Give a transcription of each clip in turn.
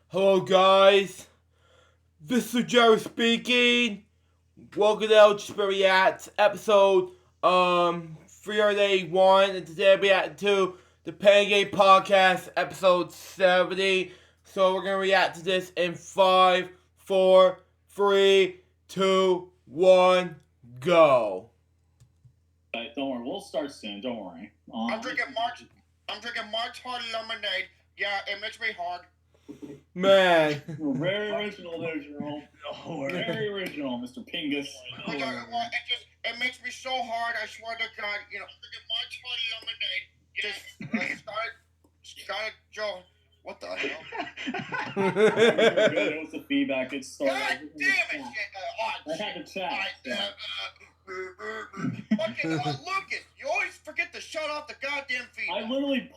Hello guys, this is Joe speaking. Welcome to LJPCBM episode 381, and today I'll be reacting to the Pen Game Podcast episode 70. So we're gonna react to this in 5, 4, 3, 2, 1, go. Don't worry, we'll start soon. Don't worry. I'm drinking March Hard lemonade. Yeah, it makes me hard. Man. You're very original there, Jerome. Very original, Mr. Pingus. It makes me so hard. I swear to God, I'm drinking March Hard lemonade. Just started Joe. What the hell? It was the feedback. It started. God damn it! I had to chat. Fucking Lucas, you always forget to shut off the goddamn feed. I literally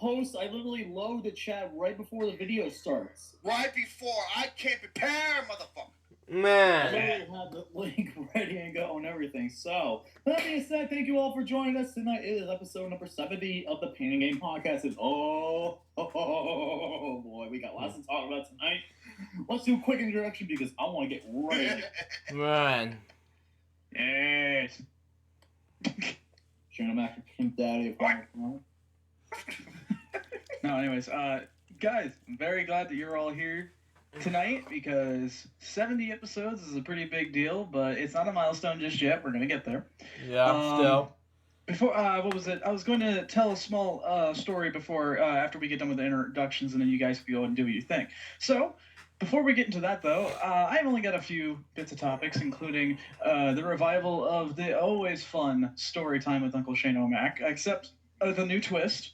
load the chat right before the video starts. Right before. I can't prepare, motherfucker. I Man. literally had the link ready and go and everything. So, that being said, thank you all for joining us tonight. It is episode number 70 of the Pain and Game Podcast. And oh boy, we got lots to talk about tonight. Let's do a quick introduction because I want to get ready. Man. Yes. Showing back to Pimp Daddy. No, anyways, guys, I'm very glad that you're all here tonight because 70 episodes is a pretty big deal, but it's not a milestone just yet. We're gonna get there. Yeah, still. Before, what was it? I was going to tell a small story before, after we get done with the introductions, and then you guys can go and do what you think. So, before we get into that, though, I've only got a few bits of topics, including the revival of the always fun story time with Uncle Shane O'Mac, except the new twist.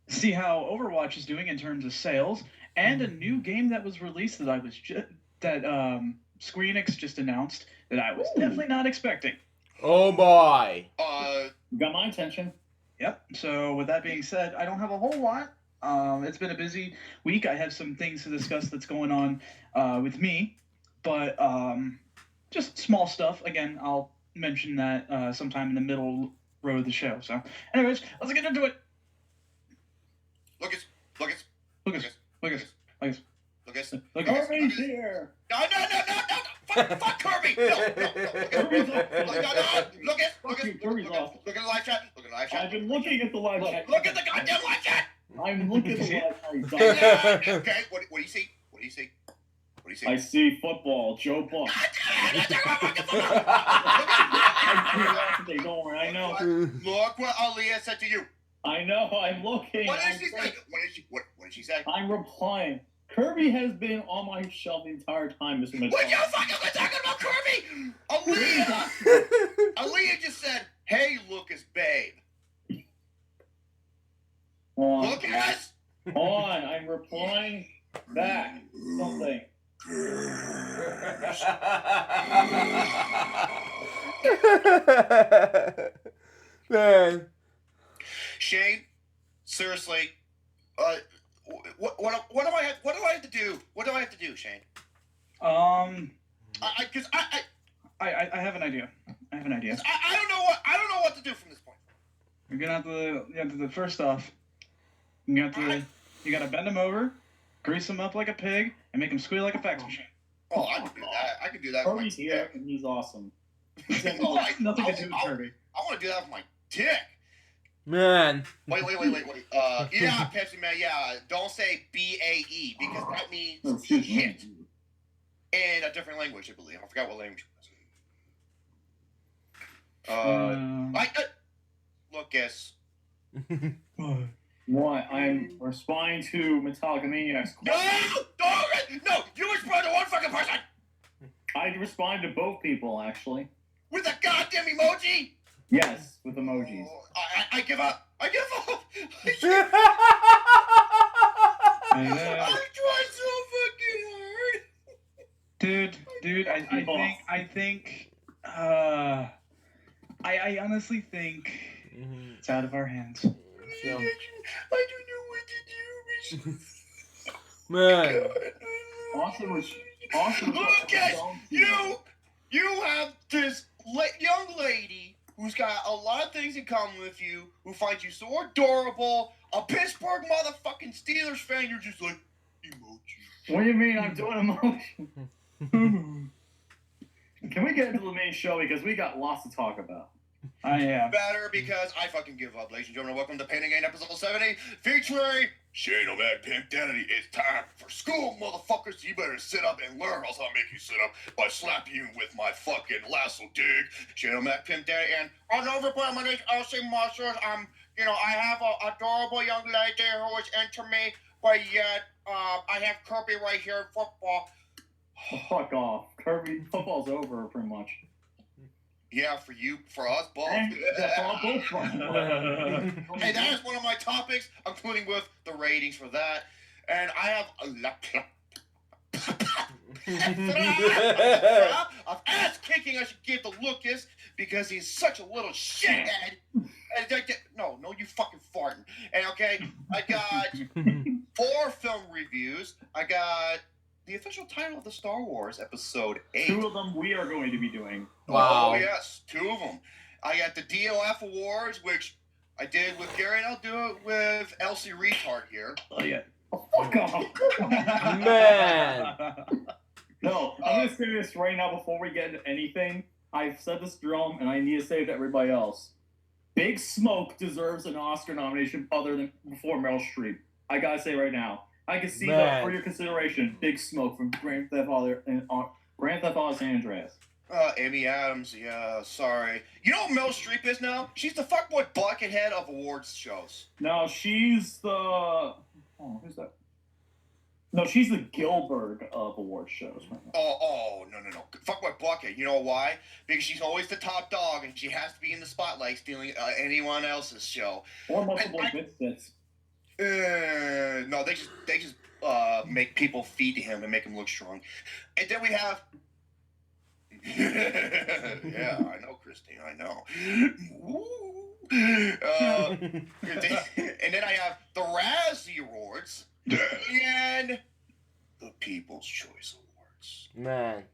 See how Overwatch is doing in terms of sales, and a new game that was released that ScreenX just announced that I was definitely not expecting. Oh boy. Got my attention. Yep. So with that being said, I don't have a whole lot. It's been a busy week. I have some things to discuss that's going on with me, but just small stuff. Again, I'll mention that sometime in the middle row of the show. So, anyways, let's get into it. Lucas. Kirby's here. No. Fuck Kirby. No. Lucas. Kirby's off. Look at the live chat. I've been looking at the live chat. Look at the goddamn live chat. I'm looking at the live chat. Okay, what do you see? I see football. Joe Buck. Don't worry, I know. Look what Aaliyah said to you. I know, I'm looking. What did she say? I'm replying. Kirby has been on my shelf the entire time, Mr. Mitchell. What you fucking been talking about Kirby? Aaliyah just said, "Hey, Lucas, babe." Lucas. On, I'm replying back. Something. Man. Shane, seriously, what do I have to do? What do I have to do, Shane? I have an idea. I don't know what to do from this point. You're gonna have to first off, you gotta bend him over, grease him up like a pig, and make him squeal like a fax machine. Oh, I can do that. I can do that. Kirby's here, and he's awesome. Nothing to do with Kirby. I want to do that with my dick. Man. Wait. Yeah, Pepsi Man. Yeah, don't say BAE because that means shit in a different language. I believe. I forgot what language it was. Lucas. What? I'm responding to Metallica Maniac's question. No! You respond to one fucking person I responded to both people, actually. with a goddamn emoji. Yes, with emojis. Oh, I give up. I tried so fucking hard. Dude, I honestly think it's out of our hands. I don't know what to do. Man. Awesome. Lucas, you have this young lady who who's got a lot of things in common with you, who finds you so adorable, a Pittsburgh motherfucking Steelers fan, you're just like, emoji. What do you mean I'm doing emotion? Can we get into the main show because we got lots to talk about? Better because I fucking give up, ladies and gentlemen. Welcome to Pain and Gain episode 70, featuring Shane O'Mac Pimp Daddy. It's time for school, motherfuckers. You better sit up and learn, else I'll make you sit up by slapping you with my fucking lasso dig. Shane O'Mac Pimp Daddy, and on overplay, my name's Elsie Masters. I have an adorable young lady who is into me, but yet, I have Kirby right here in football. Oh, fuck off. Kirby, football's over, pretty much. Yeah, for us both. Hey, Hey, that is one of my topics, including with the ratings for that. And I have of ass kicking I should give to Lucas because he's such a little shithead. No, you fucking farting. And okay, I got 4 film reviews. I got the official title of the Star Wars Episode 8. 2 of them we are going to be doing. Wow. Oh, yes, 2 of them. I got the DOF Awards, which I did with Gary, and I'll do it with Elsie Retard here. Oh, yeah. Oh, fuck off. Man. No, I'm going to say this right now before we get into anything. I've said this drum, and I need to say it to everybody else. Big Smoke deserves an Oscar nomination other than before Meryl Streep. I got to say right now. I can see that for your consideration. Big Smoke from Grand Theft Auto and Grand Theft Auto San Andreas. Amy Adams, yeah, sorry. You know what Meryl Streep is now? She's the fuckboy buckethead of awards shows. No, she's the... Oh, who's that? No, she's the Gilbert of award shows. Oh, no. Fuckboy bucket. You know why? Because she's always the top dog, and she has to be in the spotlight stealing anyone else's show. Or multiple misfits. No, they just make people feed to him and make him look strong. And then we have... yeah, I know, Christine, I know. And then I have the Razzie Awards and the People's Choice Awards. Man.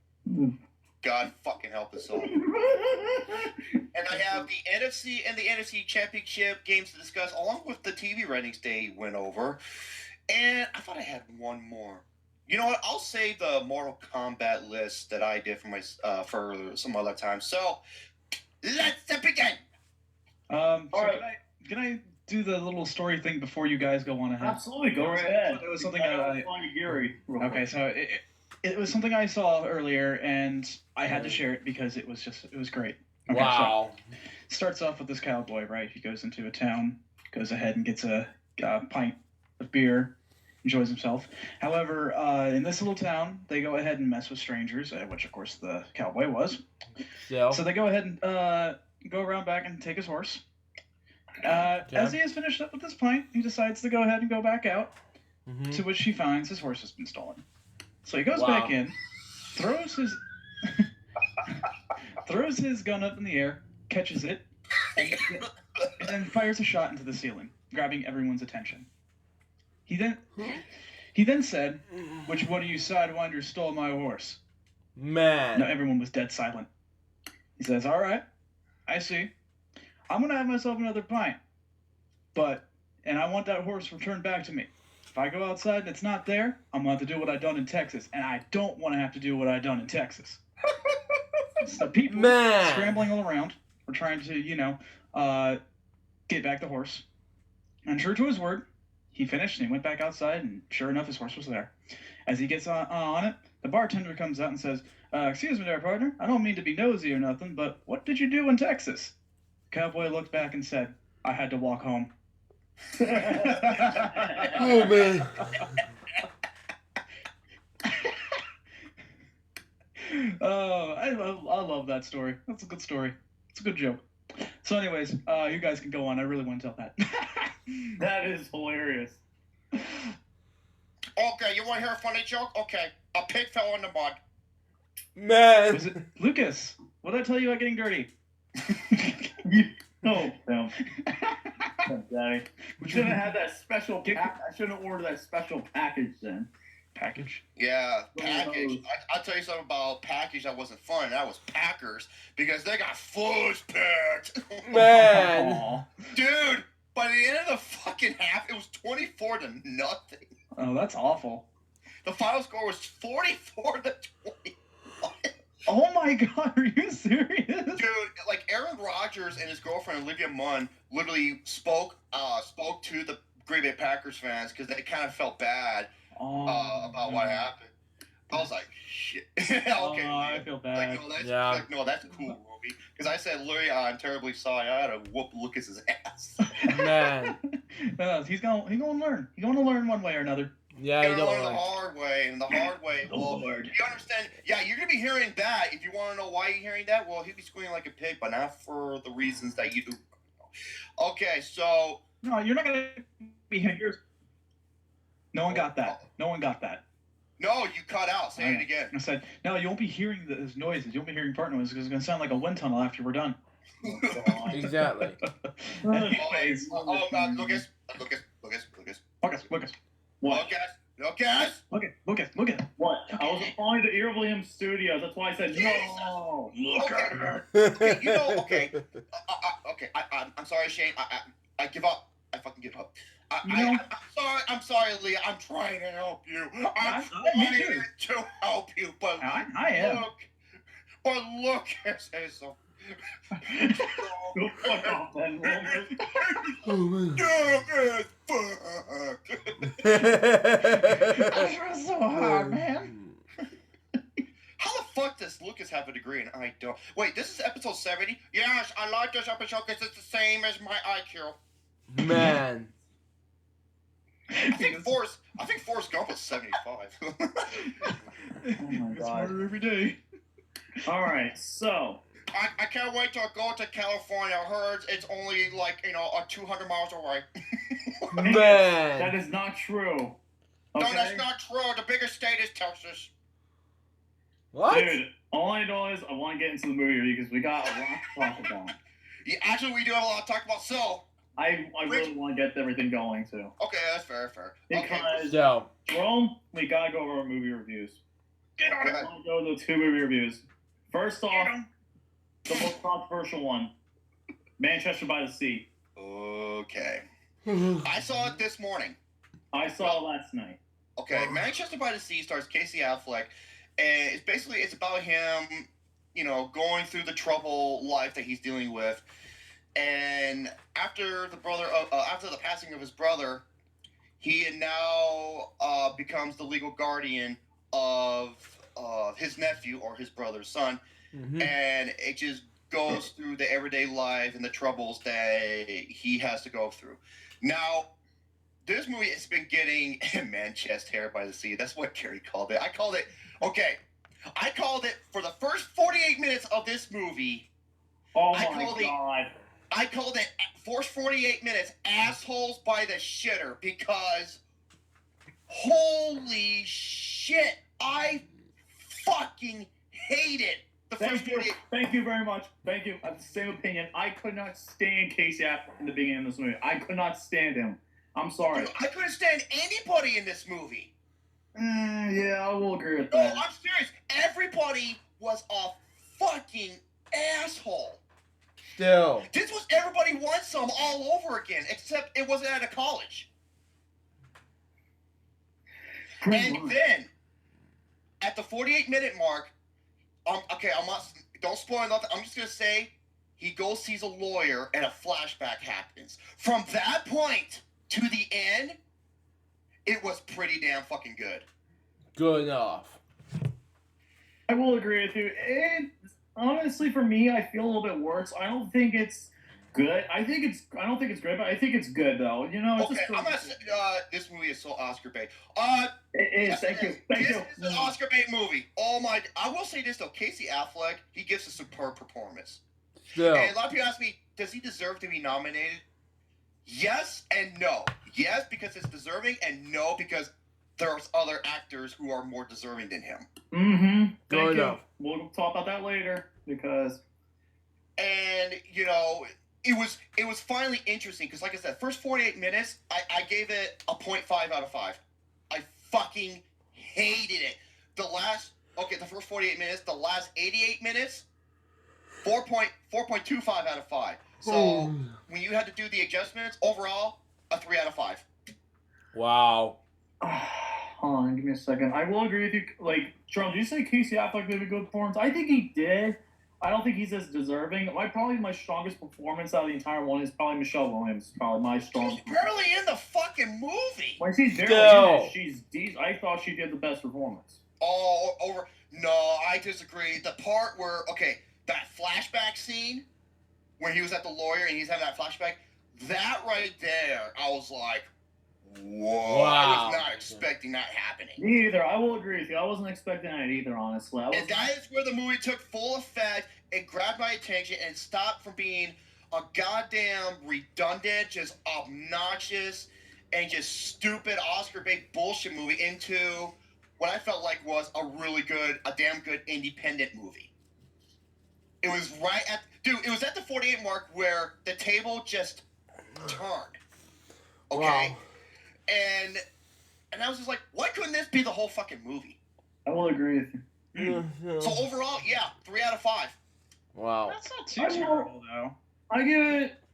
God fucking help us all. And I have the NFC and the NFC Championship games to discuss, along with the TV ratings they went over. And I thought I had one more. You know what? I'll save the Mortal Kombat list that I did for some other time. So, let's begin. All right. Can I do the little story thing before you guys go on ahead? Absolutely, go ahead. It was something Okay, so it was something I saw earlier, and I had to share it because it was great. Okay, Wow. So, starts off with this cowboy, right? He goes into a town, goes ahead and gets a pint of beer, enjoys himself. However, in this little town, they go ahead and mess with strangers, which of course the cowboy was. So they go ahead and go around back and take his horse. As he has finished up with this pint, he decides to go ahead and go back out, to which he finds his horse has been stolen. So he goes back in, throws his gun up in the air, catches it, and then fires a shot into the ceiling, grabbing everyone's attention. He then said, "Which one of you sidewinders stole my horse?" Man. No, everyone was dead silent. He says, "All right, I see. I'm gonna have myself another pint, and I want that horse returned back to me. If I go outside and it's not there, I'm gonna have to do what I done in Texas, and I don't want to have to do what I done in Texas." So people scrambling all around were trying to, get back the horse. And true to his word, he finished and he went back outside, and sure enough, his horse was there. As he gets on it, the bartender comes out and says, "Excuse me there, partner. I don't mean to be nosy or nothing, but what did you do in Texas?" The cowboy looked back and said, "I had to walk home." Oh, man. I love that story. That's a good story. It's a good joke. So anyways, you guys can go on. I really want to tell that. That is hilarious. Okay, you want to hear a funny joke? Okay, a pig fell in the mud. Man. Was it Lucas? What did I tell you about getting dirty? No, no. Daddy. We shouldn't have that special pack. I shouldn't order that special package then. Package? Yeah, package. I'll tell you something about package that wasn't fun. That was Packers, because they got fudge packed. Man. Aw. Dude, by the end of the fucking half, it was 24-0. Oh, that's awful. The final score was 44-21. Oh my god, are you serious? Dude, like Aaron Rodgers and his girlfriend Olivia Munn literally spoke to the Green Bay Packers fans because they kind of felt bad about what happened. I was like, shit. Okay, I feel bad. No, that's cool, Roby. Because I said, Larry, I'm terribly sorry. I had to whoop Lucas's ass. Man. He's gonna learn. He's gonna learn one way or another. Yeah, You're you gonna don't learn the like. hard way, and the hard way. Well, Lord. you understand? Yeah, you're gonna be hearing that. If you want to know why you're hearing that, well, he'll be squealing like a pig, but not for the reasons that you do. Okay, so No, you're not gonna be here. No one got that. No one got that. no, you cut out. Say it again. I said, no, you won't be hearing those noises. You won't be hearing part noises because it's gonna sound like a wind tunnel after we're done. Exactly. Anyways, Lucas. Lucas. What? Lucas. Lucas. What? I was applying to Ear Williams Studios. That's why I said no. Look at her. Okay, you know, okay. Okay, I'm sorry, Shane. I give up. I fucking give up. I'm sorry, Leah. I'm trying to help you. I'm trying to help you, but I am. Lucas is so. Go fuck off then, Wilmer. Oh, man. Lucas, fuck. I try so hard, man. How the fuck does Lucas have a degree and I don't? Wait, this is episode 70? Yes, I like this episode because it's the same as my IQ. Man. I think Forrest Gump was 75. Oh my It's god. harder every day. All right, so I can't wait to go to California. I heard it's only like, 200 miles away. that Man. is not true. No, Okay? that's not true. The biggest state is Texas. What? Dude, all I know is I want to get into the movie review because we got a lot to talk about. Yeah, actually, we do have a lot to talk about. So, I really want to get everything going too. okay, that's fair. Okay. Because So. Jerome, we gotta go over our movie reviews. Get on Okay. I want to go to the 2 movie reviews. First off, the most controversial one, Manchester by the Sea. Okay. I saw it this morning. I saw it last night. Okay, Manchester by the Sea stars Casey Affleck, and it's about him, going through the trouble life that he's dealing with, and after the passing of his brother, he now becomes the legal guardian of his nephew or his brother's son, and it just goes through the everyday life and the troubles that he has to go through. Now, this movie has been getting Manchester hair by the sea. That's what Carrie called it. I called it for the first 48 minutes of this movie. Oh I my called it- god. I called it first 48 minutes assholes by the shitter because holy shit, I fucking hate it. The first Thank you. 48 Thank you very much. Thank you. I have the same opinion. I could not stand Casey Affleck in the beginning of this movie. I could not stand him. I'm sorry. Dude, I couldn't stand anybody in this movie. Yeah, I will agree with No, that. I'm serious. Everybody was a fucking asshole. Still. This was Everybody Wants Some all over again, except it wasn't at a college. And then, at the 48-minute mark, don't spoil nothing. I'm just going to say, he goes, sees a lawyer, and a flashback happens. From that point to the end, it was pretty damn fucking good. Good enough. I will agree with you. Honestly, for me, I feel a little bit worse. I don't think it's good. I don't think it's great, but I think it's good though. It's Okay, just I'm not saying this movie is so Oscar bait. It is. Thank you. Thank This you. is an Oscar bait movie. Oh my! I will say this though, Casey Affleck, he gives a superb performance. Still. And a lot of people ask me, does he deserve to be nominated? Yes and no. Yes, because it's deserving, and no, because there's other actors who are more deserving than him. Mm-hmm. Good Thank you. enough. We'll talk about that later because. And it was finally interesting because, like I said, first 48 minutes, I gave it a 0.5 out of 5. I fucking hated it. The first 48 minutes, the last 88 minutes, 4.25 out of 5. So when you had to do the adjustments, overall, a 3 out of 5. Wow. Hold on, give me a second. I will agree with you. Like, Jerome, did you say Casey Affleck did a good performance? I think he did. I don't think he's as deserving. Probably my strongest performance out of the entire one is probably Michelle Williams. Probably my She's strongest. barely in the fucking movie. When she's barely Still. in it, she's decent. I thought she did the best performance. Oh, over. No, I disagree. The part where, okay, that flashback scene when he was at the lawyer and he's having that flashback, that right there, I was like, whoa. I Wow. was not expecting that happening. Me either. I will agree with you. I wasn't expecting that either, honestly. And that is where the movie took full effect and grabbed my attention and stopped from being a goddamn redundant, just obnoxious, and just stupid Oscar bait bullshit movie into what I felt like was a damn good independent movie. It was it was at the 48 mark where the table just turned. Okay? Wow. And I was just like, why couldn't this be the whole fucking movie? I will agree with you. So overall, yeah, 3 out of 5. Wow. That's not too terrible, though. I give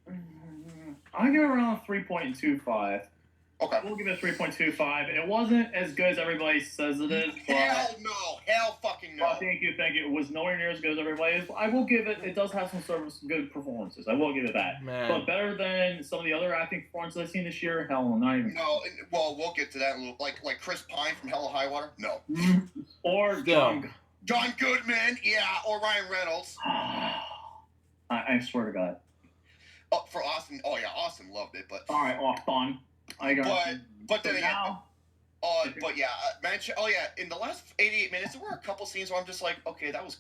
it around 3.25. Okay. We'll give it 3.25. It wasn't as good as everybody says it is, but Hell no. Hell fucking no. thank you. It was nowhere near as good as everybody is. I will give it. It does have some good performances. I will give it that. Man. But better than some of the other acting performances I've seen this year. Hell, not even. No, well, we'll get to that in a little. Like Chris Pine from Hell or High Water. No. Or Still. John Goodman, yeah, or Ryan Reynolds. I swear to God. Oh, for Austin, oh yeah, Austin loved it, but All right, off on. I got. but then again, now. but yeah, oh yeah, in the last 88 minutes, there were a couple scenes where I'm just like, okay, that was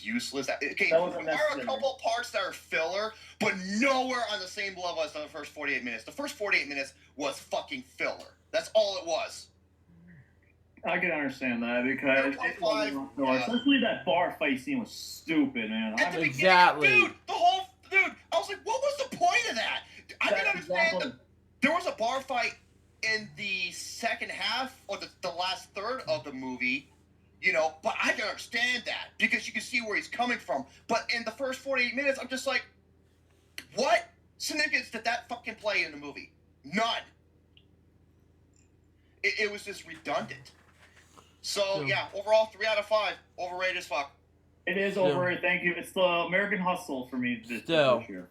useless. Okay, That wasn't there are a necessary. couple parts that are filler, but nowhere on the same level as the first 48 minutes. The first 48 minutes was fucking filler. That's all it was. I can understand that because it wasn't especially that bar fight scene was stupid, man. At the Exactly. beginning, dude, I was like, what was the point of that? I didn't understand. There was a bar fight in the second half or the last third of the movie, but I can understand that because you can see where he's coming from. But in the first 48 minutes, I'm just like, what significance did that fucking play in the movie? None. It was just redundant. So, yeah, overall, 3 out of 5. Overrated as fuck. It is overrated, thank you. It's the American Hustle for me this year.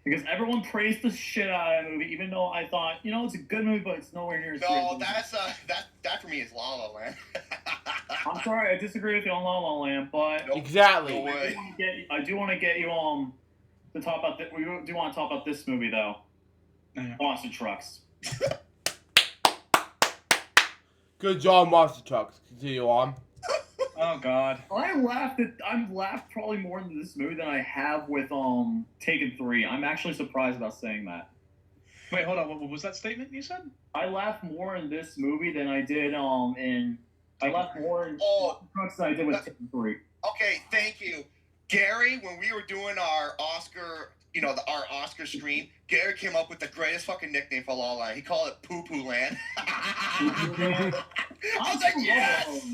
Because everyone praised the shit out of that movie, even though I thought, it's a good movie, but it's nowhere near as No, good. that for me is La La Land. I'm sorry, I disagree with you on La La Land, but Nope. Exactly. No way. I do want to get you to talk about we do want to talk about this movie though. Yeah. Monster Trucks. Good job, Monster Trucks. Continue on. Oh God. I've laughed probably more in this movie than I have with Taken 3. I'm actually surprised about saying that. Wait, hold on. What was that statement you said? I laughed more in this movie than I did I laughed more in Monster Trucks than I did with Taken 3. Okay, thank you. Gary, when we were doing our Oscar, our Oscar stream, Gary came up with the greatest fucking nickname for La La Land. He called it Poo Poo Land. I was like, yes!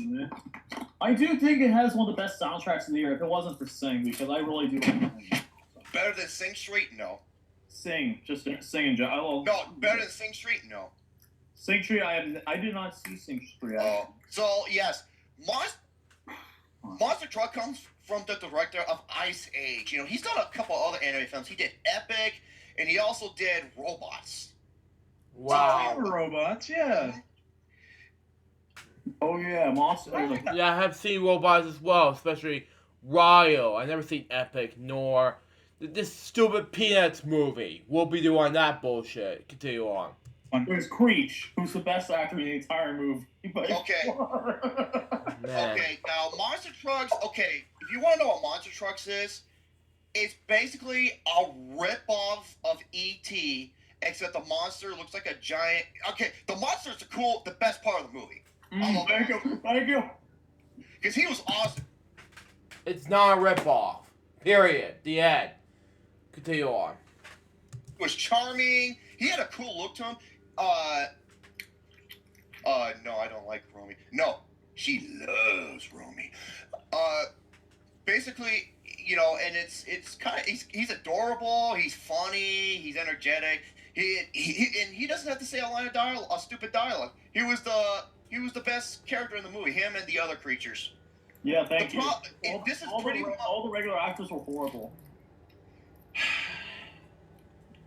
I do think it has one of the best soundtracks of the year if it wasn't for Sing, because I really do like it. Better than Sing Street? No. Sing, just Sing in general. No, better than Sing Street? No. Sing Street, I did not see Sing Street. Oh, so yes, Monster Truck comes from the director of Ice Age. He's done a couple other anime films. He did Epic, and he also did Robots. Wow. Robots, yeah. Oh yeah, Monster. Yeah, I have seen robots as well, especially Ryo. I never seen Epic nor this stupid Peanuts movie. We'll be doing that bullshit. Continue on. There's Creech, who's the best actor in the entire movie. Okay. Man. Okay, now Monster Trucks, okay, if you want to know what Monster Trucks is, it's basically a rip-off of E.T., except the monster looks like a giant... Okay, the monster is the best part of the movie. Thank you. Because he was awesome. It's not a ripoff. Period. The end. Continue on. He was charming. He had a cool look to him. No, I don't like Romy. No, she loves Romy. Basically, you know, and it's kind of he's adorable, he's funny, he's energetic. He doesn't have to say a line of dialogue, a stupid dialogue. He was the best character in the movie. Him and the other creatures. Yeah, thank you. This is all the regular actors were horrible.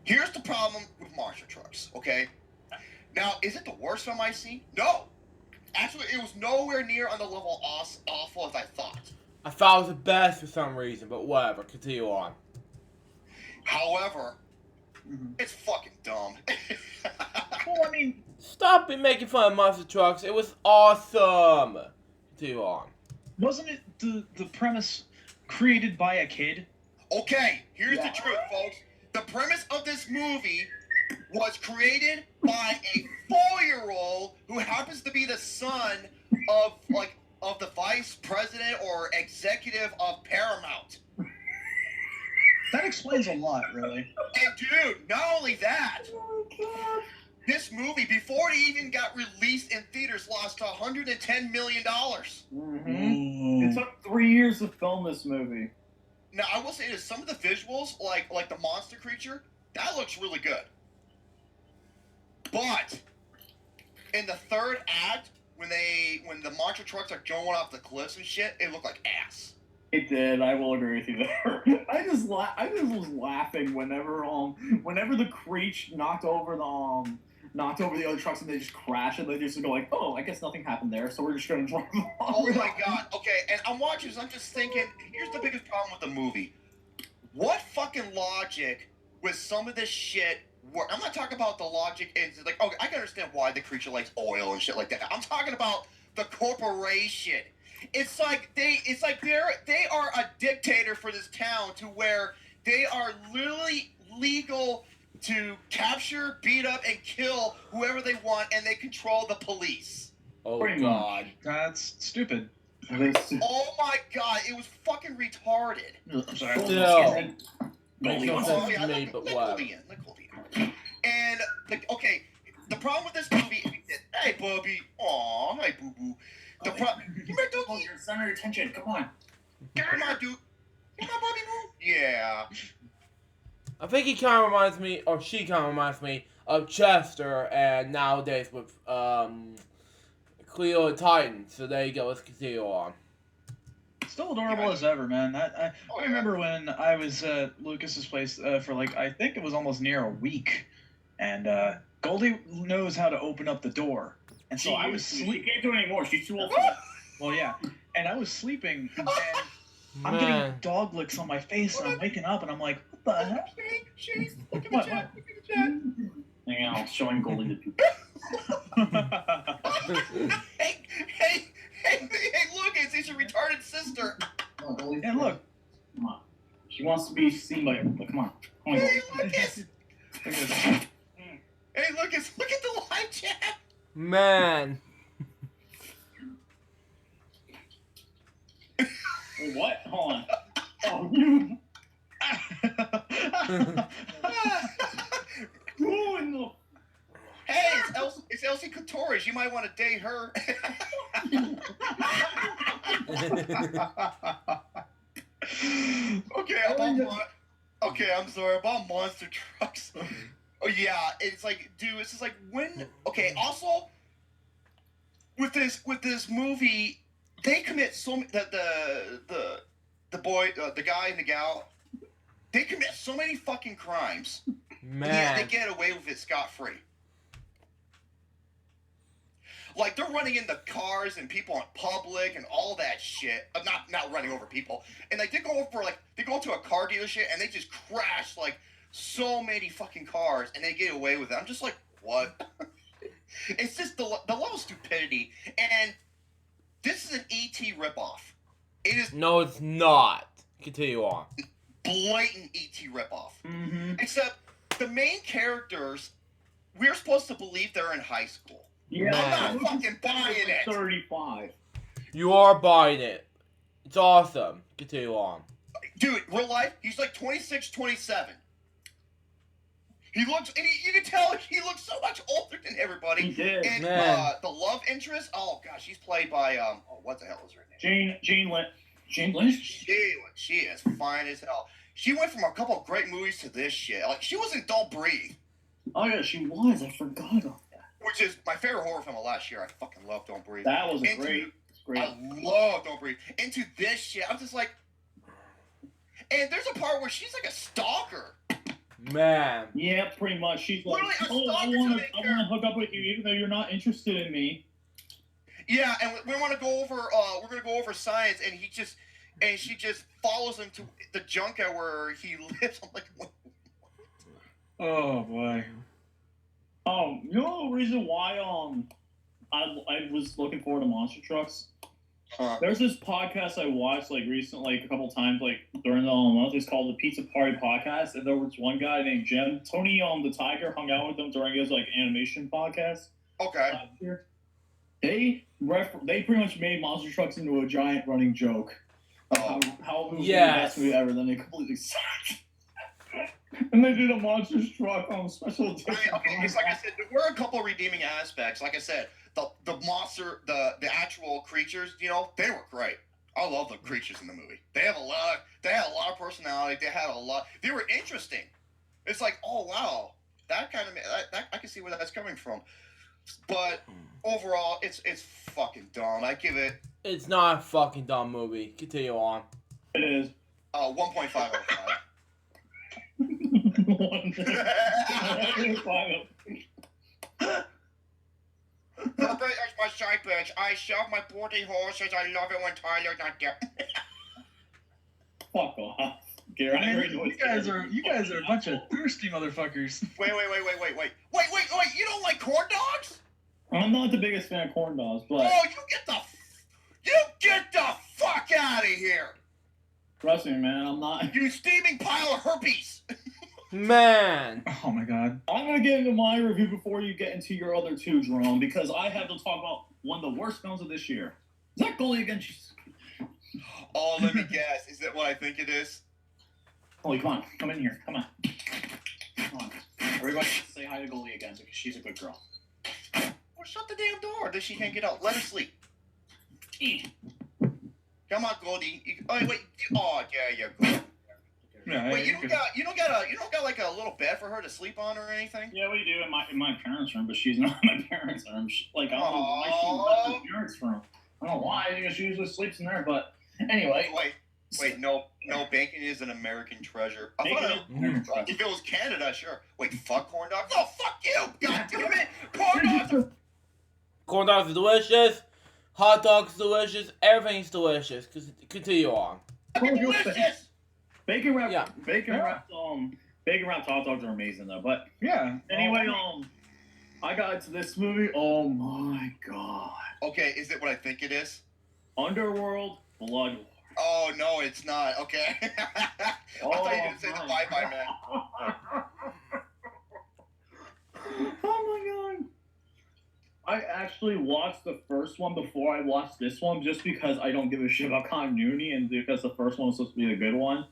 Here's the problem with monster trucks. Okay, now is it the worst film I've seen? No, actually, it was nowhere near on the level awful as I thought. I thought it was the best for some reason, but whatever. Continue on. However, it's fucking dumb. Well, I mean, Stop making fun of monster trucks. It was awesome. Continue on. wasn't it the premise created by a kid? Okay, here's the truth, folks. The premise of this movie was created by a 4-year-old who happens to be the son of the vice president or executive of Paramount. That explains a lot, really. And dude, not only that, this movie, before it even got released in theaters, lost $110 million. It took 3 years to film this movie. Now, I will say this, some of the visuals, like the monster creature, that looks really good. But in the third act, when the monster trucks are going off the cliffs and shit, it looked like ass. It did. I will agree with you there. I just was laughing whenever the Creech knocked over the other trucks and they just crashed and they just go like, oh, I guess nothing happened there, so we're just gonna drive off. Oh my god. Okay, and I'm watching this, I'm just thinking, here's the biggest problem with the movie. What fucking logic with some of this shit work? I'm not talking about the logic in like, okay, I can understand why the creature likes oil and shit like that. I'm talking about the corporation. It's like they are a dictator for this town to where they are literally legal to capture, beat up, and kill whoever they want, and they control the police. Oh Pretty god. That's stupid. Oh my god, it was fucking retarded. I'm sorry. Still. Makes no Goldie. sense Oh, yeah, to me, let but Goldie whatever. in, let Goldie in. And, okay, the problem with this movie is, hey, Bubby, aw, hi, boo-boo. Come here, Dookie. You're center of attention. Come on. Come on, dude. Come on, Bubby, boo. Yeah. I think he kind of reminds me, or she kind of reminds me of Chester, and nowadays with Cleo and Titan. So there you go. Let's continue on. Still adorable as ever, man. I remember when I was at Lucas's place for like, I think it was almost near a week, and Goldie knows how to open up the door, and so I was She sleeping. can't do it anymore. She's too old for that. Well, yeah, and I was sleeping, and I'm Man. getting dog licks on my face, and I'm waking up, and I'm like, what the heck? Shane, look at What, the chat. Look at the chat. Hang on, showing Goldie to people. Hey, look, it's your retarded sister. Oh, Goldie's And look, Come on. She wants to be seen by everybody. Come on. Come on, Hey, Goldie. look, it's, look at this. hey, look at the live chat. Man. Wait, what? Hold on. Oh, you. Who in the... Hey, it's Elsie Couture. You might want to date her. Okay, I'm sorry about monster trucks. Oh yeah, it's like, dude, it's just like when. Okay, also with this movie, they commit so the boy, the guy and the gal, they commit so many fucking crimes. Man. Yeah, they get away with it scot-free. Like, they're running into cars and people in public and all that shit. Not running over people. And, like, they go to a car dealership and they just crash, like, so many fucking cars and they get away with it. I'm just like, what? It's just the level of stupidity. And this is an E.T. ripoff. It is No, it's not. Continue on. blatant E.T. ripoff. Mm-hmm. Except the main characters, we're supposed to believe they're in high school. Yeah, Man. I'm not fucking buying it. 35. You are buying it. It's awesome. Continue on. Dude, real life, he's like 26, 27. He looks, and you can tell he looks so much older than everybody. He did. And Man. the love interest, oh gosh, she's played by, what the hell is her name? Jane Jane Lynch? She is fine as hell. She went from a couple of great movies to this shit. Like, she was in Don't Breathe. Oh yeah, she was. I forgot about that. Which is my favorite horror film of last year. I fucking love Don't Breathe. That was great. I love Don't Breathe. Into this shit, I'm just like... And there's a part where she's like a stalker. Man. Yeah, pretty much. She's like, Literally a I stalker want to to hook up with you even though you're not interested in me. Yeah, and we want to go over. We're gonna go over science, and she just follows him to the junkyard where he lives. I'm like, what? Oh boy. You know the reason why I was looking forward to monster trucks. There's this podcast I watched like recently, like a couple times, like during the month. It's called the Pizza Party Podcast, and there was one guy named Jim. Tony the Tiger hung out with them during his like animation podcast. Okay. They pretty much made monster trucks into a giant running joke. How it was the best movie ever. Then they completely sucked. And they did a monster truck on special edition. It's like I said, there were a couple redeeming aspects. Like I said, the monster, the actual creatures, you know, they were great. I love the creatures in the movie. They had a lot of personality. They were interesting. It's like, oh wow, that kind of I can see where that's coming from. But overall, it's fucking dumb. I give it. It's not a fucking dumb movie. Continue on. It is. 1.5 out of 5. Celebrate as my side bitch. I shove my booty horses. I love it when Tyler's not there. Fuck off, Gary. Man, you guys are a bunch of thirsty motherfuckers. Wait. You don't like corn dogs? I'm not the biggest fan of corn dogs, but Oh, you get the fuck out of here. Trust me, man. I'm not. You steaming pile of herpes. Man. Oh my god. I'm gonna get into my review before you get into your other two, Jerome, because I have to talk about one of the worst films of this year. Is that Goalie Again? Oh, let me guess. Is that what I think it is? Holy, come on. Come in here. Come on. Come on. Everybody say hi to Goalie Again because she's a good girl. Well, shut the damn door. She can't get out. Let her sleep. Come on, Goldie. Wait. Oh, yeah, you're good. Yeah, Wait, you don't got like a little bed for her to sleep on or anything? Yeah, we do in my parents' room, but she's not in my parents' room. I don't know why she left my parents' room. I don't know why, because she usually sleeps in there, but anyway. Wait, no, bacon is an American treasure. If it was Canada, sure. Wait, fuck corn dogs? No, fuck you! God damn it! Corn dogs are delicious. Hot dogs delicious. Everything's delicious. Continue on. Delicious! Bacon wrapped hot dogs are amazing though. But yeah. Anyway, I got into this movie. Oh my god. Okay, is it what I think it is? Underworld Blood War. Oh no, it's not. Okay. I thought you didn't say the bye-bye, man. Oh my god. I actually watched the first one before I watched this one just because I don't give a shit about continuity and because the first one was supposed to be the good one.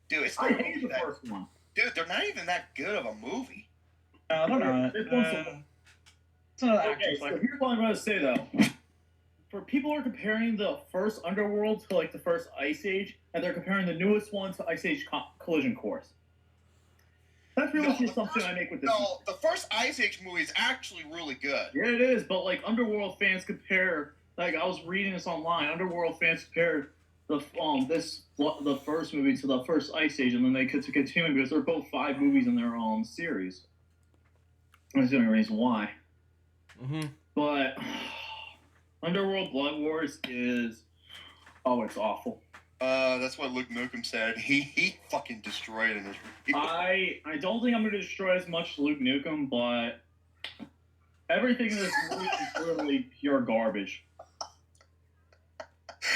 Dude, I hate the first one. Dude, they're not even that good of a movie. I don't know. It's not okay, so here's what I'm going to say, though. For people who are comparing the first Underworld to, like, the first Ice Age, and they're comparing the newest one to Ice Age Collision Course. That's really the assumption I make with this. No, the first Ice Age movie is actually really good. Yeah, it is, but, like, Underworld fans compare... Like, I was reading this online. Underworld fans compare the first movie to the first Ice Age, and then they could continue because they're both 5 movies in their own series. That's the only reason why. Mm-hmm. But Underworld Blood Wars is it's awful. That's what Luke Nukem said. He fucking destroyed it in his review. I don't think I'm gonna destroy as much as Luke Nukem, but everything in this movie is literally pure garbage.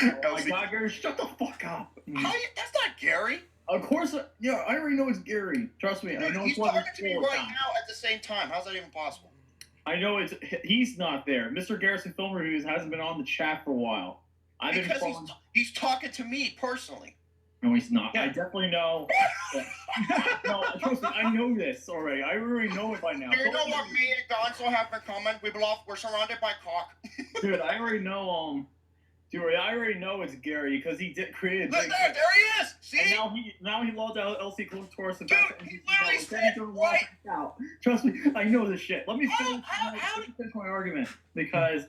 Oh my god, Gary, shut the fuck up. That's not Gary. Of course, yeah, I already know it's Gary. Trust me, I know he's talking to me right now at the same time. How's that even possible? I know he's not there. Mr. Garrison Film Reviews hasn't been on the chat for a while. Because he's talking to me personally. No, he's not. Yeah. I definitely know. No, trust me, I know this already. I already know it by now. Do you know what me and Gonzo have in common? We're surrounded by cock. Dude, I already know Dude, I already know it's Gary because he did create a Look big. there he is. See? And now he logged out LC Torres and Dude, back he literally said right. out. Trust me, I know this shit. Let me finish How my argument because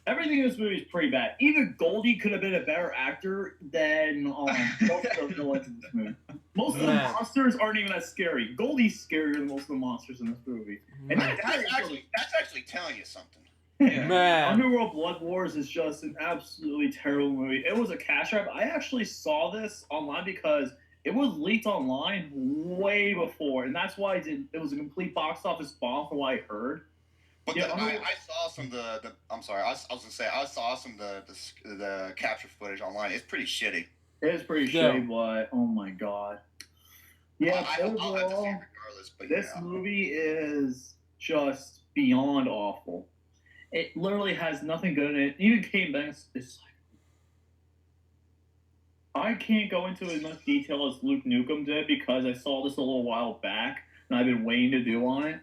everything in this movie is pretty bad. Even Goldie could have been a better actor than most of the villains in this movie. Most of the monsters aren't even that scary. Goldie's scarier than most of the monsters in this movie. And that's actually telling you something. Yeah. Man. Underworld Blood Wars is just an absolutely terrible movie. It was a cash grab. I actually saw this online because it was leaked online way before, and that's why it was a complete box office bomb from what I heard. But Yeah, I saw some I'm sorry, I was gonna say I saw some the capture footage online. It's pretty shitty. It is pretty shitty, but oh my god. Yeah, I'll have to see overall, it regardless. But this movie is just beyond awful. It literally has nothing good in it. Even Kate Banks is like, I can't go into as much detail as Luke Nukem did because I saw this a little while back and I've been waiting to do on it.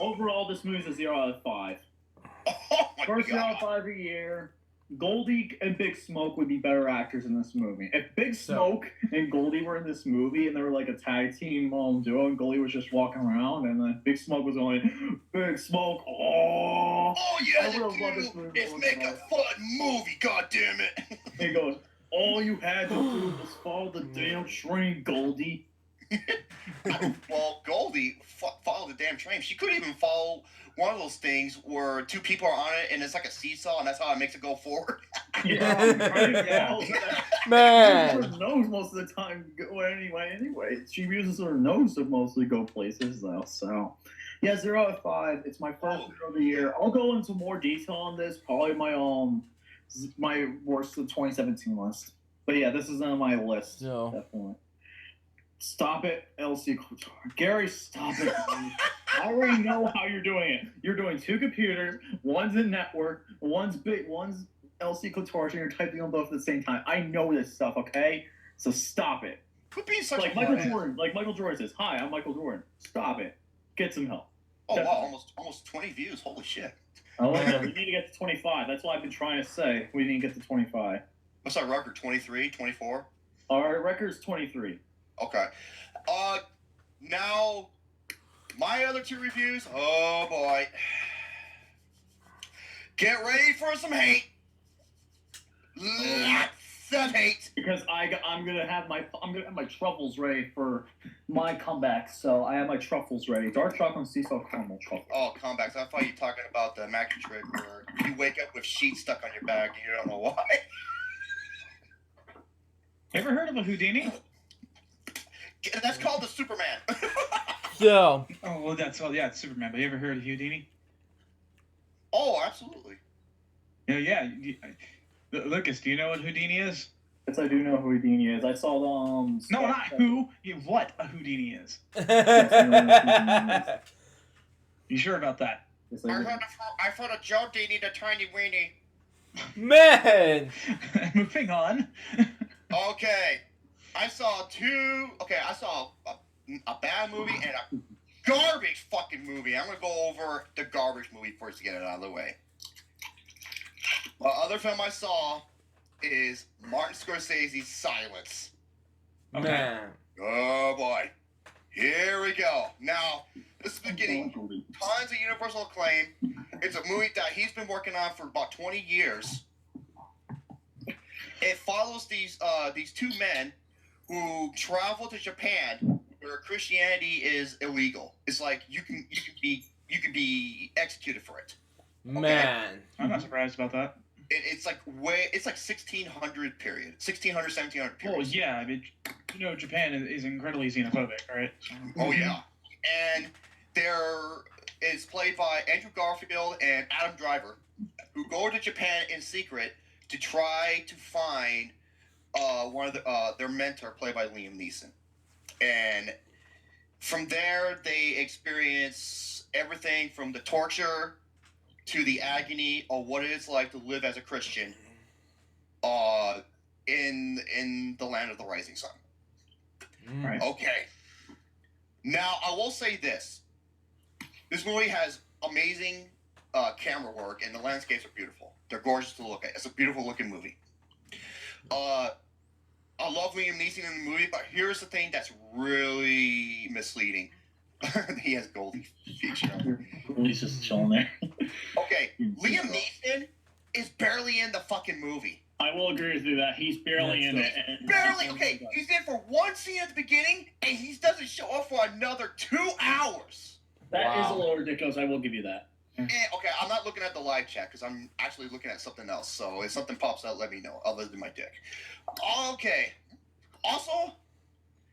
Overall, this movie's a 0 out of 5. Oh my First 0 out God. of 5 a year. Goldie and Big Smoke would be better actors in this movie. If Big Smoke and Goldie were in this movie and they were like a tag team duo and Goldie was just walking around and then Big Smoke was going, Big Smoke, Oh yeah, I would've loved this movie. Let's make a fun movie, goddammit. He goes, all you had to do was follow the damn train, Goldie. Well, Goldie followed the damn train. She couldn't even follow one of those things where two people are on it and it's like a seesaw and that's how it makes it go forward. Yeah. Man. She uses her nose most of the time anyway. She uses her nose to mostly go places though, so. Yeah, 0 out of 5. It's my first 0 of the year. I'll go into more detail on this, probably my worst of 2017 list. But yeah, this is on my list. No. Definitely. Stop it, LC. Gary, stop it. I already know how you're doing it. You're doing two computers. One's in network. One's LC Clitoris, and you're typing on both at the same time. I know this stuff, okay? So stop it. Quit being such Like Michael Jordan. Like Michael Jordan says, "Hi, I'm Michael Jordan." Stop it. Get some help. Oh wow, almost 20 views. Holy shit. Oh, we need to get to 25. That's what I've been trying to say. We need to get to 25. What's our record? 23, 24? Our record's 23. Okay. Now, my other two reviews. Oh boy. Get ready for some hate. Lots of hate. Because I'm gonna have my truffles ready for my comeback. So I have my truffles ready. Dark chocolate and sea salt caramel truffles. Oh, comebacks. I thought you were talking about the Mac trick where you wake up with sheets stuck on your back and you don't know why. Ever heard of a Houdini? That's called the Superman. So. Oh, well, it's Superman. But you ever heard of Houdini? Oh, absolutely. Yeah. Lucas, do you know what Houdini is? Yes, I do know who Houdini is. I saw the No, not who. What a Houdini is. Yes, I know what Houdini is. You sure about that? Yes, I do. I thought a Joe Dini the tiny weenie. Man. Moving on. Okay. I saw a bad movie and a garbage fucking movie. I'm going to go over the garbage movie first to get it out of the way. The other film I saw is Martin Scorsese's Silence. Okay. Man. Oh boy. Here we go. Now, this is getting tons of universal acclaim. It's a movie that he's been working on for about 20 years. It follows these two men who travel to Japan where Christianity is illegal. It's like you can be executed for it. Man. I'm not surprised about that. It's like 1600 period. 1600, 1700 period. Well, yeah. I mean, Japan is incredibly xenophobic, right? Oh yeah. And there is played by Andrew Garfield and Adam Driver, who go to Japan in secret to try to find one of their mentor, played by Liam Neeson. And from there, they experience everything from the torture to the agony of what it is like to live as a Christian in the land of the rising sun. Right. Okay. Now, I will say this. This movie has amazing camera work, and the landscapes are beautiful. They're gorgeous to look at. It's a beautiful looking movie. I love Liam Neeson in the movie, but here's the thing that's really misleading. He has Goldie feet. He's just chilling there. Okay, Liam Neeson is barely in the fucking movie. I will agree with you that he's barely in it. Barely. Okay, he's in for one scene at the beginning, and he doesn't show up for another 2 hours. That is a little ridiculous. I will give you that. And, okay, I'm not looking at the live chat because I'm actually looking at something else. So if something pops out, let me know. Other than my dick. Okay. Also,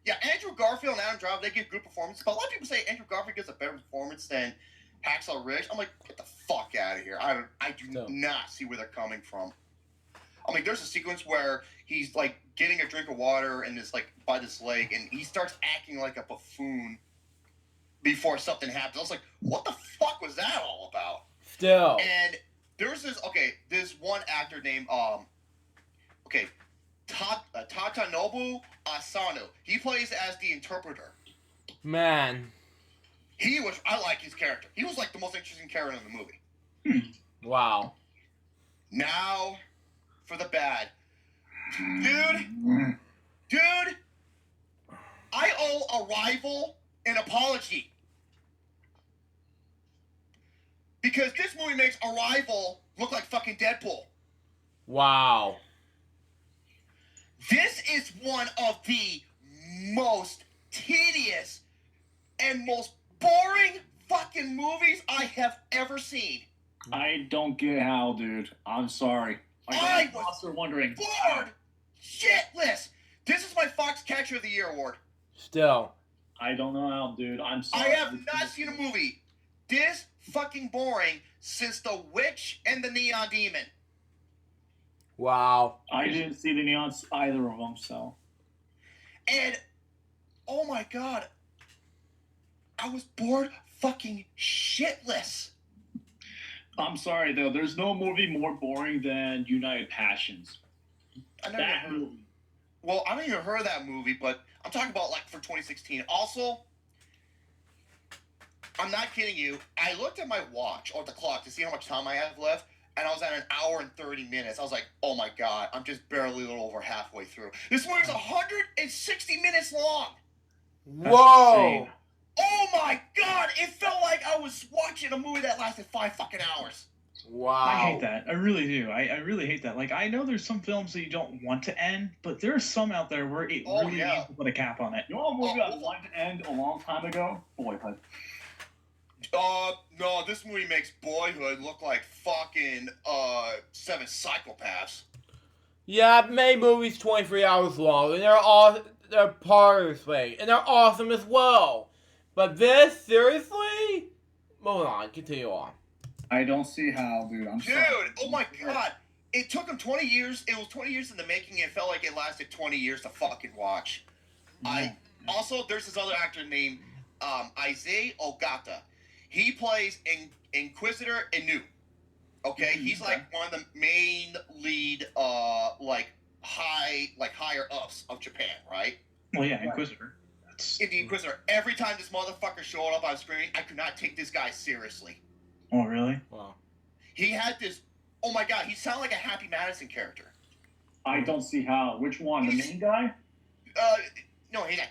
yeah, Andrew Garfield and Adam Driver, they give good performances. But a lot of people say Andrew Garfield gives a better performance than Hacksaw Ridge. I'm like, get the fuck out of here. I do not see where they're coming from. I mean, there's a sequence where he's like getting a drink of water and is like by this lake, and he starts acting like a buffoon before something happens. I was like, what the fuck was that all about? Still. And there's this one actor named Tatanobu Asano. He plays as the interpreter. Man. I like his character. He was like the most interesting character in the movie. Wow. Now for the bad. Dude, I owe Arrival an apology. Because this movie makes Arrival look like fucking Deadpool. Wow. This is one of the most tedious and most boring fucking movies I have ever seen. I don't get how, dude. I'm sorry. I was also wondering. bored shitless. This is my Fox Catcher of the Year award. Still. I don't know how, dude. I'm sorry. I have not seen a movie this fucking boring since The Witch and the Neon Demon. Wow. I didn't see the neons either of them, so. And, oh my god, I was bored fucking shitless. I'm sorry, though. There's no movie more boring than United Passions. I never That heard. movie. Well, I don't even heard of that movie, but I'm talking about like for 2016. Also, I'm not kidding you. I looked at my watch or the clock to see how much time I have left, and I was at 1 hour and 30 minutes. I was like, oh my god, I'm just barely a little over halfway through. This movie's 160 minutes long. Whoa. Oh my god, it felt like I was watching a movie that lasted 5 fucking hours. Wow. I hate that. I really do. I really hate that. Like, I know there's some films that you don't want to end, but there's some out there where it really needs to put a cap on it. You know what movie I wanted to end a long time ago? Boyhood. No, this movie makes Boyhood look like fucking, 7 psychopaths. Yeah, many movies 23 hours long, and they're parsley, and they're awesome as well. But this, seriously? Moving on, continue on. I don't see how, dude. I'm Dude, sorry. oh my god. It took him 20 years. It was 20 years in the making. It felt like it lasted 20 years to fucking watch. Also, there's this other actor named Isaiah Ogata. He plays Inquisitor Inu. Okay? He's like one of the main lead higher ups of Japan, right? Well, yeah, Inquisitor. In the Inquisitor, every time this motherfucker showed up on screen, I could not take this guy seriously. Oh, really? Wow. He had this. Oh my god, he sounded like a Happy Madison character. I don't see how. Which one? The main guy? No, he's like,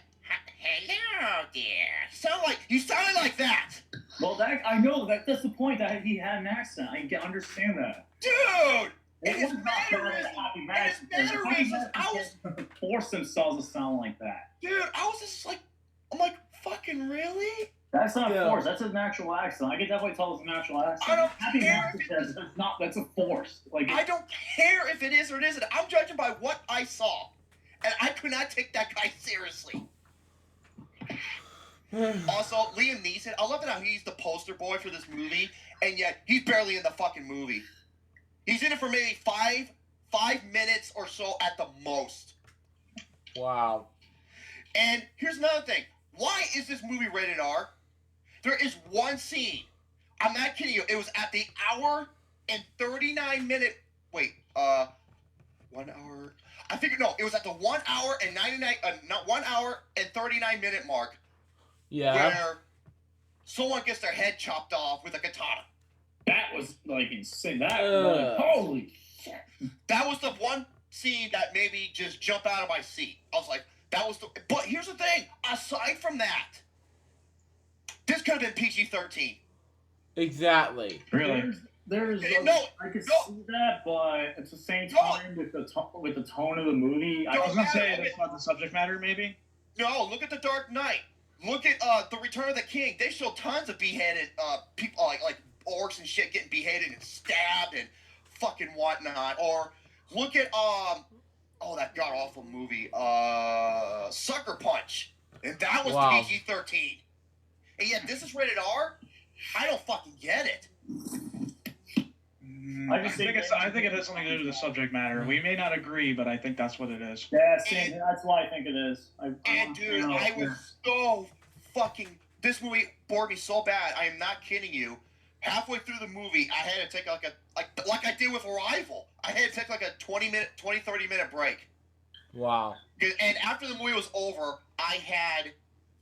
hello there. He sounded like that. Well, that I know. That's the point. That he had an accent. I understand that. Dude! It His was not bad as Happy Madison. Force themselves to sound like that. Dude, I was just like, I'm like, fucking really? That's not force. That's a natural accent. I can definitely tell it's a natural accent. I don't Happy care Madison says it's not. That's a force. Like I don't care if it is or it isn't. I'm judging by what I saw. And I could not take that guy seriously. Also, Liam Neeson, I love it how he's the poster boy for this movie, and yet he's barely in the fucking movie. He's in it for maybe five minutes or so at the most. Wow. And here's another thing. Why is this movie rated R? There is one scene. I'm not kidding you. It was at the hour and 39 minute. Wait, 1 hour. I figured no. It was at the 1 hour and 99. Not 1 hour and 39 minute mark. Yeah. Where someone gets their head chopped off with a katana. That was like insane. That like, holy shit. That was the one scene that made me just jump out of my seat. I was like, that was the. But here's the thing. Aside from that, this could have been PG-13. Exactly. Really? There's No, I could no. see that, but at the same No. time, with the tone of the movie, I was gonna say that's not the subject matter, maybe. No, look at The Dark Knight. Look at The Return of the King. They show tons of beheaded people, like orcs and shit getting beheaded and stabbed and fucking whatnot. Or look at that god awful movie, Sucker Punch, and that was Wow. PG-13. And yet this is rated R. I don't fucking get it. I think it has something to do with the subject matter. We may not agree, but I think that's what it is. Yeah, that's why I think it is. Dude, I was so fucking. This movie bored me so bad. I am not kidding you. Halfway through the movie, I had to take like I did with Arrival. I had to take like a 30 minute break. Wow. And after the movie was over, I had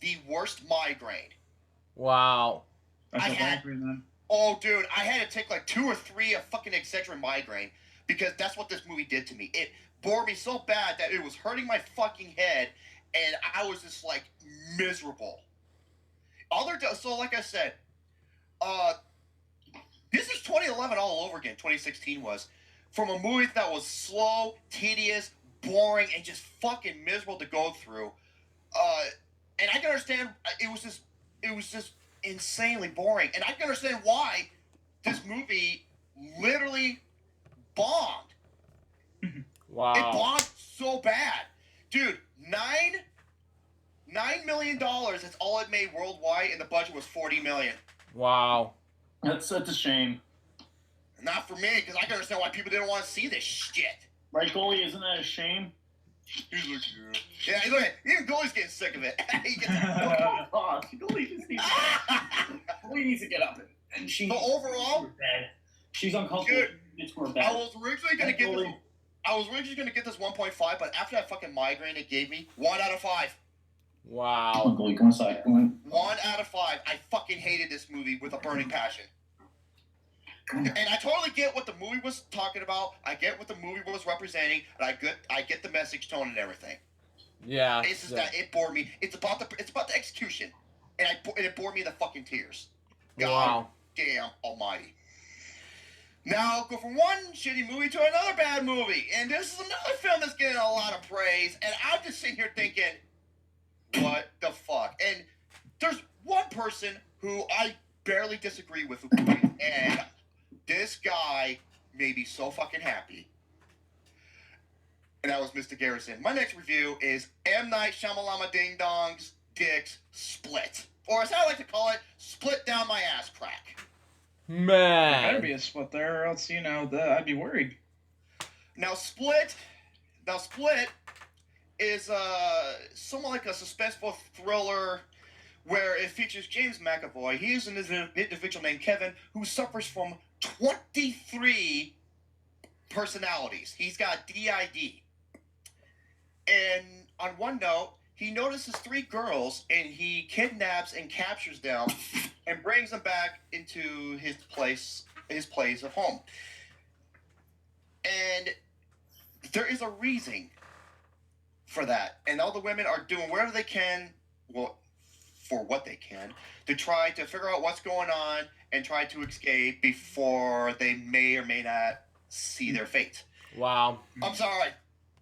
the worst migraine. Wow. I had, Oh, dude, I had to take like 2 or 3 a fucking Excedrin migraine because that's what this movie did to me. It bored me so bad that it was hurting my fucking head, and I was just like miserable. So like I said, this is 2011 all over again. 2016 was from a movie that was slow, tedious, boring, and just fucking miserable to go through. And I can understand it was just insanely boring, and I can understand why this movie literally bombed. Wow. It bombed so bad, dude. $9 million. That's all it made worldwide, and the budget was $40 million. Wow. That's a shame. Not for me, because I can understand why people didn't want to see this shit. Right, Goalie? Isn't that a shame? Yeah, look at even Goalie's getting sick of it. Oh, Goalie just needs. Goalie needs to get up and she. But overall, she's uncomfortable. Dude, it's her bed. I was originally gonna get this 1.5, but after that fucking migraine it gave me 1 out of 5. Wow. Goalie, come inside. Come on. 1 out of 5. I fucking hated this movie with a burning passion. And I totally get what the movie was talking about. I get what the movie was representing, and I get the message, tone, and everything. Yeah. It's just that it bored me. It's about the execution, and it bored me to fucking tears. God Wow. damn almighty. Now go from one shitty movie to another bad movie, and this is another film that's getting a lot of praise, and I'm just sitting here thinking, what the fuck? And there's one person who I barely disagree with, and this guy made me so fucking happy. And that was Mr. Garrison. My next review is M. Night Shyamalama Ding Dong's Dick's Split. Or as I like to call it, Split Down My Ass Crack. There better Man. be a split there, or else, I'd be worried. Now Split is somewhat like a suspenseful thriller where it features James McAvoy. He is an individual named Kevin who suffers from 23 personalities. He's got DID. And on one note, he notices 3 girls and he kidnaps and captures them and brings them back into his place of home. And there is a reason for that. And all the women are doing whatever they can, for what they can, to try to figure out what's going on and try to escape before they may or may not see their fate. Wow. I'm sorry.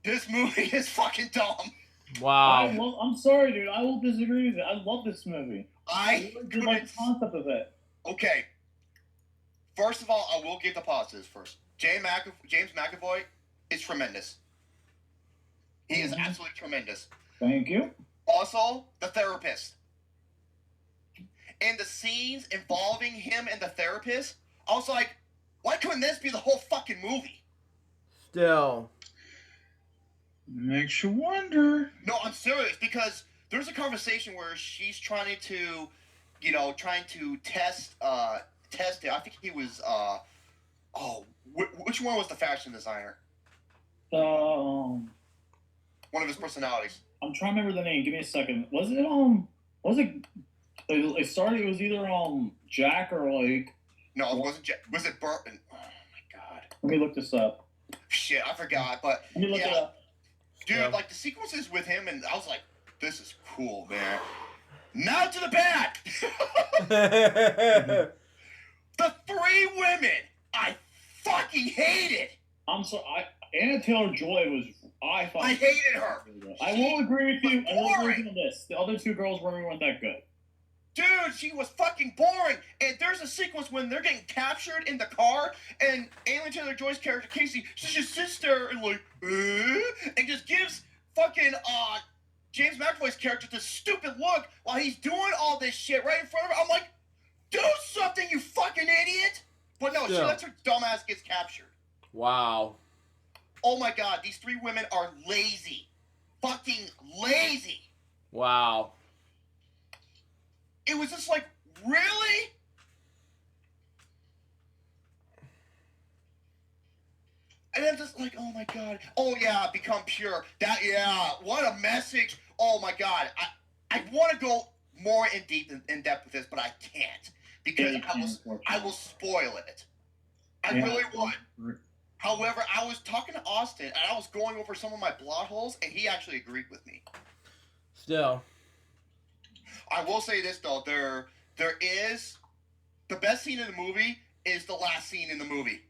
This movie is fucking dumb. Wow. I'm sorry, dude. I will disagree with you. I love this movie. I like the concept of it. Okay. First of all, I will give the positives first. James McAvoy is tremendous. He is absolutely tremendous. Thank you. Also, the therapist. And the scenes involving him and the therapist, I was like, why couldn't this be the whole fucking movie? Still. Makes you wonder. No, I'm serious, because there's a conversation where she's trying to test it. I think he was, which one was the fashion designer? One of his personalities. I'm trying to remember the name. Give me a second. Was it it started, it was either Jack or like No, it wasn't. Was it Burton? Oh my god. Let me look this up. Shit, I forgot. But Let me look it up. dude, Yeah. like the sequences with him, and I was like, this is cool, man. Now to the bad. The three women I fucking hated. I'm so Anna Taylor-Joy was. I hated her. I will agree with you. was I will agree with boring. you on this. The other two girls weren't that good. Dude, she was fucking boring. And there's a sequence when they're getting captured in the car, and Anya Taylor-Joy's character Casey, she just sits there and like, and just gives fucking James McAvoy's character this stupid look while he's doing all this shit right in front of her. I'm like, do something, you fucking idiot! But no, she Yeah. lets her dumbass get captured. Wow. Oh my god, these three women are lazy. Fucking lazy. Wow. It was just like, really? And I'm just like, oh my god. Oh yeah, become pure. That, yeah, what a message. Oh my god. I want to go more in depth with this, but I can't. Because I will spoil it. I Yeah. really would. However, I was talking to Austin, and I was going over some of my plot holes, and he actually agreed with me. Still. I will say this though, there is the best scene in the movie is the last scene in the movie.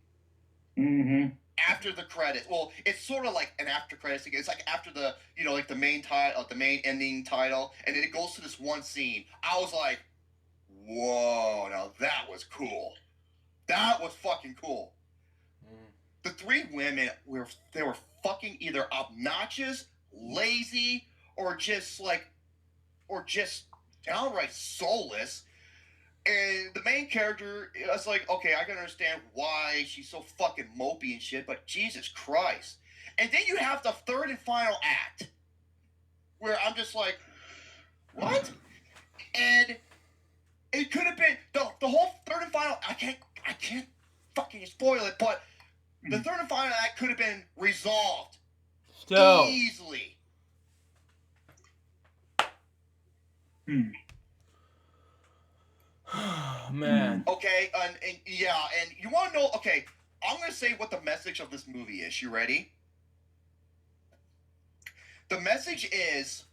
Mm-hmm. After the credits. Well, it's sort of like an after credits thing. It's like after the, you know, like the main title, the main ending title, and then it goes to this one scene. I was like, whoa, now that was cool. That was fucking cool. The three women were fucking either obnoxious, lazy, or just downright soulless. And the main character, I was like, okay, I can understand why she's so fucking mopey and shit, but Jesus Christ. And then you have the third and final act, where I'm just like, what? And it could have been the whole third and final. I can't fucking spoil it, but the third and final act could have been resolved Still. easily. Man. Okay, and yeah, and you want to know? Okay, I'm gonna say what the message of this movie is. You ready? The message is,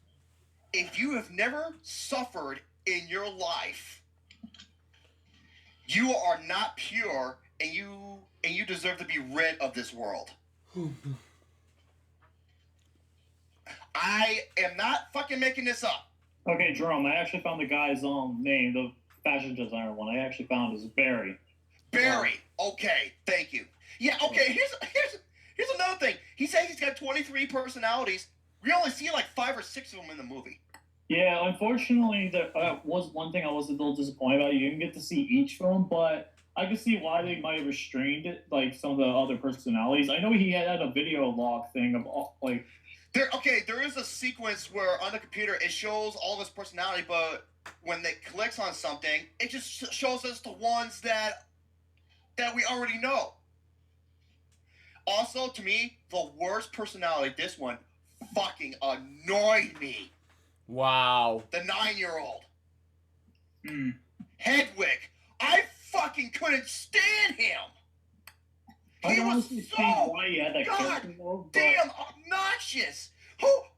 if you have never suffered in your life, you are not pure, and you deserve to be rid of this world. I am not fucking making this up. Okay, Jerome, I actually found the guy's name, the fashion designer one. I actually found is Barry. Barry. Okay, thank you. Yeah. Okay. Here's another thing. He says he's got 23 personalities. We only see like 5 or 6 of them in the movie. Yeah, unfortunately, there was one thing I was a little disappointed about. You didn't get to see each film, but I could see why they might have restrained it, like some of the other personalities. I know he had a video log thing of like. There is a sequence where on the computer it shows all of his personality, but when it clicks on something, it just shows us the ones that we already know. Also, to me, the worst personality, this one, fucking annoyed me. Wow. The 9-year-old. Mm. Hedwig. I fucking couldn't stand him. I He was honestly see so why he had that God character mode, but damn obnoxious.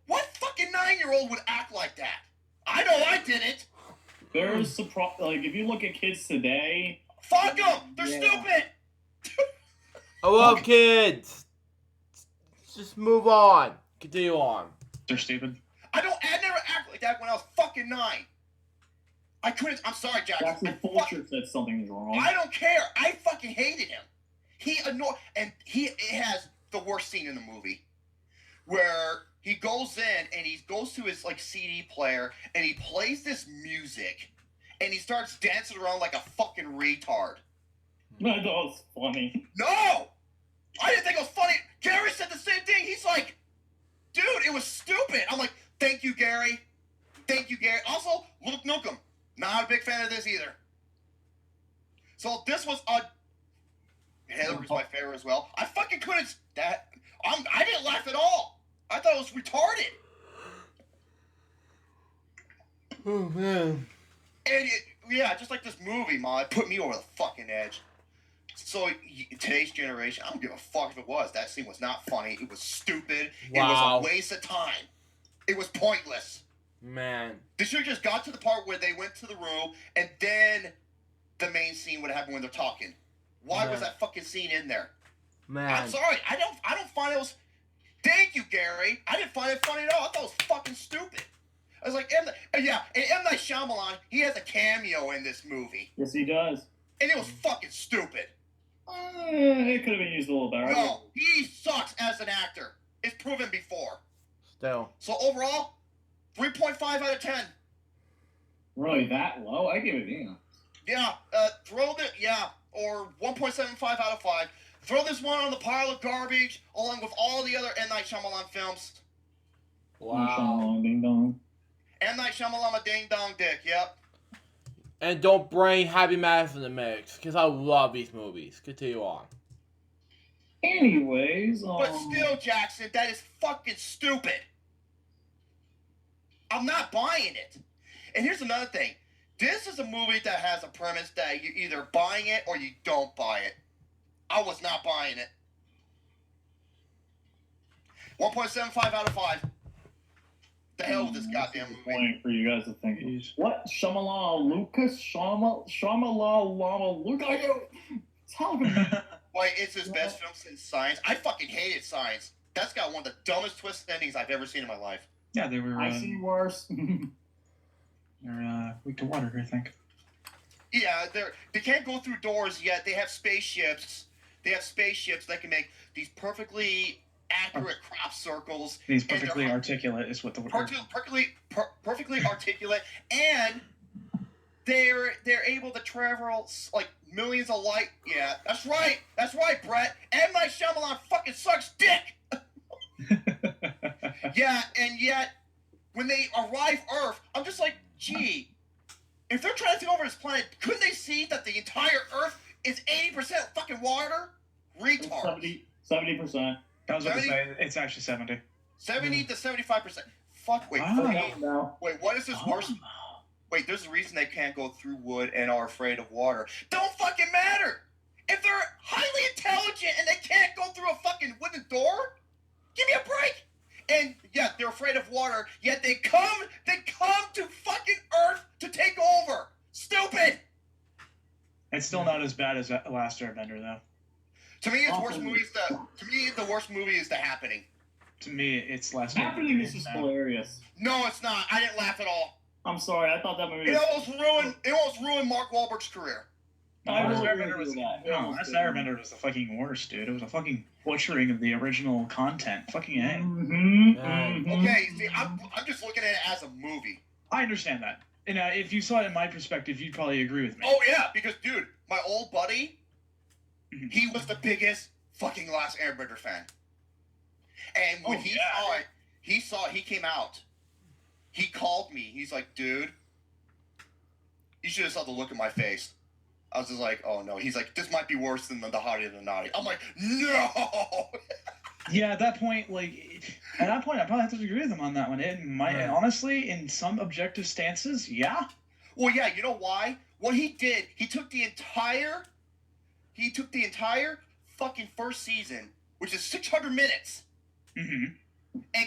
What fucking 9-year-old would act like that? I know I didn't. there's like if you look at kids today, Fuck them. They're Yeah. stupid. I love kids. Just move on. Continue on. They're stupid. I never acted like that when I was fucking 9. I couldn't. I'm sorry, Jackson. Jackson Fulcher said something wrong. I don't care. I fucking hated him. He annoyed, and it has the worst scene in the movie, where he goes in and he goes to his like CD player and he plays this music, and he starts dancing around like a fucking retard. I thought it was funny. No, I didn't think it was funny. Gary said the same thing. He's like, dude, it was stupid. I'm like, thank you, Gary. Thank you, Gary. Also, Luke Nukem. Not a big fan of this either. So this was Heather was my favorite as well. I fucking couldn't. I didn't laugh at all. I thought it was retarded. Oh man. And yeah, just like this movie, Ma, it put me over the fucking edge. So today's generation, I don't give a fuck if it was. That scene was not funny. It was stupid. Wow. It was a waste of time. It was pointless. Man. They should have just got to the part where they went to the room, and then the main scene would happen when they're talking. Why was that fucking scene in there? Man. I'm sorry. I don't find it was. Thank you, Gary. I didn't find it funny at all. I thought it was fucking stupid. I was like, and M. Night Shyamalan, he has a cameo in this movie. Yes, he does. And it was fucking stupid. It could have been used a little better. No, he sucks as an actor. It's proven before. Still. So overall, 3.5 out of 10. Really that low? I give it, Yeah, or 1.75 out of 5. Throw this one on the pile of garbage, along with all the other M. Night Shyamalan films. Wow. Ding dong. M. Night Shyamalan, a ding dong dick, yep. And don't bring Happy Madison in the mix, because I love these movies. Continue on. Anyways, But still, Jackson, that is fucking stupid. I'm not buying it. And here's another thing. This is a movie that has a premise that you're either buying it or you don't buy it. I was not buying it. 1.75 out of 5. The hell with this goddamn movie. Disappointing for you guys to think. What? Shyamalan Lucas? Tell me. Like, it's his best film since Science. I fucking hated Science. That's got one of the dumbest twist endings I've ever seen in my life. Yeah, they were. I've seen worse. They're weak to water, I think. Yeah, they can't go through doors yet. They have spaceships. They have spaceships that can make these perfectly accurate crop circles. These perfectly articulate is what the word. Perfectly articulate, and they're able to travel like millions of light. Yeah, that's right, Brett. M. Night Shyamalan fucking sucks dick. Yeah, and yet when they arrive Earth, I'm just like, gee, if they're trying to take over this planet, couldn't they see that the entire Earth is 80% fucking water? Retard. 70%. I was about to say it's actually 70. 70 to 75%. Fuck. Wait. Wow. Wait. What is this worse? Wait. There's a reason they can't go through wood and are afraid of water. Don't fucking matter. If they're highly intelligent and they can't go through a fucking wooden door, give me a break. And yeah, they're afraid of water. Yet they come to fucking Earth to take over. Stupid. It's still not as bad as Last Airbender, though. To me, the worst movie is The Happening. To me, it's Last Happening Airbender. is just hilarious. No, it's not. I didn't laugh at all. I'm sorry. I thought that movie. It almost ruined Mark Wahlberg's career. Last Airbender was the fucking worst, dude. It was a fucking butchering of the original content. Fucking A. Okay, see, I'm just looking at it as a movie. I understand that. And if you saw it in my perspective, you'd probably agree with me. Oh yeah, because dude, my old buddy, he was the biggest fucking Last Airbender fan. And when he came out, he called me. He's like, dude, you should have saw the look in my face. I was just like, oh no. He's like, this might be worse than the Hottie and the Naughty. I'm like, no. Yeah, at that point, I probably have to agree with him on that one. And honestly, in some objective stances, yeah. Well, yeah, you know why? What he did, he took the entire fucking first season, which is 600 minutes, and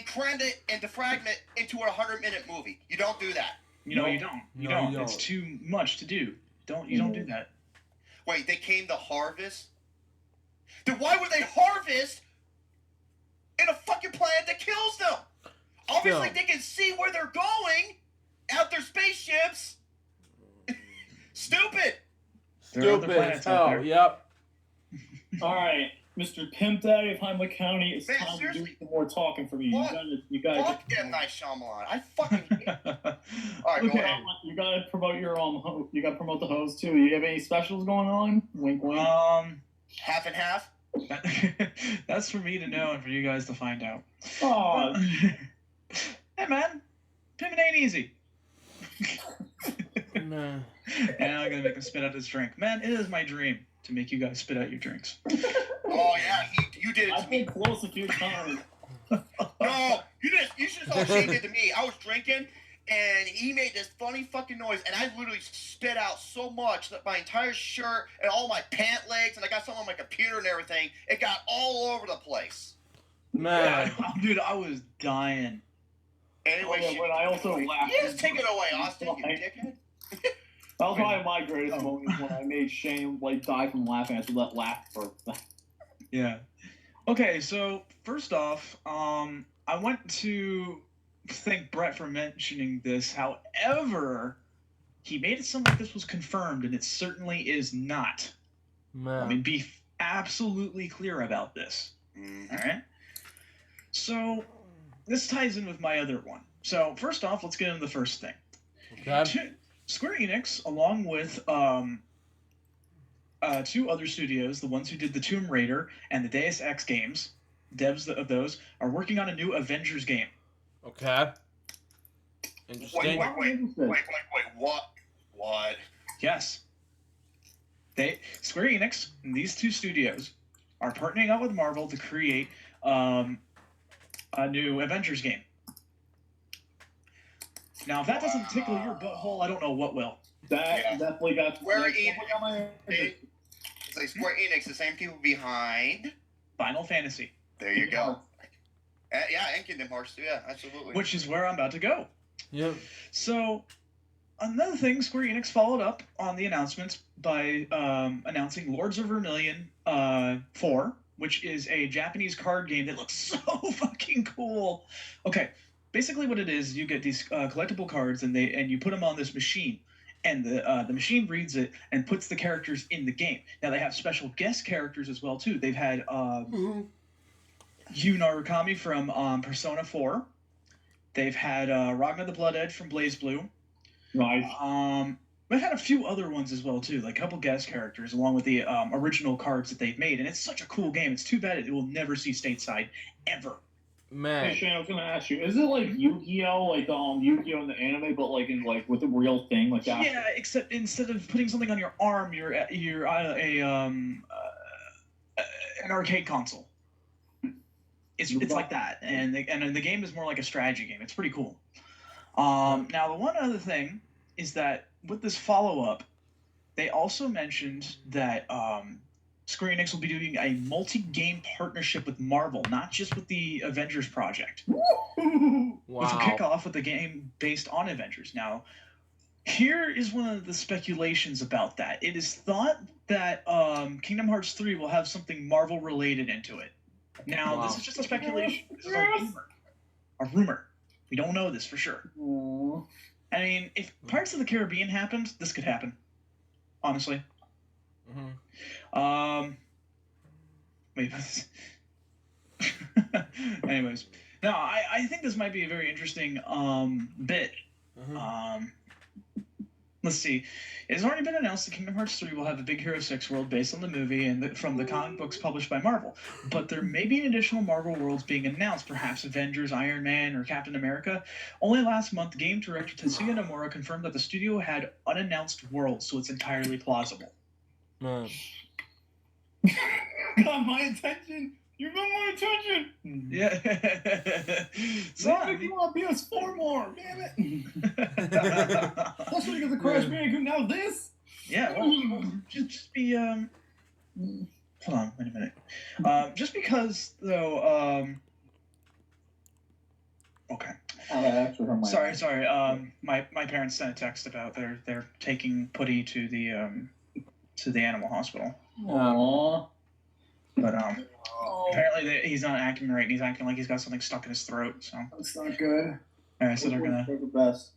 crammed it into fragment into a 100-minute movie. You don't do that. You don't. You don't. It's too much to do. You don't do that. Wait, they came to harvest? Then why would they harvest in a fucking planet that kills them? Obviously, they can see where they're going out their spaceships. Stupid. Stupid. Oh, yep. All right, Mr. Pimp Daddy of Heimlich County, it's time to do some more talking from you. You gotta fuck M. Night Shyamalan. I fucking hate All right, okay, go ahead. you gotta promote your you gotta promote the host too. You have any specials going on? Wink, wink. Half and half. That's for me to know and for you guys to find out. Oh, hey man, pimping ain't easy. Man. And I'm gonna make him spit out his drink. Man, it is my dream to make you guys spit out your drinks. Oh yeah, you did it to I've me. been close a few times. No, you should have saw what Shane did to me. I was drinking, and he made this funny fucking noise, and I literally spit out so much that my entire shirt and all my pant legs, and I got some on my computer and everything, it got all over the place. Man. Dude, I was dying. Anyway, But I also laughed. yes, take it away, Austin, you dickhead. That was probably my greatest moment when I made Shane like die from laughing. I should let laugh for. Yeah. Okay, so first off, I want to thank Brett for mentioning this. However, he made it sound like this was confirmed, and it certainly is not. Let me Man. be absolutely clear about this. All right. So this ties in with my other one. So first off, let's get into the first thing. Okay. Square Enix, along with two other studios, the ones who did the Tomb Raider and the Deus Ex games, devs of those, are working on a new Avengers game. Okay. Interesting. Wait, what? What? Yes. Square Enix and these two studios are partnering up with Marvel to create a new Avengers game. Now, if that doesn't tickle your butthole, I don't know what will. That definitely got. Square Enix. It's like Square Enix, the same people behind. Final Fantasy. There you go. Yeah, and Kingdom Hearts too. Yeah, absolutely. Which is where I'm about to go. Yep. So, another thing, Square Enix followed up on the announcements by announcing Lords of Vermilion 4, which is a Japanese card game that looks so fucking cool. Okay, basically what it is, you get these collectible cards, and you put them on this machine, and the machine reads it and puts the characters in the game. Now they have special guest characters as well too. They've had Yu Narukami from Persona 4. They've had Ragnar the Blood Edge from Blaze Blue. Nice. They've had a few other ones as well too, like a couple guest characters along with the original cards that they've made, and it's such a cool game. It's too bad it will never see stateside ever. Man. Hey Shane, I was gonna ask you, is it like Yu-Gi-Oh, like Yu-Gi-Oh in the anime, but like in like with a real thing, like that? Yeah, except instead of putting something on your arm, you're an arcade console. It's like that, and the game is more like a strategy game. It's pretty cool. Now the one other thing is that with this follow-up, they also mentioned that Square Enix will be doing a multi-game partnership with Marvel, not just with the Avengers project. Wow. Which will kick off with the game based on Avengers. Now, here is one of the speculations about that. It is thought that Kingdom Hearts 3 will have something Marvel-related into it. Now, This is just a speculation. This is a rumor. A rumor. We don't know this for sure. Aww. I mean, if Pirates of the Caribbean happened, this could happen. Honestly. Wait. Anyways, no, I think this might be a very interesting bit. Let's see. It has already been announced that Kingdom Hearts 3 will have a Big Hero 6 world based on the movie and from the comic books published by Marvel. But there may be additional Marvel worlds being announced, perhaps Avengers, Iron Man, or Captain America. Only last month, game director Tetsuya Nomura confirmed that the studio had unannounced worlds, so it's entirely plausible. Man. Got my attention. You got my attention. Yeah. So if you want PS4 more, damn it. That's what you get the Crash Bandicoot. Now this. Yeah. Well, just be hold on, wait a minute. Just because though. Okay. Sorry. My parents sent a text about they're taking Putty to the animal hospital. Aww. But apparently he's not acting right, and he's acting like he's got something stuck in his throat. So That's not good. all right, so they're gonna. They're the best.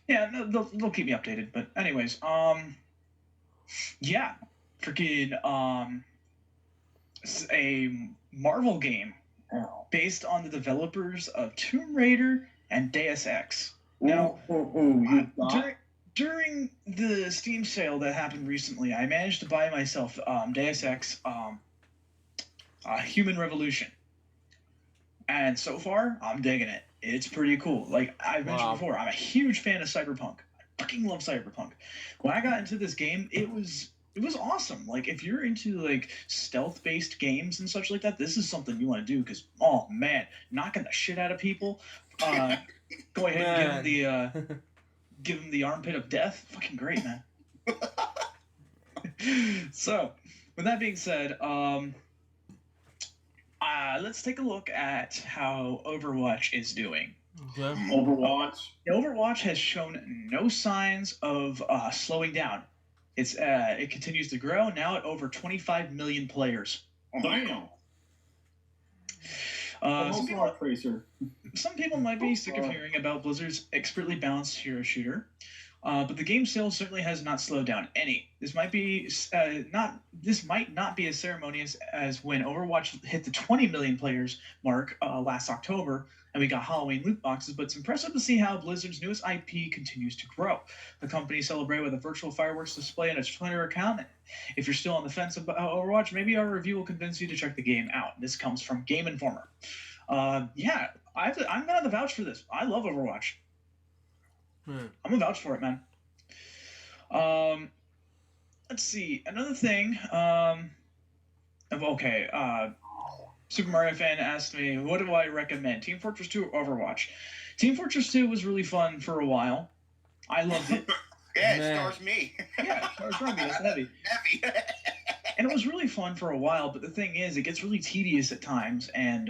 Yeah, no, they'll keep me updated. But anyways, yeah, freaking it's a Marvel game based on the developers of Tomb Raider and Deus Ex. Now, during the Steam sale that happened recently, I managed to buy myself Deus Ex Human Revolution. And so far, I'm digging it. It's pretty cool. Like I've mentioned before, I'm a huge fan of Cyberpunk. I fucking love Cyberpunk. When I got into this game, it was awesome. Like if you're into like stealth-based games and such like that, this is something you want to do because oh man, knocking the shit out of people. Go ahead and give him the armpit of death. Fucking great, man. So, with that being said, let's take a look at how Overwatch is doing. Okay. Overwatch has shown no signs of slowing down. It continues to grow, now at over 25 million players. Damn. Some people might be sick of hearing about Blizzard's expertly balanced hero shooter, but the game sales certainly has not slowed down any. This might not be as ceremonious as when Overwatch hit the 20 million players mark last October, and we got Halloween loot boxes, but it's impressive to see how Blizzard's newest IP continues to grow. The company celebrated with a virtual fireworks display on its Twitter account. If you're still on the fence about Overwatch, maybe our review will convince you to check the game out. This comes from Game Informer. I'm gonna vouch for this. I love Overwatch. I'm gonna vouch for it, man. Let's see. Another thing. Super Mario fan asked me, what do I recommend? Team Fortress 2 or Overwatch? Team Fortress 2 was really fun for a while. I loved it. Yeah, it stars me. Yeah, it stars Robbie. It's heavy. And it was really fun for a while, but the thing is, it gets really tedious at times, and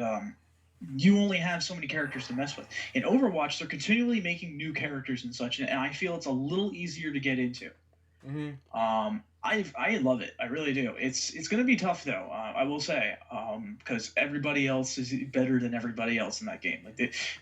you only have so many characters to mess with. In Overwatch, they're continually making new characters and such, and I feel it's a little easier to get into. Mm-hmm. I love it. I really do. It's going to be tough though. I will say, because everybody else is better than everybody else in that game.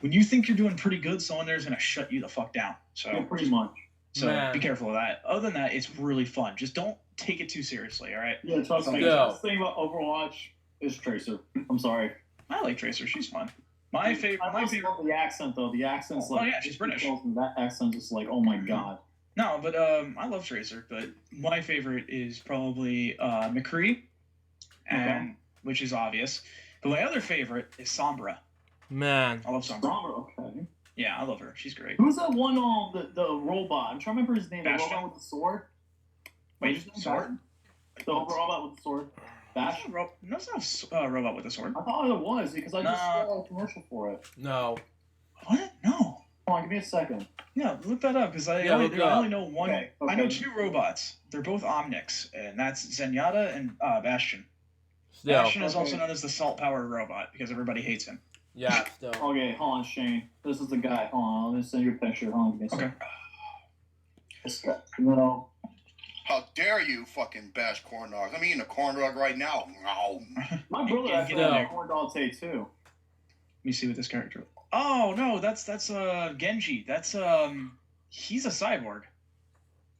When you think you're doing pretty good, someone there's going to shut you the fuck down. So yeah, pretty much. So be careful of that. Other than that, it's really fun. Just don't take it too seriously. All right. Yeah, trust me. The best thing about Overwatch is Tracer. I'm sorry. I like Tracer. She's fun. My favorite. Love the accent though. The accent's like. Oh yeah, she's British. That accent is like, oh my god. No, but I love Tracer, but my favorite is probably McCree, which is obvious. But my other favorite is Sombra. Man. I love Sombra. Sombra, okay. Yeah, I love her. She's great. Who's that one, the robot? I'm trying to remember his name. Bastion. The robot with the sword? Wait, sword? The robot with the sword. Bash? No, it's not a robot with a sword. I thought it was, because I just saw a commercial for it. No. What? No. Hold on, give me a second. Yeah, look that up, because I only know one. Okay. I know two robots. They're both Omnics, and that's Zenyatta and Bastion. Still. Bastion is also known as the salt-powered robot, because everybody hates him. Yeah, still. Okay, hold on, Shane. This is the guy. Hold on, let me send you a picture. Hold on, give me a second. Okay. This guy. No. How dare you fucking bash corn dogs? I'm eating a corn dog right now. My brother actually had a corn dog today, too. Let me see what this character. Oh no, that's Genji. That's he's a cyborg.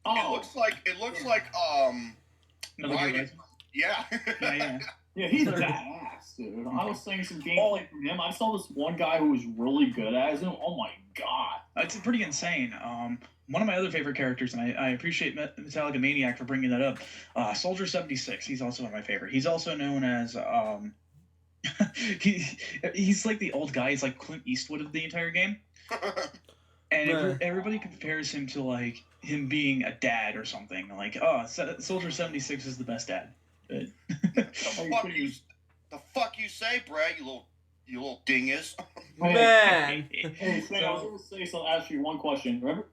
Oh, It looks like Another yeah. Yeah. yeah, he's a badass, dude. I was seeing some gameplay from him. I saw this one guy who was really good at him. Oh my god, It's pretty insane. One of my other favorite characters, and I appreciate Metallica Maniac for bringing that up. Soldier 76. He's also one of my favorite. He's also known as he's like the old guy. He's like Clint Eastwood of the entire game. And everybody compares him to like him being a dad or something. Like, Soldier 76 is the best dad. The fuck you say, Brad? You little dingus. Man. Hey, Shane, I was gonna say so. Ask you one question. Remember,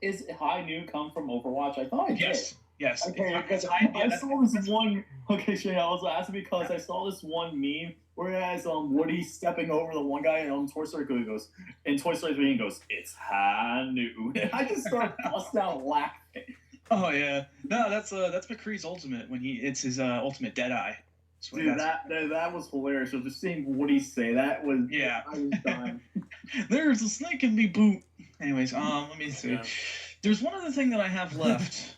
is High Noon come from Overwatch? I thought it did. Yes. Okay, because I saw this one. Okay, Shane, I was asking because I saw this one meme where it has Woody stepping over the one guy and Toy Story goes, and Toy Story 3 goes, "It's High Noon." And I just started busting out laughing. Oh yeah. No, that's McCree's ultimate when it's his ultimate Deadeye. Dude, that was hilarious. So just seeing Woody say that was I was dying. There's a snake in me boot. Anyways, let me see. Yeah. There's one other thing that I have left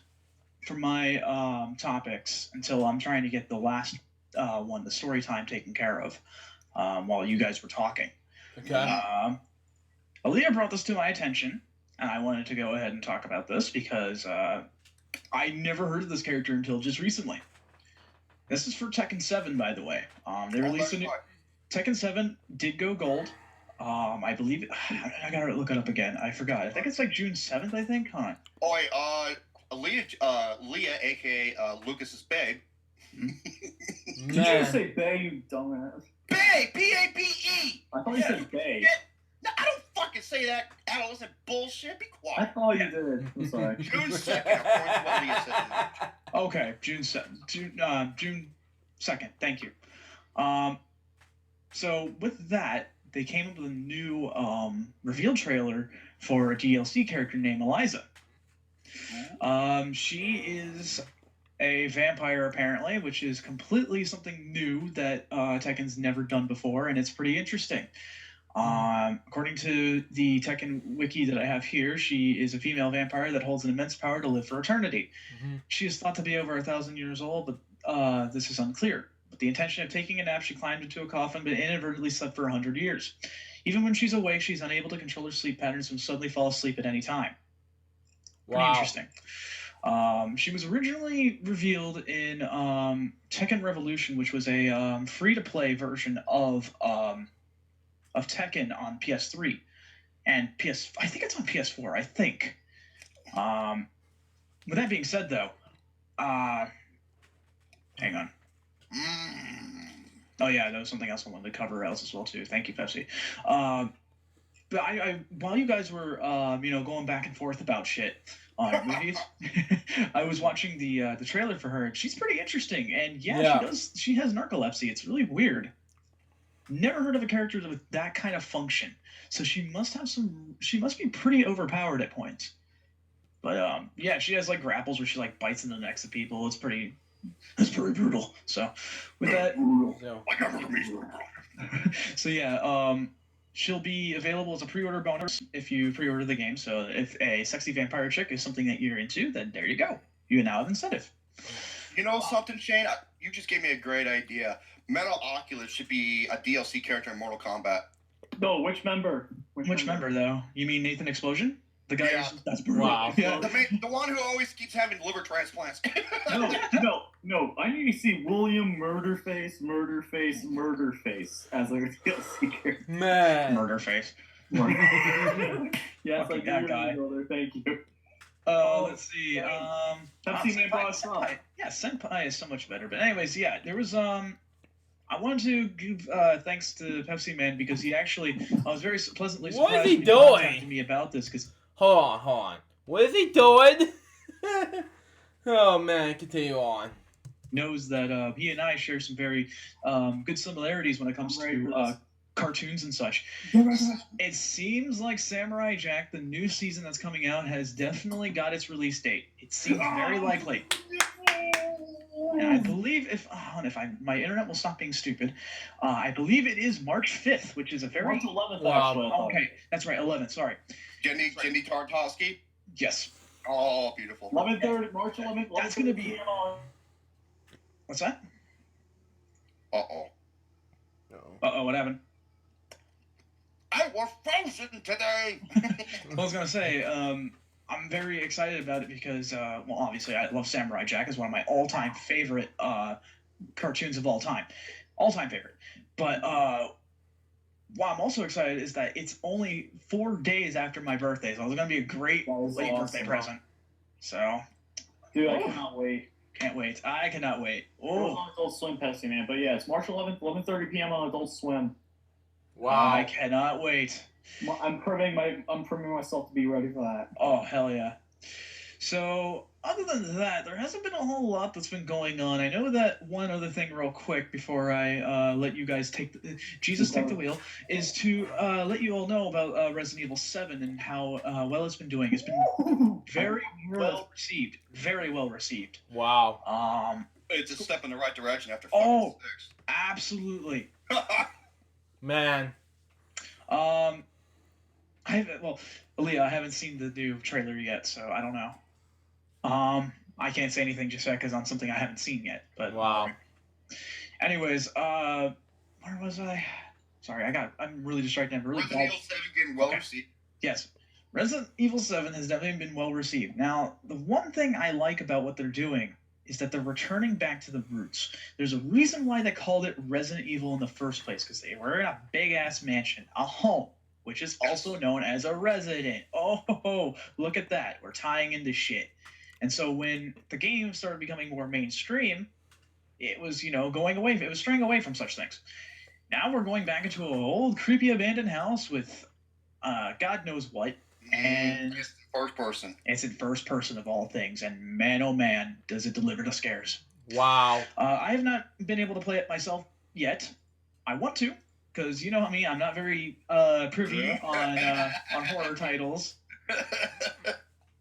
for my topics until I'm trying to get the last one, the story time, taken care of while you guys were talking. Okay. Aaliyah brought this to my attention, and I wanted to go ahead and talk about this because I never heard of this character until just recently. This is for Tekken 7, by the way. They released a new... Tekken 7 did go gold. I believe... I gotta look it up again. I forgot. I think it's like June 7th, I think. Hold on. Oh, wait, Leah, a.k.a. Lucas's babe. Did you say babe, you dumbass? Babe! B-A-B-E! I thought you said babe. No, I don't fucking say that adolescent bullshit. Be I quiet. thought you did. I'm sorry. June 2nd, according to what Leah said. Okay, June 2nd. Thank you. So with that, they came up with a new reveal trailer for a DLC character named Eliza. She is a vampire apparently, which is completely something new that Tekken's never done before, and it's pretty interesting. According to the Tekken wiki that I have here, she is a female vampire that holds an immense power to live for eternity. She is thought to be over 1,000 years old, but this is unclear. With the intention of taking a nap, she climbed into a coffin but inadvertently slept for 100 years. Even when she's awake, she's unable to control her sleep patterns and suddenly fall asleep at any time. Pretty interesting. She was originally revealed in Tekken Revolution, which was a free-to-play version of Tekken on PS3 and I think it's on PS4. I think. With that being said, though, hang on. Oh yeah, there was something else I wanted to cover else as well too. Thank you, Pepsi. But I while you guys were going back and forth about shit on movies, I was watching the trailer for her, and she's pretty interesting. And yeah, she has narcolepsy. It's really weird. Never heard of a character with that kind of function. So she must be pretty overpowered at points. But yeah, she has like grapples where she like bites in the necks of people. It's pretty brutal. So with that, so yeah, she'll be available as a pre-order bonus if you pre-order the game. So if a sexy vampire chick is something that you're into, then there you go. You now have incentive. You know something, Shane? You just gave me a great idea. Metal Oculus should be a DLC character in Mortal Kombat. No, which member? Which member, though? You mean Nathan Explosion? The guy that's brutal. Wow. Yeah. The one who always keeps having liver transplants. No. I need to see William Murderface as a DLC character. Man. Murderface. Yes, Fucking that guy. Brother. Thank you. Let's see. Pepsi Man brought us up. Yeah, Senpai is so much better. But anyways, yeah, there was I wanted to give thanks to Pepsi Man because I was very pleasantly surprised What is he when doing? contacted me about this because. Hold on. What is he doing? Oh man, continue on. Knows that he and I share some very good similarities when it comes to cartoons and such. It seems like Samurai Jack, the new season that's coming out, has definitely got its release date. It seems very likely. And I believe my internet will stop being stupid, I believe it is March 5th, which is a very... March 11th, Wow. actually. Okay, that's right, 11th, sorry. Jenny Tartovsky? Yes. Oh, beautiful. March 11th. That's going to be... What's that? Uh-oh. Uh-oh, what happened? I was frozen today! I was going to say, I'm very excited about it because, obviously I love Samurai Jack. It's one of my all-time favorite cartoons of all time. All-time favorite. But what I'm also excited is that it's only 4 days after my birthday, so it's going to be a great late birthday present. So. Dude, I cannot wait. Can't wait. I cannot wait. Oh. On Adult Swim, Pepsi Man. But yeah, it's March 11th, 11:30 p.m. on Adult Swim. Wow. I cannot wait. I'm proving myself to be ready for that. Oh, hell yeah. So, other than that, there hasn't been a whole lot that's been going on. I know that one other thing real quick before I let you guys take the wheel, is to let you all know about Resident Evil 7 and how well it's been doing. It's been very well received. Very well received. Wow. It's a step in the right direction after 6. Absolutely. Man. Aaliyah, I haven't seen the new trailer yet, so I don't know. I can't say anything just yet because on something I haven't seen yet. But wow. Anyways, where was I? Sorry, I'm really distracted. I'm really Resident Evil 7 getting well received. Yes, Resident Evil 7 has definitely been well received. Now, the one thing I like about what they're doing is that they're returning back to the roots. There's a reason why they called it Resident Evil in the first place, because they were in a big-ass mansion, a home, which is also known as a resident. Oh, look at that. We're tying into shit. And so when the game started becoming more mainstream, it was, going away. It was straying away from such things. Now we're going back into an old, creepy, abandoned house with God knows what, and It's first person. it's in first person of all things, and man, oh man, does it deliver the scares. Wow. I have not been able to play it myself yet. I want to, because you know me, I'm not very privy on horror titles.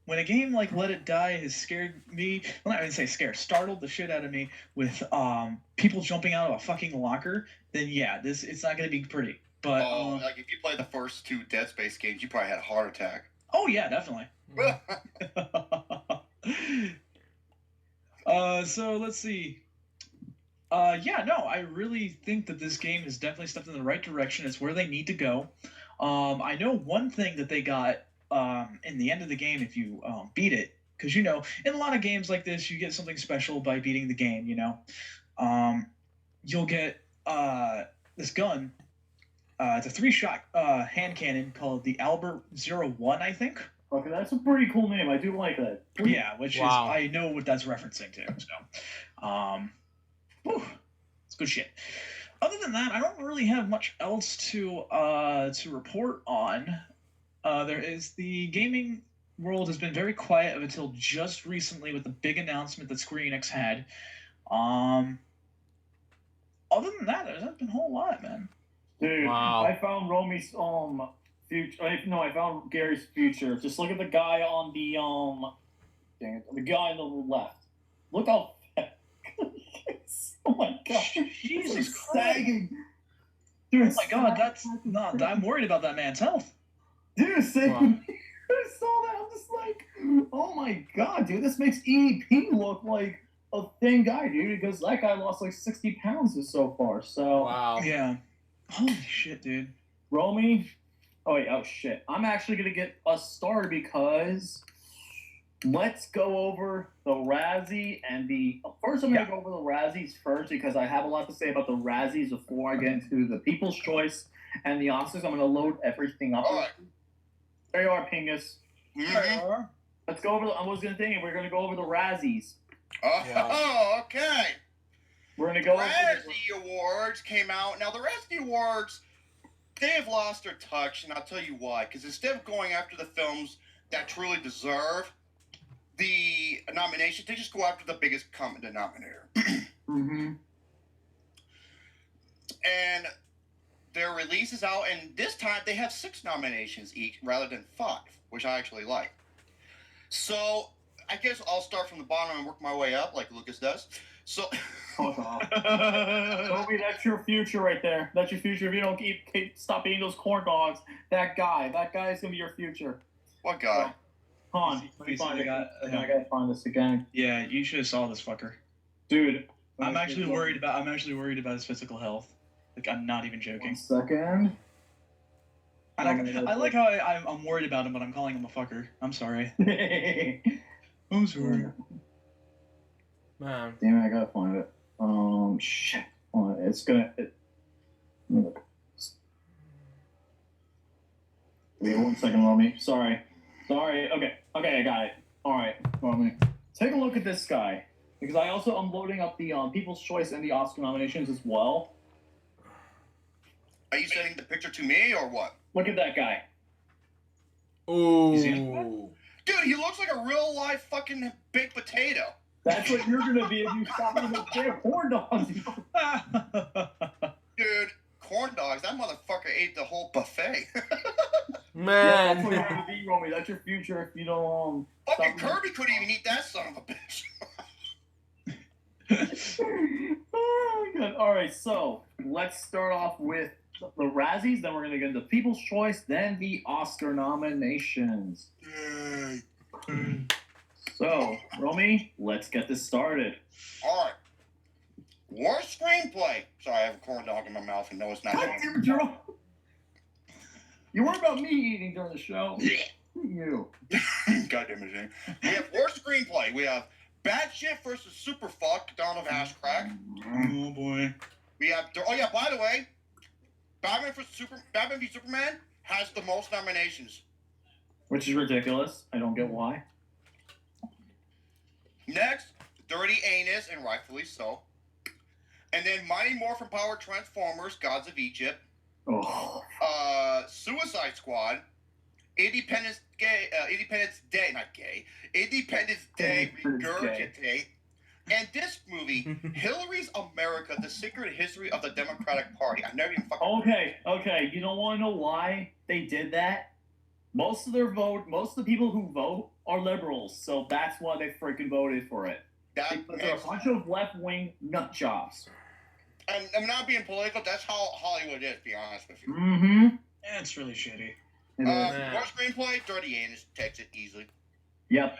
When a game like Let It Die has scared me, well, not even say scared, startled the shit out of me with people jumping out of a fucking locker, then yeah, it's not going to be pretty. But like if you play the first 2 Dead Space games, you probably had a heart attack. oh yeah, definitely. So let's see. Yeah, no, I really think that this game has definitely stepped in the right direction. It's where they need to go. I know one thing that they got in the end of the game if you beat it, because you know, in a lot of games like this, you get something special by beating the game. You know, you'll get this gun. It's a 3-shot hand cannon called the Albert 01, I think. Okay, that's a pretty cool name. I do like that. Yeah, which Wow. is I know what that's referencing to. So, whew, it's good shit. Other than that, I don't really have much else to report on. There is the gaming world has been very quiet up until just recently with the big announcement that Square Enix had. Other than that, there hasn't been a whole lot, man. Dude, Wow. I found Romy's future. I found Gary's future. Just look at the guy on the dang it, the guy on the left. Look how fat. Oh my god, Jesus it's Christ. sagging. Dude, Oh my god, that's not. I'm worried about that man's health. Dude, same. Wow. I saw that. I'm just like, oh my god, dude, this makes EDP look like a thin guy, dude, because that guy lost like 60 pounds so far. So, Wow. Yeah. Holy shit, dude. Romy, oh shit, I'm actually gonna get us started because let's go over the Razzie and the. First, I'm gonna go over the Razzies first because I have a lot to say about the Razzies before I get into the People's Choice and the Oscars. I'm gonna load everything up. All right. There you are, Pingus. Mhm. Let's go over. I was gonna think we're gonna go over the Razzies. Oh, okay. We're gonna go over. Razzie Awards came out. Now, the Razzie Awards, they have lost their touch, and I'll tell you why. Because instead of going after the films that truly deserve the nominations, they just go after the biggest common denominator. Mm-hmm. And their release is out, and this time they have 6 nominations each rather than 5, which I actually like. So, I guess I'll start from the bottom and work my way up, like Lucas does. So, Fuck off. Toby, that's your future right there. That's your future. If you don't stop eating those corn dogs, that guy's gonna be your future. what guy? Hold on, let me find it. I gotta find this again, Yeah, you should have saw this fucker. dude. I'm actually worried about his physical health. Like, I'm not even 1 joking. second. I like how I'm worried about him, but I'm calling him a fucker. I'm sorry. I'm sorry. Man. Damn it, I gotta find it. Shit. Hold on, it's gonna. Look. Wait 1 second, Romy. Sorry. Okay, I got it. All right, Romy. Take a look at this guy because I'm loading up the People's Choice and the Oscar nominations as well. Are you sending the picture to me or what? Look at that guy. Ooh. Dude, he looks like a real life fucking baked potato. That's what you're gonna be if you stop eating those damn corn dogs. Dude, corn dogs, that motherfucker ate the whole buffet. Yeah, that's what you're Man. gonna be, Romy. That's your future if you don't. Fucking stop Kirby couldn't even eat that son of a bitch. Oh my god. All right, so let's start off with the Razzies. Then we're gonna get into People's Choice, then the Oscar nominations. Yay. So, Romy, let's get this started. Alright. Worst screenplay. Sorry, I have a corn dog in my mouth and no, it's not. God damn it, Jerome. You worry about me eating during the show. You. Goddamn it, Shane. We have worst screenplay. We have Bad Shit versus Super Fuck, Dawn of Ash Crack. Oh boy. We have. Oh yeah, by the way, Batman v Superman has the most nominations. Which is ridiculous. I don't get why. Next, Dirty Anus, and rightfully so. And then Mighty Morphin Power Transformers, Gods of Egypt. Oh. Suicide Squad, Independence Day, Independence Day, Regurgitate, and this movie, Hillary's America: The Secret History of the Democratic Party. I never even fucking. Okay. You don't want to know why they did that? Most of the people who vote are liberals, so that's why they freaking voted for it. Because they're a bunch of left-wing nut jobs. I'm not being political. That's how Hollywood is. To be honest with you. Mm-hmm. Yeah, it's really shitty. Worst screenplay, Dirty Anus takes it easily. Yep.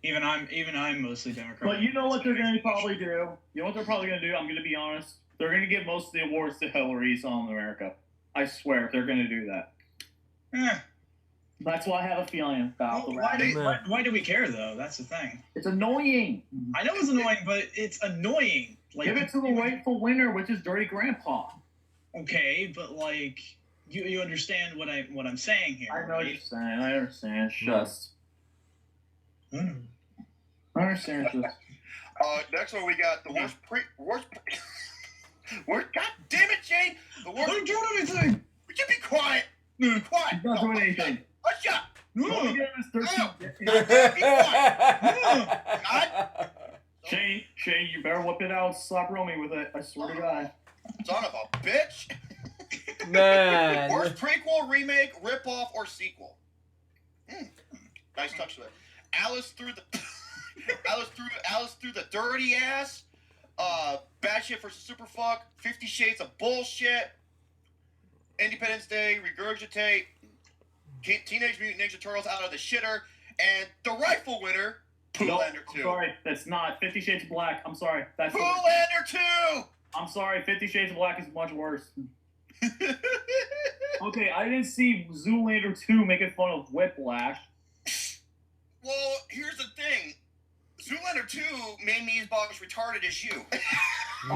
Even I'm mostly Democrat. But you know what they're going to probably do? You know what they're probably going to do? I'm going to be honest. They're going to give most of the awards to Hillary's on America. I swear, they're going to do that. That's why I have a feeling about the why do we care, though? That's the thing. It's annoying. I know it's annoying, but it's annoying. Like, give it to the rightful winner, which is Dirty Grandpa. Okay, but like, you understand what I'm saying here. I know what you're saying. I understand. Just. I understand. Just. Next one we got the worst. God damn it, Shane! The worst. I don't do anything. Would you be quiet? Quiet. He's not doing anything. Hush up. Shane, you better whip it out. Slap Romy with it. I swear to God. Son of a bitch. Man. Worst prequel, remake, ripoff, or sequel. Nice touch there. Alice through the dirty ass. Bad shit versus super fuck. 50 Shades of Bullshit. Independence Day, Regurgitate. Teenage Mutant Ninja Turtles Out of the Shitter. And the rightful winner, Poolander 2. Sorry, that's not 50 Shades of Black. I'm sorry. That's Poolander 2. I'm sorry. 50 Shades of Black is much worse. Okay, I didn't see Zoolander 2 making fun of Whiplash. Well, here's the thing. Zoolander 2 made me as about as retarded as you.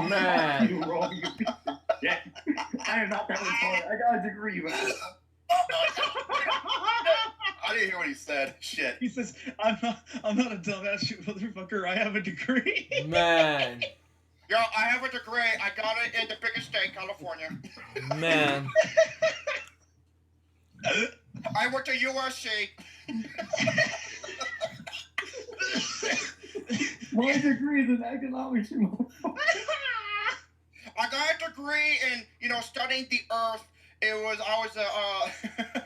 Man. You wrong. Yeah. I am not that retarded. I got a degree, man. I didn't hear what he said. Shit. He says, I'm not a dumbass motherfucker. I have a degree. Man. Yo, I have a degree. I got it in the biggest state, California. Man. I went to USC. My degree is in economics, you motherfucker. I got a degree in, studying the earth.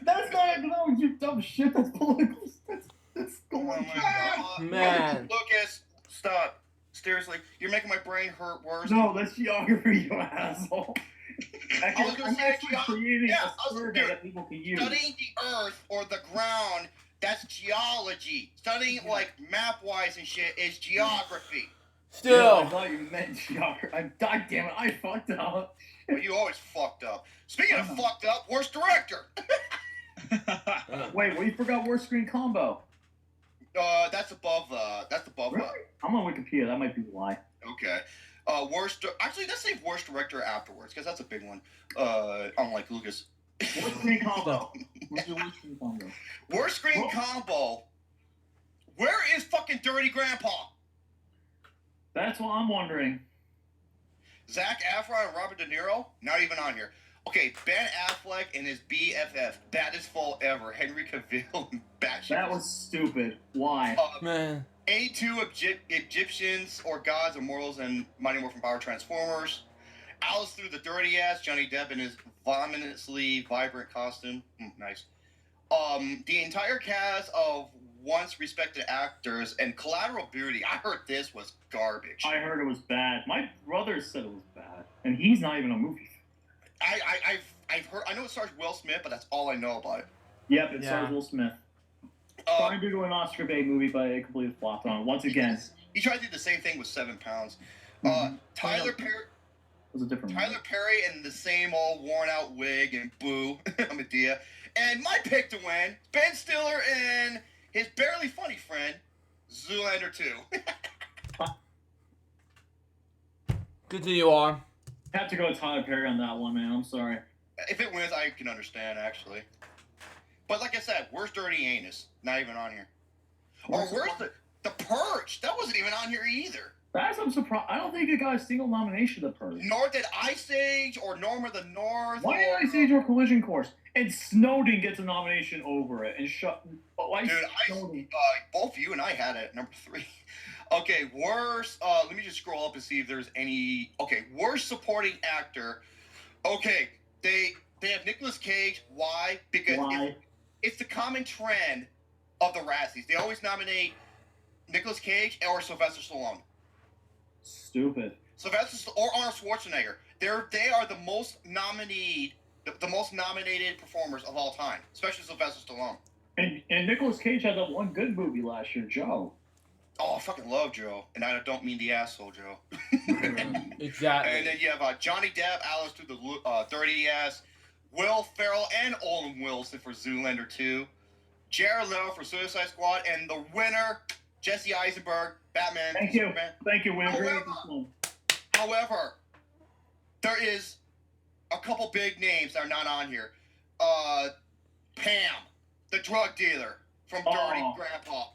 That's not economics, you dumb shit. That's political. That's going on. Man. Lucas, stop. Seriously, you're making my brain hurt worse. No, that's geography, you asshole. I was going to say creating a survey that people can use. Studying the earth or the ground, that's geology. Studying, map-wise and shit is geography. Still. Yeah, I thought you meant geography. God damn it, I fucked up. Well, you always fucked up. Speaking of fucked up, worst director. Wait, you forgot worst screen combo. That's above. Really? I'm on Wikipedia. That might be why. Okay. Actually, let's say worst director afterwards, because that's a big one. Unlike Lucas. Worst screen combo. What's your worst screen combo? Worst screen combo. Where is fucking Dirty Grandpa? That's what I'm wondering. Zac Efron and Robert De Niro, not even on here. Okay, Ben Affleck and his BFF, baddest fall ever, Henry Cavill and Batshit. That was stupid. Why? Man. 82 Egyptians or gods, immortals, and Mighty Morphin Power Transformers. Alice through the dirty ass, Johnny Depp in his vominously vibrant costume. Nice. The entire cast of once respected actors and Collateral Beauty. I heard this was garbage. I heard it was bad. My brother said it was bad, and he's not even a movie. I've heard. I know it stars Will Smith, but that's all I know about it. Yep, it stars Will Smith. Trying to do an Oscar bait movie, but it completely flopped on it once again. He tried to do the same thing with 7 pounds. Tyler Perry. Was a different Tyler movie. Perry in the same old worn out wig and boo, Medea. And my pick to win, Ben Stiller and his barely funny friend, Zoolander 2. Continue on. I have to go with Tyler Perry on that one, man. I'm sorry. If it wins, I can understand, actually. But like I said, where's Dirty Anus? Not even on here. Or where's the Purge? That wasn't even on here either. I'm surprised. I don't think it got a single nomination of hers. Nor did Ice Age or Norm of the North. Why did Ice Age or Collision Course? And Snowden gets a nomination over it. And both you and I had it at number 3. Okay, worst. Let me just scroll up and see if there's any. Okay, worst supporting actor. Okay, they have Nicolas Cage. Why? Because it's the common trend of the Razzies. They always nominate Nicolas Cage or Sylvester Stallone. Stupid. Sylvester or Arnold Schwarzenegger. They are the most nominated performers of all time, especially Sylvester Stallone. And Nicolas Cage had that one good movie last year, Joe. Oh, I fucking love Joe, and I don't mean the asshole Joe. Exactly. And then you have Johnny Depp, Alice through the Dirty Ass, Will Ferrell and Owen Wilson for Zoolander 2, Jared Leto for Suicide Squad, and the winner, Jesse Eisenberg, Batman. Thank you. Superman. Thank you, Will. However, there is a couple big names that are not on here. Pam, the drug dealer from Dirty Grandpa.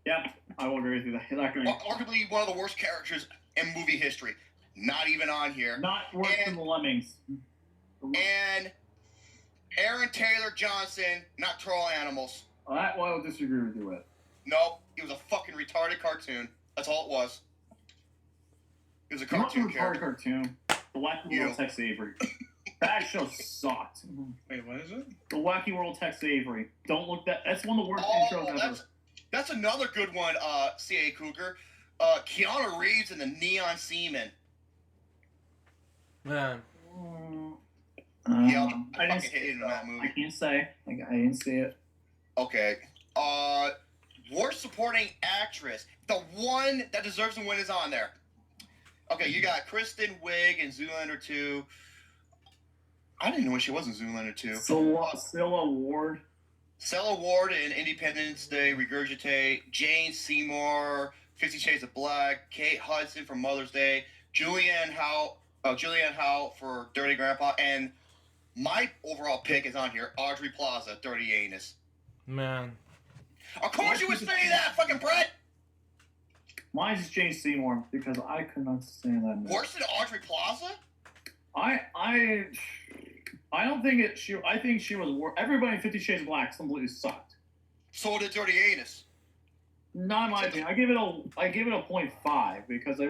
Yep, I will agree with you. Arguably one of the worst characters in movie history. Not even on here. Not worse than the Lemmings. And Aaron Taylor Johnson, Nocturnal Animals. That one I will disagree with you with. Nope, it was a fucking retarded cartoon. That's all it was. It was a cartoon character. Cartoon. The Wacky World of Tex Avery. That show sucked. Wait, what is it? The Wacky World of Tex Avery. Don't look that. That's one of the worst intros ever. That's another good one, C.A. Cougar. Keanu Reeves and the Neon Seaman. Man. Yeah, I didn't fucking hated that movie. I can't say. I didn't see it. Okay. Worst supporting actress. The one that deserves to win is on there. Okay, you got Kristen Wiig in Zoolander 2. I didn't know what she was in Zoolander 2. Cilla Ward. Cilla Ward in Independence Day, Regurgitate. Jane Seymour, 50 Shades of Black. Kate Hudson for Mother's Day. Julianne Howe for Dirty Grandpa. And my overall pick is on here, Audrey Plaza, Dirty Anus. Man. Of course you would say that, fucking Brett! Mine is Jane Seymour because I could not stand that movie. Worse than Audrey Plaza? I don't think it. I think she was. Everybody in 50 Shades of Black completely sucked. So did Dirty Anus. Not in my opinion. I give it a 0.5 because I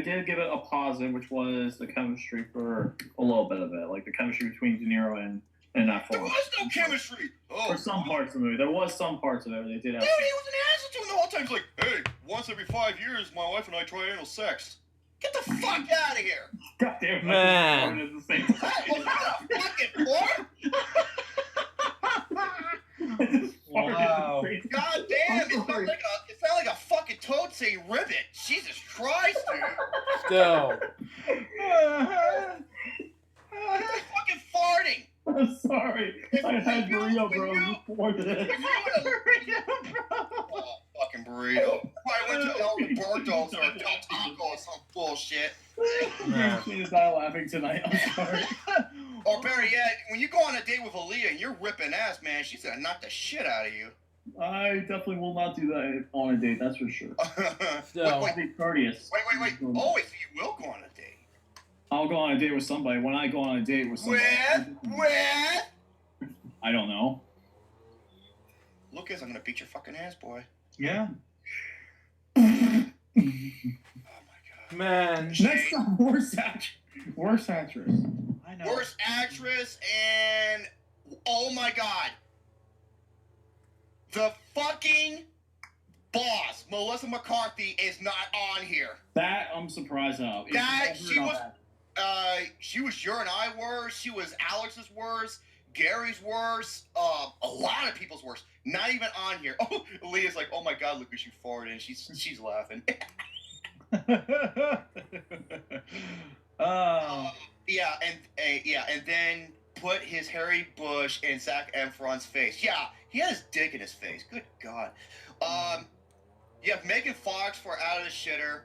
did give it a positive, which was the chemistry for a little bit of it, like the chemistry between De Niro and that. There was no chemistry. For some parts of the movie, there was some parts of it where they did have. Dude, he was an asshole to him the whole time. He's like, hey, once every 5 years, my wife and I try anal sex. Get the fuck out of here! God damn it! Man. At the same time. Was that a fucking porn? Wow. God damn! It sounded like a fucking toad saying ribbit. Jesus Christ, dude! Still. Fucking farting. I'm sorry. I had burrito bros before this. Oh, fucking burrito. I went to El Roberto's or Del Taco or some bullshit. She is not laughing tonight. I'm sorry. Or better yet, when you go on a date with Aaliyah and you're ripping ass, man, she's gonna knock the shit out of you. I definitely will not do that on a date. That's for sure. Still. I'll be courteous. Wait. Oh, so you will go on a date? I'll go on a date with somebody. When I go on a date with somebody, With? I don't know. Lucas, I'm gonna beat your fucking ass, boy. Yeah. Oh my god. Man. Next up, worst actress. I know. Worst actress and oh my god. The fucking boss, Melissa McCarthy, is not on here. That I'm surprised of. She was your and I worst. She was Alex's worst. Gary's worst. A lot of people's worst. Not even on here. Oh, Leah's like, oh my god, look at you farted, and she's laughing. And then put his Harry Bush in Zac Efron's face. Yeah, he had his dick in his face. Good god. You have Megan Fox for Out of the Shitter.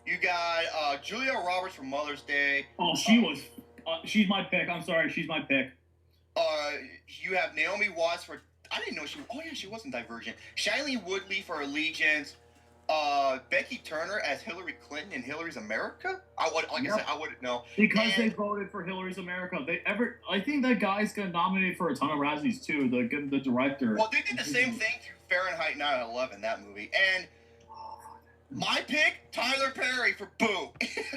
You got Julia Roberts for Mother's Day. Oh, she's my pick. I'm sorry, she's my pick. You have Naomi Watts for. I didn't know she. Oh yeah, she wasn't Divergent. Shailene Woodley for Allegiance. Becky Turner as Hillary Clinton in Hillary's America? I said, I wouldn't know. Because they voted for Hillary's America. I think that guy's got nominated for a ton of Razzies too. The director. Well, they did the same thing through Fahrenheit 9/11, that movie. And my pick, Tyler Perry for Boo.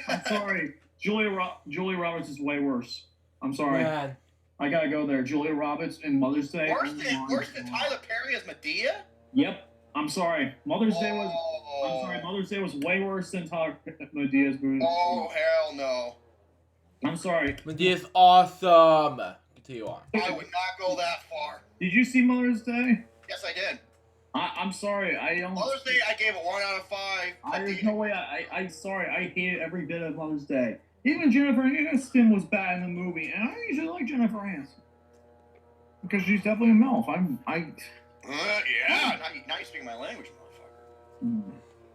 I'm sorry, Julia Roberts is way worse. I'm sorry. Man. I gotta go there. Julia Roberts in Mother's Day. Worse than Tyler Perry as Medea? Yep. I'm sorry. Mother's Day was way worse than Tyler Medea's movie. Oh, hell no. I'm sorry. Medea's awesome. Continue on. I would not go that far. Did you see Mother's Day? Yes, I did. I'm sorry. I don't. Mother's Day, I gave it 1 out of 5. There's no way. I'm sorry. I hated every bit of Mother's Day. Even Jennifer Aniston was bad in the movie, and I usually like Jennifer Aniston because she's definitely a MILF. Yeah. Now you're speaking my language, motherfucker. Mm.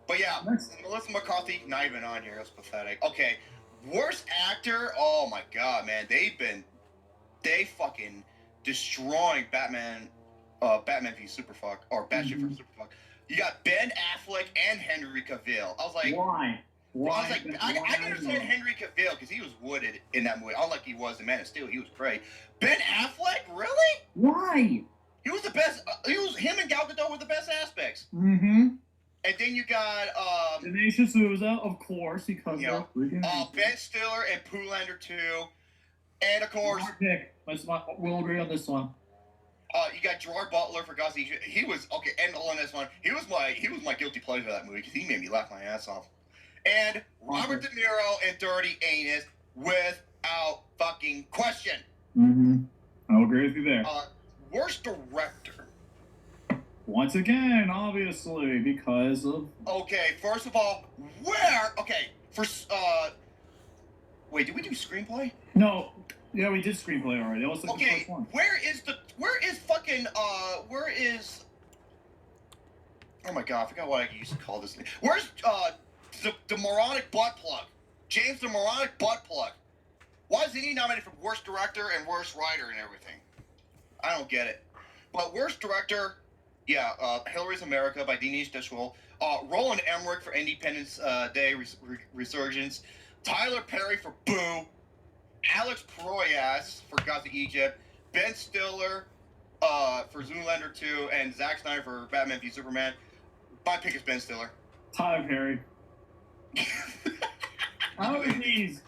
But yeah, Melissa McCarthy, not even on here. That's pathetic. Okay, worst actor. Oh my god, man, they fucking destroying Batman. Batman v Superfuck or Batshit for Superfuck. You got Ben Affleck and Henry Cavill. I was like, why? I was like, I can understand Henry Cavill because he was wooded in that movie. Unlike he was in Man of Steel, he was great. Ben Affleck, really? Why? He was the best. Him and Gal Gadot were the best aspects. Mm-hmm. And then you got Denisha Souza, of course, because Ben Stiller and Poolander 2, and of course, we'll agree on this one. You got Gerard Butler for Gossip. He was okay, and on this one, he was my guilty pleasure of that movie because he made me laugh my ass off. And Robert De Niro and Dirty Anus without fucking question. Mm-hmm. I'll agree with you there. Worst director. Once again, obviously, because of... Okay, first of all, where... Okay, wait, did we do screenplay? No. Yeah, we did screenplay already. That was the first one. Where is oh my god, I forgot what I used to call this thing. Where's, the moronic butt plug? James the moronic butt plug. Why isn't he nominated for worst director and worst writer and everything? I don't get it. But worst director, yeah, Hillary's America by Dinesh Deshwal. Roland Emmerich for Independence Day Resurgence. Tyler Perry for Boo. Alex Proyas for Gods of Egypt. Ben Stiller for Zoolander 2. And Zack Snyder for Batman v Superman. My pick is Ben Stiller. Tyler Perry. Out of these,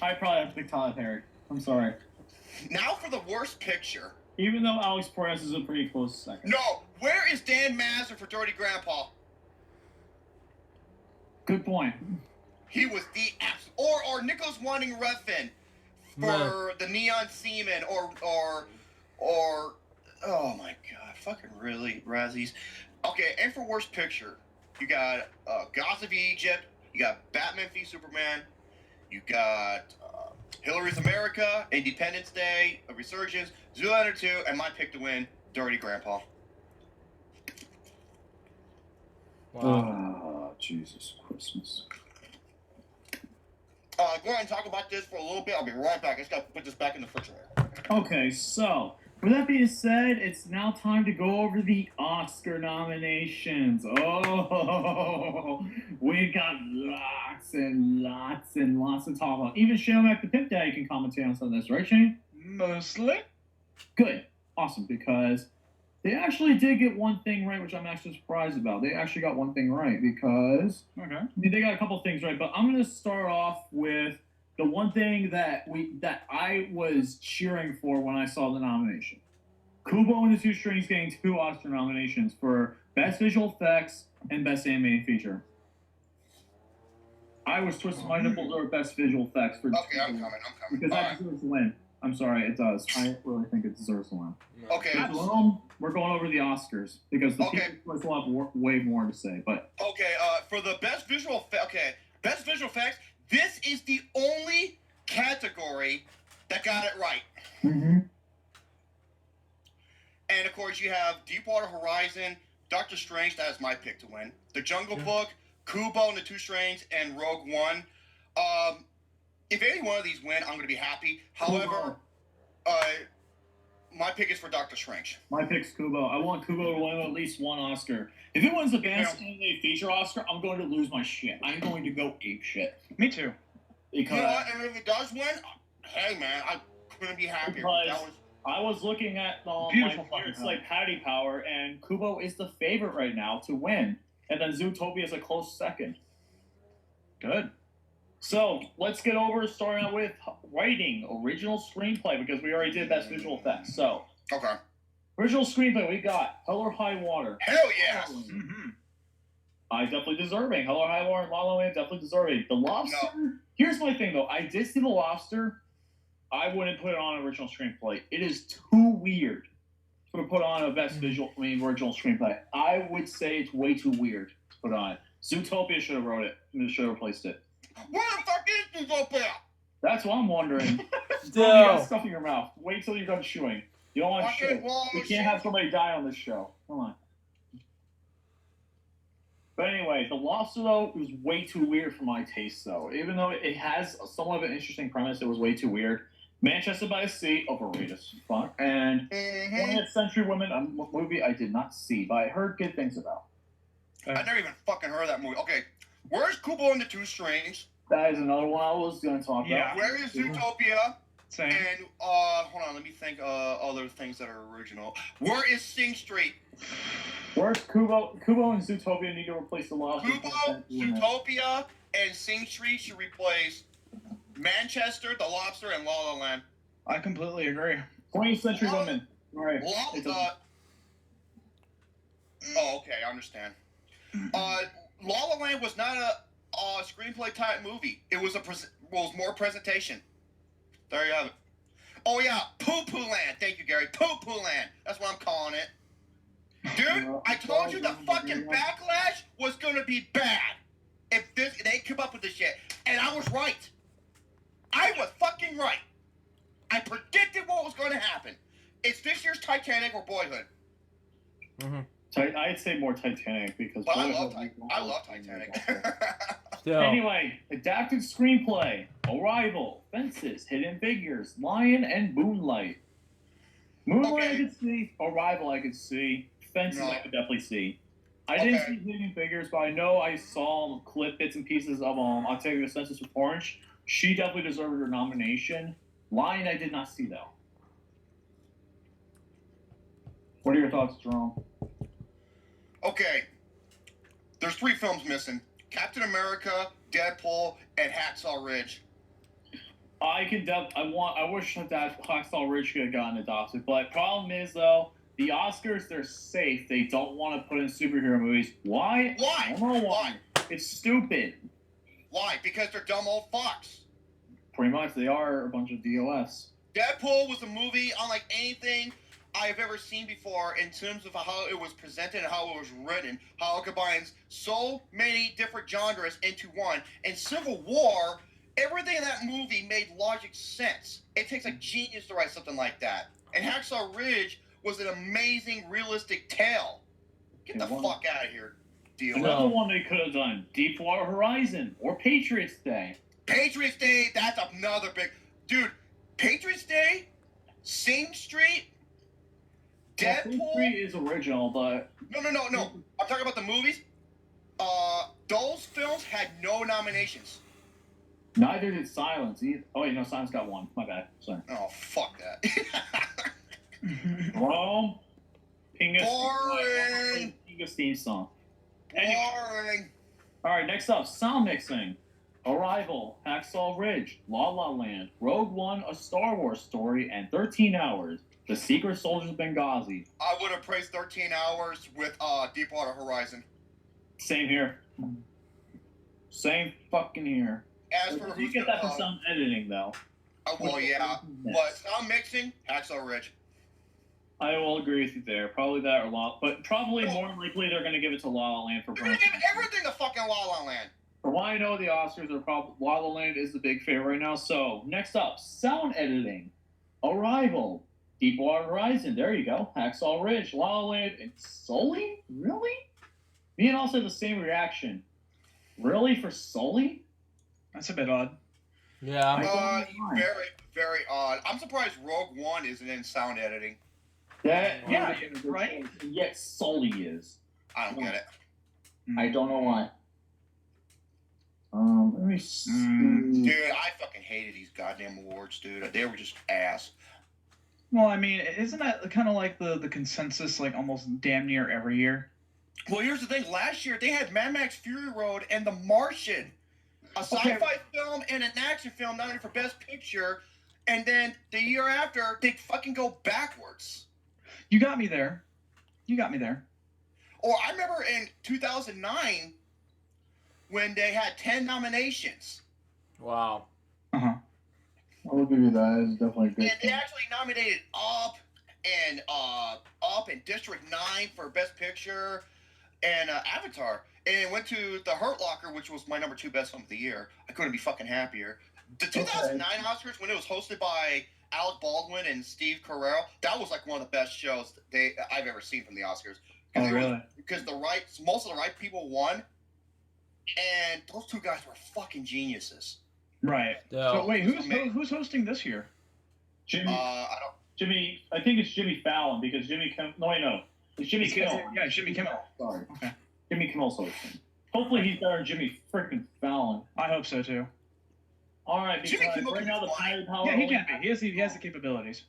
I probably have to pick Tyler Perry. I'm sorry. Now for the worst picture. Even though Alex Proyas is a pretty close second. No, where is Dan Mazur for Dirty Grandpa? Good point. He was the or Nicholas Winding Refn for the Neon Seaman or oh my god, fucking really, Razzies. Okay, and for worst picture, you got Gods of Egypt, you got Batman v Superman, you got Hillary's America, Independence Day, A Resurgence, Zoolander 2, and my pick to win, Dirty Grandpa. Wow. Oh, Jesus Christmas. Go ahead and talk about this for a little bit. I'll be right back. I just got to put this back in the refrigerator. Okay, so, with that being said, it's now time to go over the Oscar nominations. Oh, we got lots and lots and lots to talk about. Even Shane O'Mac the Pimp Daddy can commentate on some of this, right, Shane? Mostly. Good. Awesome, because they actually did get one thing right, which I'm actually surprised about. They actually got one thing right, because they got a couple things right, but I'm going to start off with the one thing that I was cheering for when I saw the nomination. Kubo and the Two Strings getting 2 Oscar nominations for Best Visual Effects and Best Animated Feature. I was twisting my nipples over Best Visual Effects for. Okay, I'm coming. Because that deserves to win. I'm sorry, it does. I really think it deserves to win. Okay. We're going over the Oscars because the people will have way more to say. But okay, for the Best Visual Best Visual Effects, this is the only category that got it right. Mm-hmm. And of course, you have Deepwater Horizon, Doctor Strange. That is my pick to win. The Jungle Book, Kubo and the Two Strings, and Rogue One. If any one of these win, I'm going to be happy. However, my pick is for Doctor Strange. My pick's Kubo. I want Kubo to win at least one Oscar. If it wins the Best Animated Feature Oscar, I'm going to lose my shit. I'm going to go ape shit. Me too. Because, You know what? And if it does win, hey man, I couldn't be happier. Because I was looking at Beautiful my fucking it's like Patty Power, and Kubo is the favorite right now to win, and then Zootopia is a close second. Good. So let's get over starting out with writing original screenplay because we already did best visual effects. So Okay. original screenplay, we got Hell or High Water. Hell yes. Mm-hmm. I definitely deserving. Hell or High Water and La La Land definitely deserving. The Lobster. No. Here's my thing though. I did see The Lobster. I wouldn't put it on an original screenplay. It is too weird to put on a original screenplay. I would say it's way too weird to put on. Zootopia should have wrote it. And should have replaced it. Where the fuck is Zootopia? That's what I'm wondering. Still. You got stuff in your mouth. Wait till you're done chewing. You don't want to Fucking chew. wall We of can't have somebody die on this show. Come on. But anyway, The Lobster, though, was way too weird for my taste, though. Even though it has somewhat of an interesting premise, it was way too weird. Manchester by the Sea, overrated as fuck. And 20th Century Women, a movie I did not see, but I heard good things about. I never even fucking heard of that movie. Okay, where's Kubo and the Two Strings? That is another one I was going to talk Yeah. about. Where is Zootopia? Same. And hold on, let me think. Other things that are original. Where is Sing Street? Where's Kubo? Kubo and Zootopia need to replace The Lobster. Kubo, Zootopia, and Sing Street should replace Manchester, The Lobster, and La La Land. I completely agree. 20th Century Women. All right. Oh, okay, I understand. La La Land was not a screenplay type movie. It was was more presentation. There you have it. Oh yeah, Poo Poo Land. Thank you, Gary. Poo Poo Land. That's what I'm calling it. Dude, I told you the fucking backlash was gonna be bad if they come up with this shit, and I was right. I was fucking right. I predicted what was going to happen. It's this year's Titanic or Boyhood. I'd say more Titanic because. But I love Titanic. Still. Anyway, adapted screenplay: Arrival, Fences, Hidden Figures, Lion, and Moonlight. Moonlight I Okay. could see. Arrival I could see. Fences No. I could definitely see. I didn't Okay. see Hidden Figures, but I know I saw clip bits and pieces of Octavia Spencer's with Orange. She definitely deserved her nomination. Lion I did not see though. What are your thoughts, Jerome? Okay, there's 3 films missing: Captain America, Deadpool, and Hacksaw Ridge. I wish that Hacksaw Ridge could have gotten adopted, but problem is though, the Oscars, they're safe. They don't want to put in superhero movies. Why? Why? I don't know why. It's stupid. Why? Because they're dumb old fucks. Pretty much, they are a bunch of DOS. Deadpool was a movie unlike anything I've ever seen before in terms of how it was presented and how it was written, how it combines so many different genres into one. In Civil War, everything in that movie made logic sense. It takes a genius to write something like that. And Hacksaw Ridge was an amazing, realistic tale. Get the fuck out of here, deal. Another one they could have done: Deepwater Horizon or Patriots Day. Patriots Day, that's another big... Dude, Patriots Day, Sing Street, Deadpool... Sing Street is original, but... No. I'm talking about the movies. Those films had no nominations. Neither did Silence either. Oh, wait, no, Silence got one. My bad. Sorry. Oh, fuck that. Rome. Boring. Pingus theme song. Anyway. Boring. All right, next up, sound mixing. Arrival, Hacksaw Ridge, La La Land, Rogue One, A Star Wars Story, and 13 Hours, The Secret Soldiers of Benghazi. I would have praised 13 Hours with Deepwater Horizon. Same here. Same fucking here. As for You who's get that for gonna, sound editing, though. well, yeah, but sound mixing, Hacksaw Ridge. I will agree with you there. Probably that or La, but probably more likely they're going to give it to La La Land for They're gonna promotion. give everything to fucking La La Land. From what I know, the Oscars are probably La La Land is the big favorite right now. So next up, sound editing. Arrival, Deepwater Horizon. There you go. Hacksaw Ridge, La La Land, and Sully. Really? Me and also had the same reaction. Really for Sully? That's a bit odd. Yeah. Very, very odd. I'm surprised Rogue One isn't in sound editing. That Yeah, is a good right? choice, and yet Sully is. I don't get it. I don't know why. Let me see. Dude, I fucking hated these goddamn awards, dude. They were just ass. Well, I mean, isn't that kind of like the consensus, like almost damn near every year? Well, here's the thing. Last year, they had Mad Max Fury Road and The Martian. A sci-fi film and an action film nominated for Best Picture. And then the year after, they fucking go backwards. You got me there. You got me there. Or I remember in 2009 when they had 10 nominations. Wow. Uh-huh. I'll give you that. It's definitely good. And they actually nominated Up and District 9 for Best Picture and Avatar. And it went to The Hurt Locker, which was my number 2 best film of the year. I couldn't be fucking happier. The 2009 Oscars, when it was hosted by Alec Baldwin and Steve Carell, that was like one of the best shows I've ever seen from the Oscars. Oh, really? Because most of the right people won, and those 2 guys were fucking geniuses. Right. Yeah. So wait, who's hosting this year? Jimmy. I I think it's Jimmy Fallon because Jimmy Kimmel. No. It's Jimmy Kimmel. Yeah, Jimmy Kimmel. Sorry. Okay. Jimmy Kimmel's hosting. Hopefully he's better than Jimmy freaking Fallon. I hope so too. All right, Jimmy because Kimmel right can now the fly. Pirate Power. Yeah, he only can be. He has the capabilities.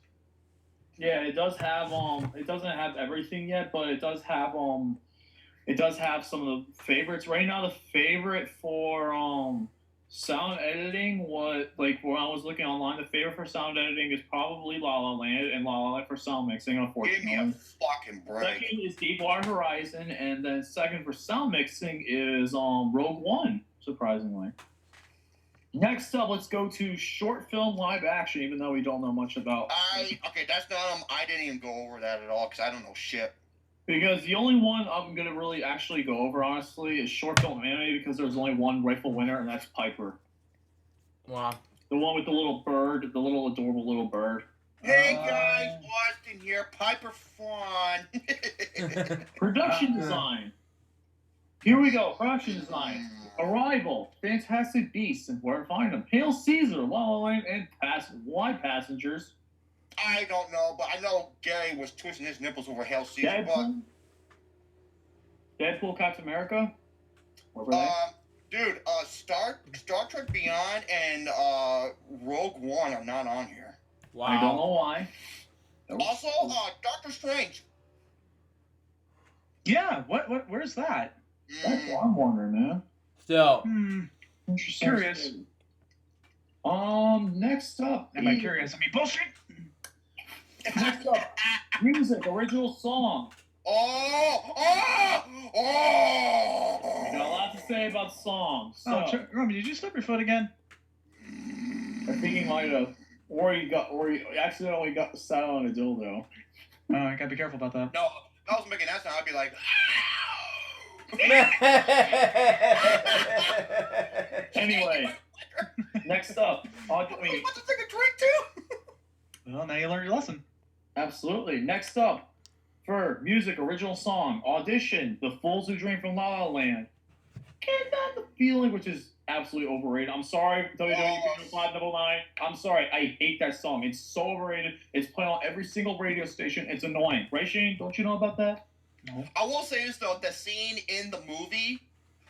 Yeah, it does have it doesn't have everything yet, but it does have some of the favorites. Right now the favorite for sound editing was like when I was looking online, the favorite for sound editing is probably La La Land and La La Land for sound mixing, Give me unfortunately. a fucking break. Second is Deepwater Horizon, and then second for sound mixing is Rogue One, surprisingly. Next up, let's go to short film live action, even though we don't know much about. Okay, that's not I didn't even go over that at all because I don't know shit. Because the only one I'm gonna really actually go over, honestly, is short film anime because there's only one rightful winner, and that's Piper. Wow. The one with the little bird, the little adorable little bird. Hey guys, Austin here, Piper Fawn. Production design. Here we go. Production design. Arrival, Fantastic Beasts, and Where to Find Them. Hail Caesar, La La Land, and Why Passengers. I don't know, but I know Gary was twisting his nipples over Hail Caesar. Deadpool, Captain America. Where were they? Dude, Star Trek Beyond and Rogue One are not on here. Wow. I don't know why. Also, Doctor Strange. Yeah. Where's that? That's what I'm wondering, man. Still. Interesting. Curious. Next up. Am I curious? I mean, bullshit. Next up, music, original song. I got a lot to say about songs. So, Romy, did you slip your foot again? I think he might have, or he accidentally got sat on a dildo. Oh, I gotta be careful about that. No, if I was making that sound, I'd be like. Anyway, next up, What's the thing to drink too? Well, now you learned your lesson. Absolutely. Next up, for music, original song, Audition, The Fools Who Dream from La La Land. Get That the Feeling, which is absolutely overrated. I'm sorry, WWE 599. I'm sorry, I hate that song. It's so overrated. It's playing on every single radio station. It's annoying. Right, Shane? Don't you know about that? No. I will say this though, the scene in the movie,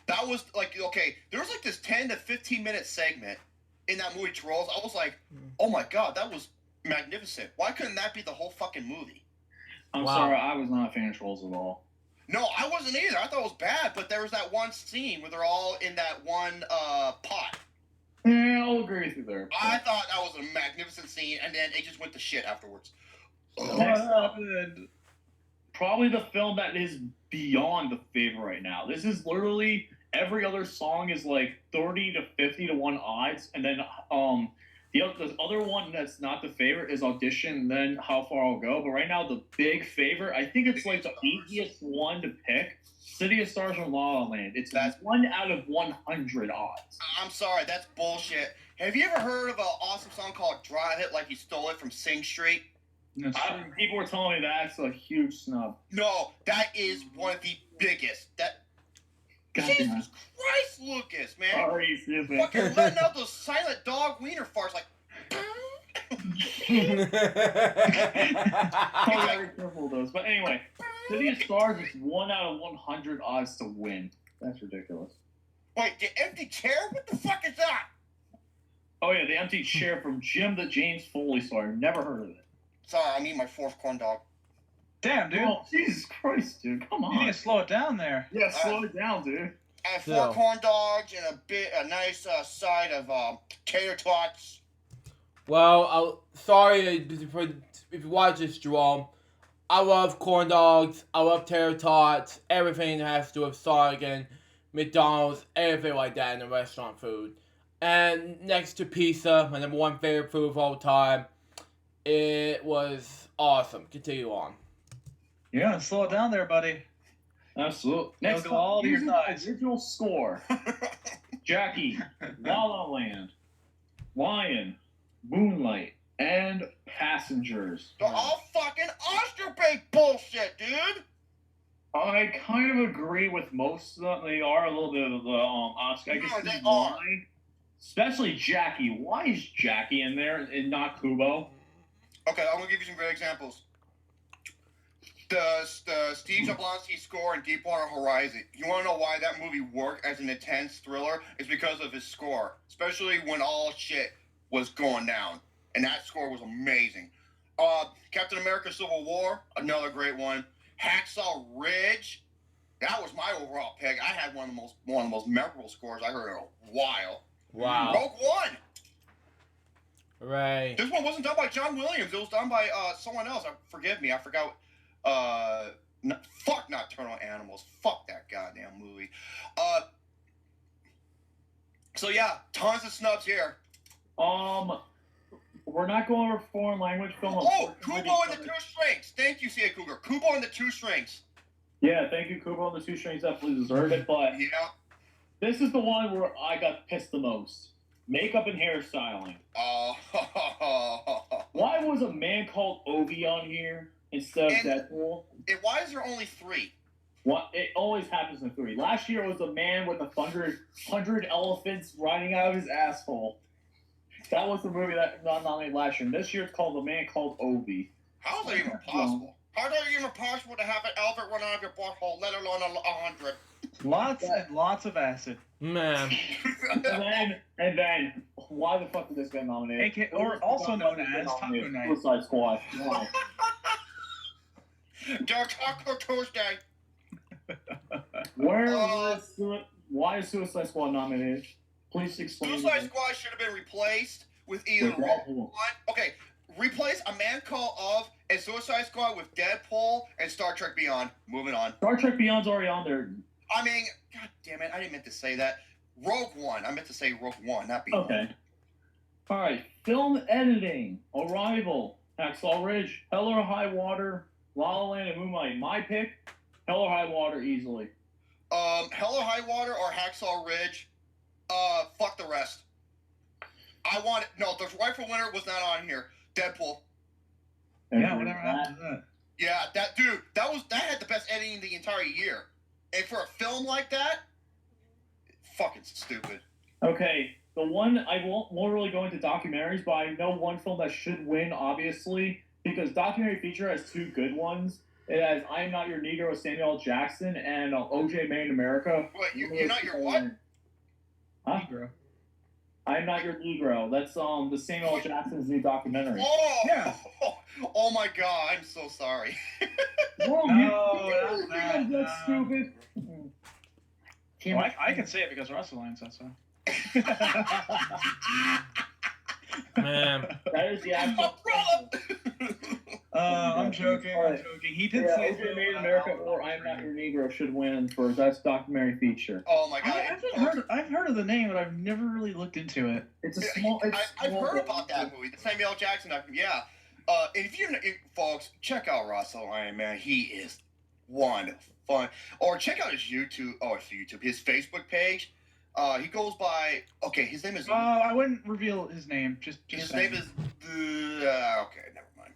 that was like, okay, there was like this 10 to 15 minute segment in that movie Trolls. I was like, oh my god, that was magnificent. Why couldn't that be the whole fucking movie? I'm Wow. sorry, I was not a fan of Trolls at all. No, I wasn't either. I thought it was bad, but there was that one scene where they're all in that one pot. Yeah, I'll agree with you there. I thought that was a magnificent scene, and then it just went to shit afterwards. Next up, probably the film that is beyond the favorite right now. This is literally every other song is like 30 to 50 to 1 odds, and then the other one that's not the favorite is Audition, and then How Far I'll Go. But right now, the big favorite, I think it's like the easiest one to pick. City of Stars from La La Land. That's 1 out of 100 odds. I'm sorry, that's bullshit. Have you ever heard of an awesome song called Drive It Like You Stole It from Sing Street? People were telling me that's a huge snub. No, that is one of the biggest. Jesus Christ, Lucas, man. Oh, you stupid. Fucking letting out those silent dog wiener farts like. Oh, very careful with those. But anyway, City of Stars is 1 out of 100 odds to win. That's ridiculous. Wait, the empty chair? What the fuck is that? Oh yeah, the empty chair from Jim the James Foley story. Never heard of it. Sorry, I need my 4th corn dog. Damn, dude. Oh, Jesus Christ, dude. Come You need on. to slow it down there. Yeah, slow it down, dude. I have 4 Yeah. corn dogs and a nice side of tater tots. Well, sorry if you watch this, Jerome. I love corn dogs. I love tater tots. Everything that has to do with Sonic and McDonald's, everything like that in the restaurant food. And next to pizza, my number 1 favorite food of all time, it was awesome. Continue on. Yeah, slow it down there, buddy. Absolutely. Next Go all to your music thighs. original score. Jackie, La La Land, Lion, Moonlight, and Passengers. They're all fucking Oscar bait bullshit, dude. I kind of agree with most of them. They are a little bit of the Oscar. I guess No, they this is are. why. Especially Jackie. Why is Jackie in there and not Kubo? Okay, I'm gonna give you some great examples. The Steve Jablonsky score in Deepwater Horizon. You want to know why that movie worked as an intense thriller? It's because of his score, especially when all shit was going down, and that score was amazing. Captain America: Civil War, another great one. Hacksaw Ridge, that was my overall pick. I had one of the most memorable scores I heard in a while. Wow. Rogue One. Hooray. This one wasn't done by John Williams. It was done by someone else. Forgive me. I forgot. Fuck Nocturnal Animals. Fuck that goddamn movie. So yeah, tons of snubs here. We're not going over foreign language film. Oh, Kubo and the Two Strings. Thank you, Sia Cougar. Kubo and the Two Strings. Yeah, thank you, Kubo and the Two Strings definitely deserve it, but Yeah. this is the one where I got pissed the most. Makeup and hairstyling. Why was a man called Ovi on here instead of And- Deadpool? Why is there only 3? What? It always happens in 3. Last year was a man with 100 elephants riding out of his asshole. That was the movie that got nominated last year. And this year it's called The Man Called Ovi. How is that even possible? How is that even possible to have an elephant run out of your butthole, let alone 100? Lots and lots of acid. Man. And then, why the fuck did this get nominated? Or also known as Taco Night. Suicide Squad. Why? Dark Taco Tuesday. Why is Suicide Squad nominated? Please explain. Suicide Squad should have been replaced with either With Rogue Deadpool. One. Okay, replace A Man Called Of and Suicide Squad with Deadpool and Star Trek Beyond. Moving on. Star Trek Beyond's already on there. I mean, god damn it, I didn't mean to say that. Rogue One. I meant to say Rogue One, not Beyond. Okay. Alright. Film editing. Arrival. Hacksaw Ridge. Hell or High Water. La La Land and Moonlight. My pick. Hell or High Water easily. Hell or High Water or Hacksaw Ridge. Fuck the rest. The rightful winner was not on here. Deadpool. Yeah, whatever happened to that? Yeah, that had the best editing the entire year. And for a film like that, fucking stupid. Okay, the one I won't really go into documentaries, but I know one film that should win, obviously, because documentary feature has 2 good ones. It has I Am Not Your Negro with Samuel L. Jackson and O.J. Made in America. What, you're not your what? Huh? Negro. I Am Not Your Negro. That's the Samuel L. Jackson's new documentary. Oh, Yeah. Oh my god, I'm so sorry. Whoa, No, you think I'm that stupid? Well, I can say it because Russell Lyon said so. Man. That is the actual. I'm joking. I'm joking. He did say O.J. Made in America or I Am Not Your Negro should win for best documentary feature. Oh my god. I've heard of the name, but I've never really looked into it. It's a small. I've heard about that movie, the Samuel L. Jackson documentary. Yeah. And folks, check out Russell Lyon, man. He is one fun. Or check out his YouTube. Oh, it's YouTube. His Facebook page. He goes by. Okay, his name is. I wouldn't reveal his name. Just his saying. name is. Okay, never mind.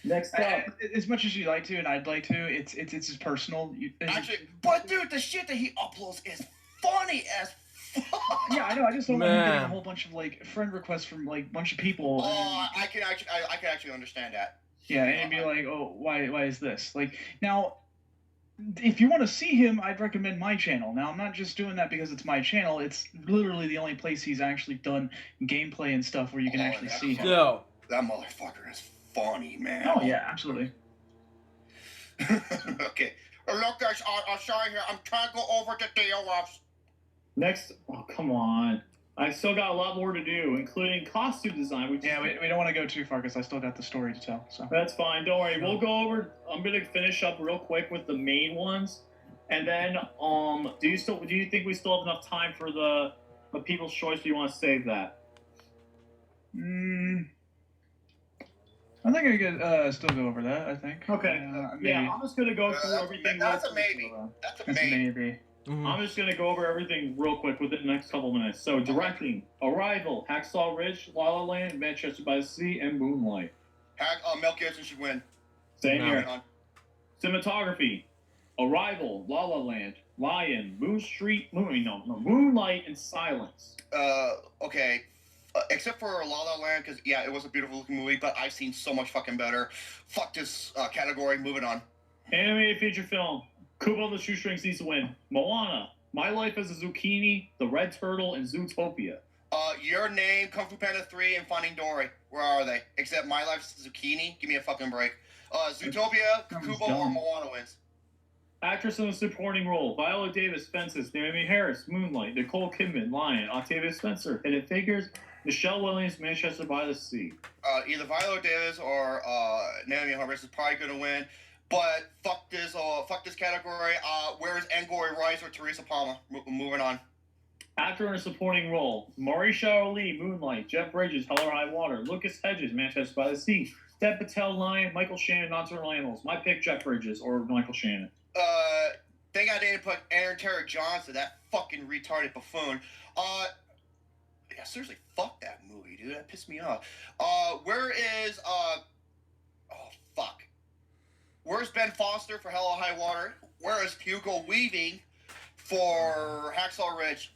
Next up. As much as you'd like to, and I'd like to, it's his personal. Actually, but dude, the shit that he uploads is funny as fuck. Yeah, I know. I just don't want him getting a Man. whole bunch of like friend requests from like a bunch of people. Oh, I can actually understand that. Yeah, and it'd be like, oh, why is this? Like, now, if you want to see him, I'd recommend my channel. Now, I'm not just doing that because it's my channel. It's literally the only place he's actually done gameplay and stuff where you can actually see him. Still. That motherfucker is funny, man. Oh, yeah, absolutely. Okay. Look, guys, I'm sorry here. I'm trying to go over the DOFs. Next, oh come on! I still got a lot more to do, including costume design. Which Yeah, we don't want to go too far because I still got the story to tell. So that's fine. Don't worry. We'll go over. I'm gonna finish up real quick with the main ones, and then do you think we still have enough time for the People's Choice? Or do you want to save that? I think I could still go over that. I think. Okay. Maybe. Yeah, I'm just gonna go through everything. That's real a quick. maybe. That's a That's a maybe. maybe. Mhm. I'm just gonna go over everything real quick within the next couple minutes. So, directing: Arrival, Hacksaw Ridge, La La Land, Manchester by the Sea, and Moonlight. Mel Gibson should win. Same No. here. Cinematography: Arrival, La La Land, Lion, Moonlight, and Silence. Okay. Except for La La Land, because, yeah, it was a beautiful looking movie, but I've seen so much fucking better. Fuck this category. Moving on. Animated feature film: Kubo the Shoestrings needs to win. Moana, My Life as a Zucchini, The Red Turtle, and Zootopia. Your Name, Kung Fu Panda 3, and Finding Dory. Where are they? Except My Life's Zucchini. Give me a fucking break. Zootopia, That was Kubo, or dumb. Moana wins. Actress in a supporting role: Viola Davis, Fences; Naomi Harris, Moonlight; Nicole Kidman, Lion; Octavia Spencer, Hidden Figures; Michelle Williams, Manchester by the Sea. Either Viola Davis or Naomi Harris is probably gonna win. But fuck this category. Where is Angori Rice or Teresa Palmer? Moving on. Actor in a supporting role: Mauricio Ali, Moonlight; Jeff Bridges, Hell or High Water; Lucas Hedges, Manchester by the Sea; Deb Patel, Lion; Michael Shannon, Nocturnal Animals. My pick: Jeff Bridges or Michael Shannon. Thank God they didn't put Aaron Taylor Johnson, that fucking retarded buffoon. Yeah, seriously, fuck that movie, dude. That pissed me off. Where is oh fuck. Where's Ben Foster for Hell or High Water? Where is Hugo Weaving for Hacksaw Ridge?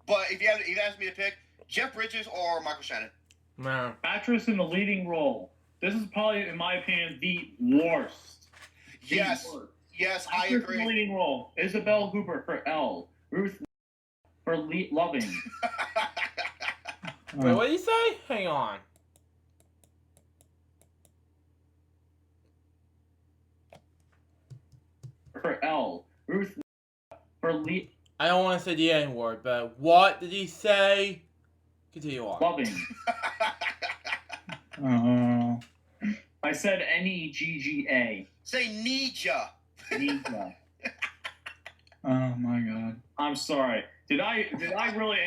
But if you asked me to pick, Jeff Bridges or Michael Shannon. Man. Actress in the leading role. This is probably, in my opinion, the worst. The Yes. worst. Yes, I Actress in agree. the leading role: Isabel Hooper for Elle, Ruth for Loving, Wait, what did you say? Hang on. for Elle, Ruth for I don't want to say the N word, but what did he say? Continue on. Loving. Oh. I said Negga. Say Ninja. Ninja. Oh my god. I'm sorry. Did I really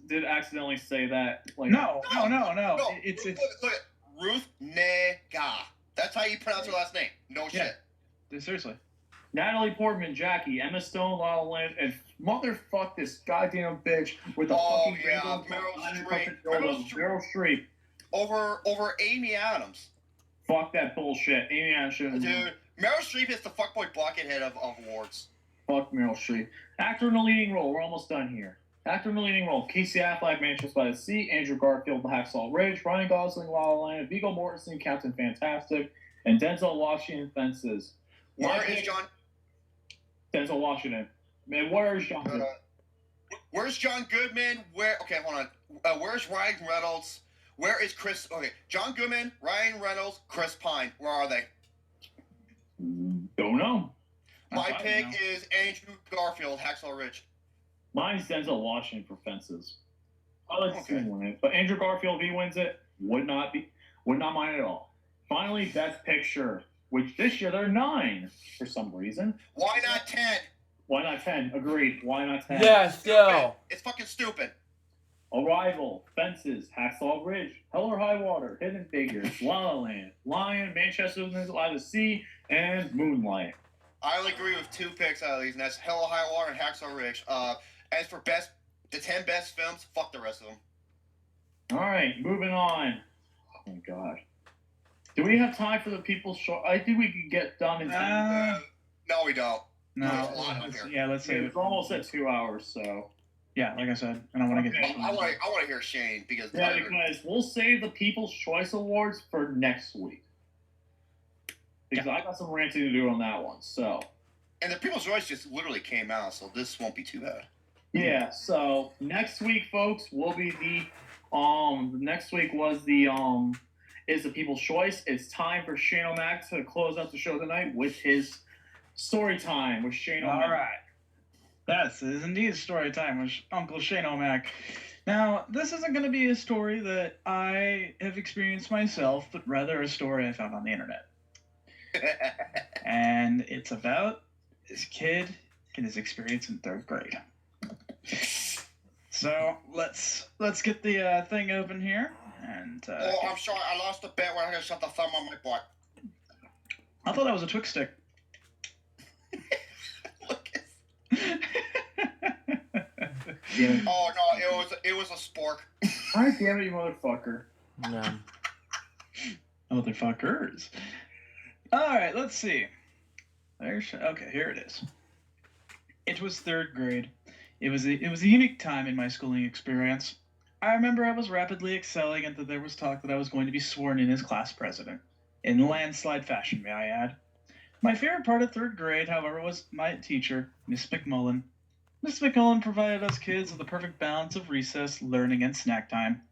did accidentally say that? Like, No. No, It's look, Ruth Nega. That's how you pronounce her last name. No Yeah. shit. seriously. Natalie Portman, Jackie, Emma Stone, La La Land, and motherfuck this goddamn bitch with the fucking yeah, rainbow Meryl fucking Streep. dildo, Meryl Streep. Over Amy Adams. Fuck that bullshit. Amy Adams shouldn't. Dude, Meryl Streep is the fuckboy buckethead of awards. Fuck Meryl Streep. Actor in the leading role. We're almost done here. Actor in the leading role: Casey Affleck, Manchester by the Sea; Andrew Garfield, Hacksaw Ridge; Ryan Gosling, La La Land; Viggo Mortensen, Captain Fantastic; and Denzel Washington, Fences. Where is John? Denzel Washington. Man, where is John? Where's John Goodman? Okay, hold on. Where's Ryan Reynolds? Where is Chris? Okay, John Goodman, Ryan Reynolds, Chris Pine. Where are they? Don't know. My pick is Andrew Garfield, Hacksaw Ridge. Mine's Denzel Washington for Fences. I'll let him win it. But Andrew Garfield, if he wins it, would not mind at all. Finally, Best Picture, which this year they're 9 for some reason. Why not 10? Why not 10? Agreed. Why not 10? Yeah, still. It's fucking stupid. Arrival, Fences, Hacksaw Ridge, Hell or High Water, Hidden Figures, La La Land, Lion, Manchester by the Sea, and Moonlight. I only agree with 2 picks out of these, and that's Hell or High Water and Hacksaw Ridge. As for the 10 best films, fuck the rest of them. All right, moving on. Oh my god. Do we have time for the People's Choice? I think we could get done in time. No, we don't. No, There's a lot up here. yeah, let's say It's almost at 2 hours, so. yeah, like I said, and I want to get. Okay. I want to hear Shane because Yeah, because we'll save the People's Choice Awards for next week. Because I got some ranting to do on that one, so. and the People's Choice just literally came out, so this won't be too bad. Yeah, so next week, folks, will be next week was is the People's Choice. It's time for Shane O'Mac to close out the show tonight with his story time with Shane O'Mac. All right. Yes, it is indeed story time with Uncle Shane O'Mac. Now, this isn't going to be a story that I have experienced myself, but rather a story I found on the internet. And it's about this kid and his experience in 3rd grade. So let's get the thing open here. And Oh, I'm sorry, I lost the bet when I shut the thumb on my butt. I thought that was a Twix stick. Look, Yeah. oh no, it was a spork. God damn it, you motherfucker. No. Motherfuckers. Alright, let's see. Okay, here it is. It was 3rd grade. It was a unique time in my schooling experience. I remember I was rapidly excelling and that there was talk that I was going to be sworn in as class president. In landslide fashion, may I add. My favorite part of 3rd grade, however, was my teacher, Miss McMullen. Miss McMullen provided us kids with the perfect balance of recess, learning, and snack time.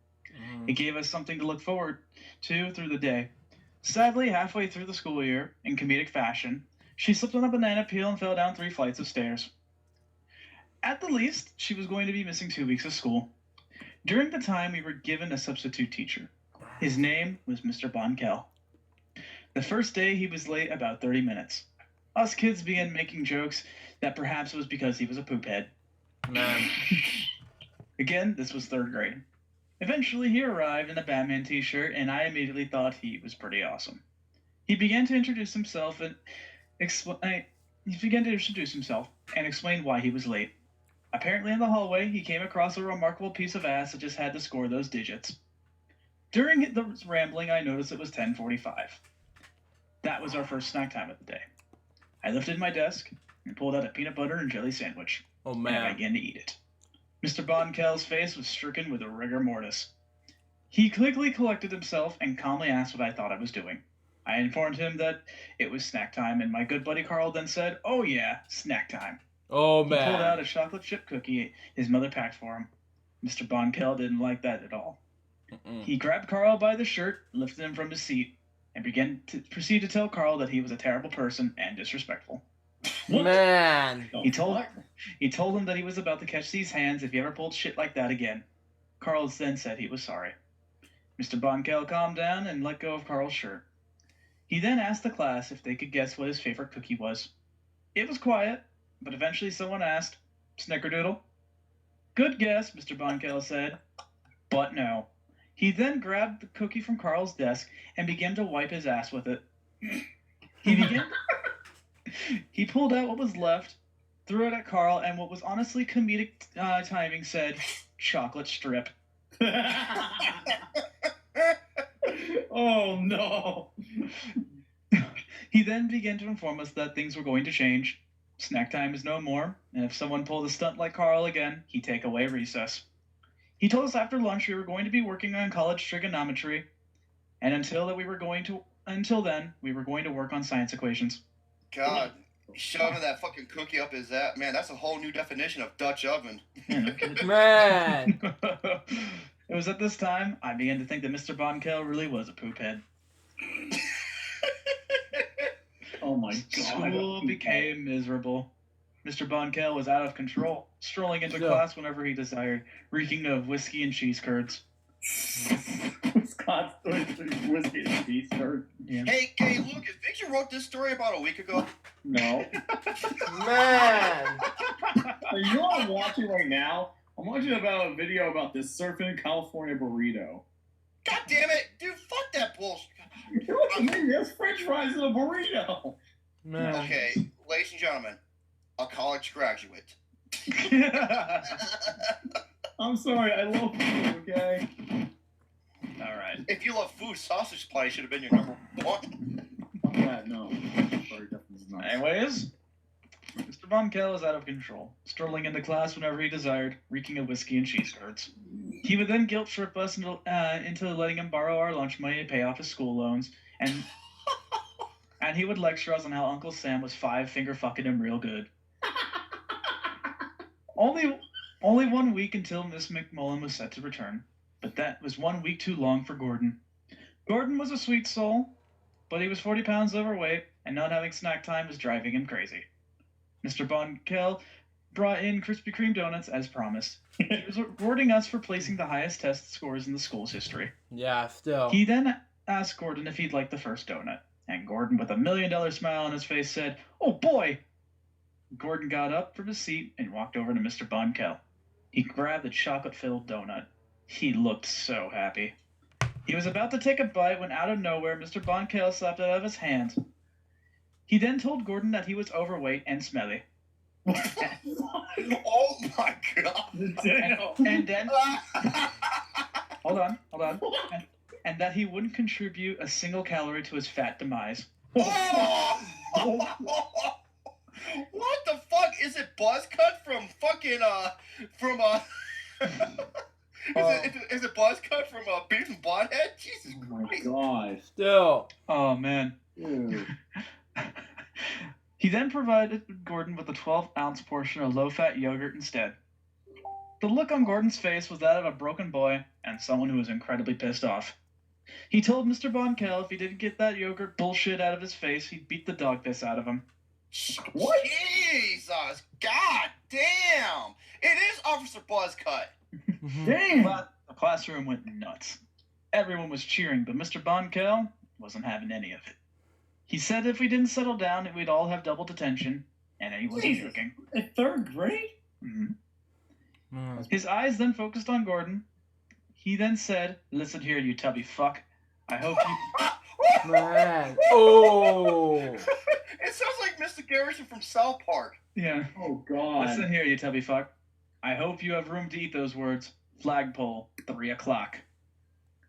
It gave us something to look forward to through the day. Sadly, halfway through the school year, in comedic fashion, she slipped on a banana peel and fell down 3 flights of stairs. At the least, she was going to be missing 2 weeks of school. During the time, we were given a substitute teacher. His name was Mr. Bonkel. The first day, he was late about 30 minutes. Us kids began making jokes that perhaps it was because he was a poop head. Man. Again, this was 3rd grade. Eventually, he arrived in a Batman t-shirt, and I immediately thought he was pretty awesome. He began to introduce himself and explain why he was late. Apparently in the hallway, he came across a remarkable piece of ass that just had to score those digits. During the rambling, I noticed it was 10:45. That was our first snack time of the day. I lifted my desk and pulled out a peanut butter and jelly sandwich, Oh, and I man. began to eat it. Mr. Bonkel's face was stricken with a rigor mortis. He quickly collected himself and calmly asked what I thought I was doing. I informed him that it was snack time, and my good buddy Carl then said, "Oh yeah, snack time." Oh, He pulled out man. a chocolate chip cookie his mother packed for him. Mr. Bonkel didn't like that at all. Mm-mm. He grabbed Carl by the shirt, lifted him from his seat, and began to proceed to tell Carl that he was a terrible person and disrespectful. Man. He told him that he was about to catch these hands if he ever pulled shit like that again. Carl then said he was sorry. Mr. Bonkel calmed down and let go of Carl's shirt. He then asked the class if they could guess what his favorite cookie was. It was quiet, but eventually someone asked, "Snickerdoodle?" "Good guess," Mr. Bonkel said, but no. He then grabbed the cookie from Carl's desk and began to wipe his ass with it. He pulled out what was left, threw it at Carl, and what was honestly comedic timing said, "Chocolate strip." Oh no. He then began to inform us that things were going to change. Snack time is no more, and if someone pulled a stunt like Carl again, he'd take away recess. He told us after lunch we were going to be working on college trigonometry, and until then we were going to work on science equations. God, shoving that fucking cookie up his ass. Man, that's a whole new definition of Dutch oven. Man. It was at this time I began to think that Mr. Bonkel really was a poop head. Oh my god. School became miserable. Mr. Bonkel was out of control, strolling into class whenever he desired, reeking of whiskey and cheese curds. Wisconsin whiskey and cheese curd. Yeah. Hey, Lucas, think you wrote this story about a week ago? No. Man. You know what I'm watching right now? I'm watching about a video about this surfing California burrito. God damn it, dude, fuck that bullshit. You know what I mean? There's French fries in a burrito. Man. Okay, ladies and gentlemen, a college graduate. I'm sorry, I love food, okay? All right. If you love food, sausage pie should have been your number one. Yeah, no. Sorry, definitely not. Anyways, Mr. Von Kell was out of control, strolling into class whenever he desired, reeking of whiskey and cheese curds. He would then guilt trip us into letting him borrow our lunch money to pay off his school loans, and he would lecture us on how Uncle Sam was finger fucking him real good. Only 1 week until Miss McMullen was set to return, but that was 1 week too long for Gordon. Gordon was a sweet soul, but he was 40 pounds overweight, and not having snack time was driving him crazy. Mr. Von Kell brought in Krispy Kreme donuts as promised. He was rewarding us for placing the highest test scores in the school's history. Yeah, still. He then asked Gordon if he'd like the first donut, and Gordon, with a $1 million smile on his face, said, "Oh boy!" Gordon got up from his seat and walked over to Mr. Von Kell. He grabbed the chocolate-filled donut. He looked so happy. He was about to take a bite when out of nowhere Mr. Von Kell slapped it out of his hand. He then told Gordon that he was overweight and smelly. Oh my god. And then hold on. And that he wouldn't contribute a single calorie to his fat demise. Oh! What the fuck? Is it buzz cut from fucking is it buzz cut from Beavis and Butthead? Jesus Oh my Christ. god. Still. Oh man. Ew. He then provided Gordon with a 12-ounce portion of low-fat yogurt instead. The look on Gordon's face was that of a broken boy and someone who was incredibly pissed off. He told Mr. Von Kell if he didn't get that yogurt bullshit out of his face, he'd beat the dog piss out of him. What? Jesus! God damn! It is Officer Buzzcut. Damn. The classroom went nuts. Everyone was cheering, but Mr. Von Kell wasn't having any of it. He said if we didn't settle down, we'd all have double detention, and he wasn't Jesus. joking. In third grade? Mm-hmm. His eyes then focused on Gordon. He then said, "Listen here, you tubby fuck. I hope you..." Man. Oh. It sounds like Mr. Garrison from South Park. Yeah. Oh god. Listen here, you tubby fuck. I hope you have room to eat those words. Flagpole, 3 o'clock.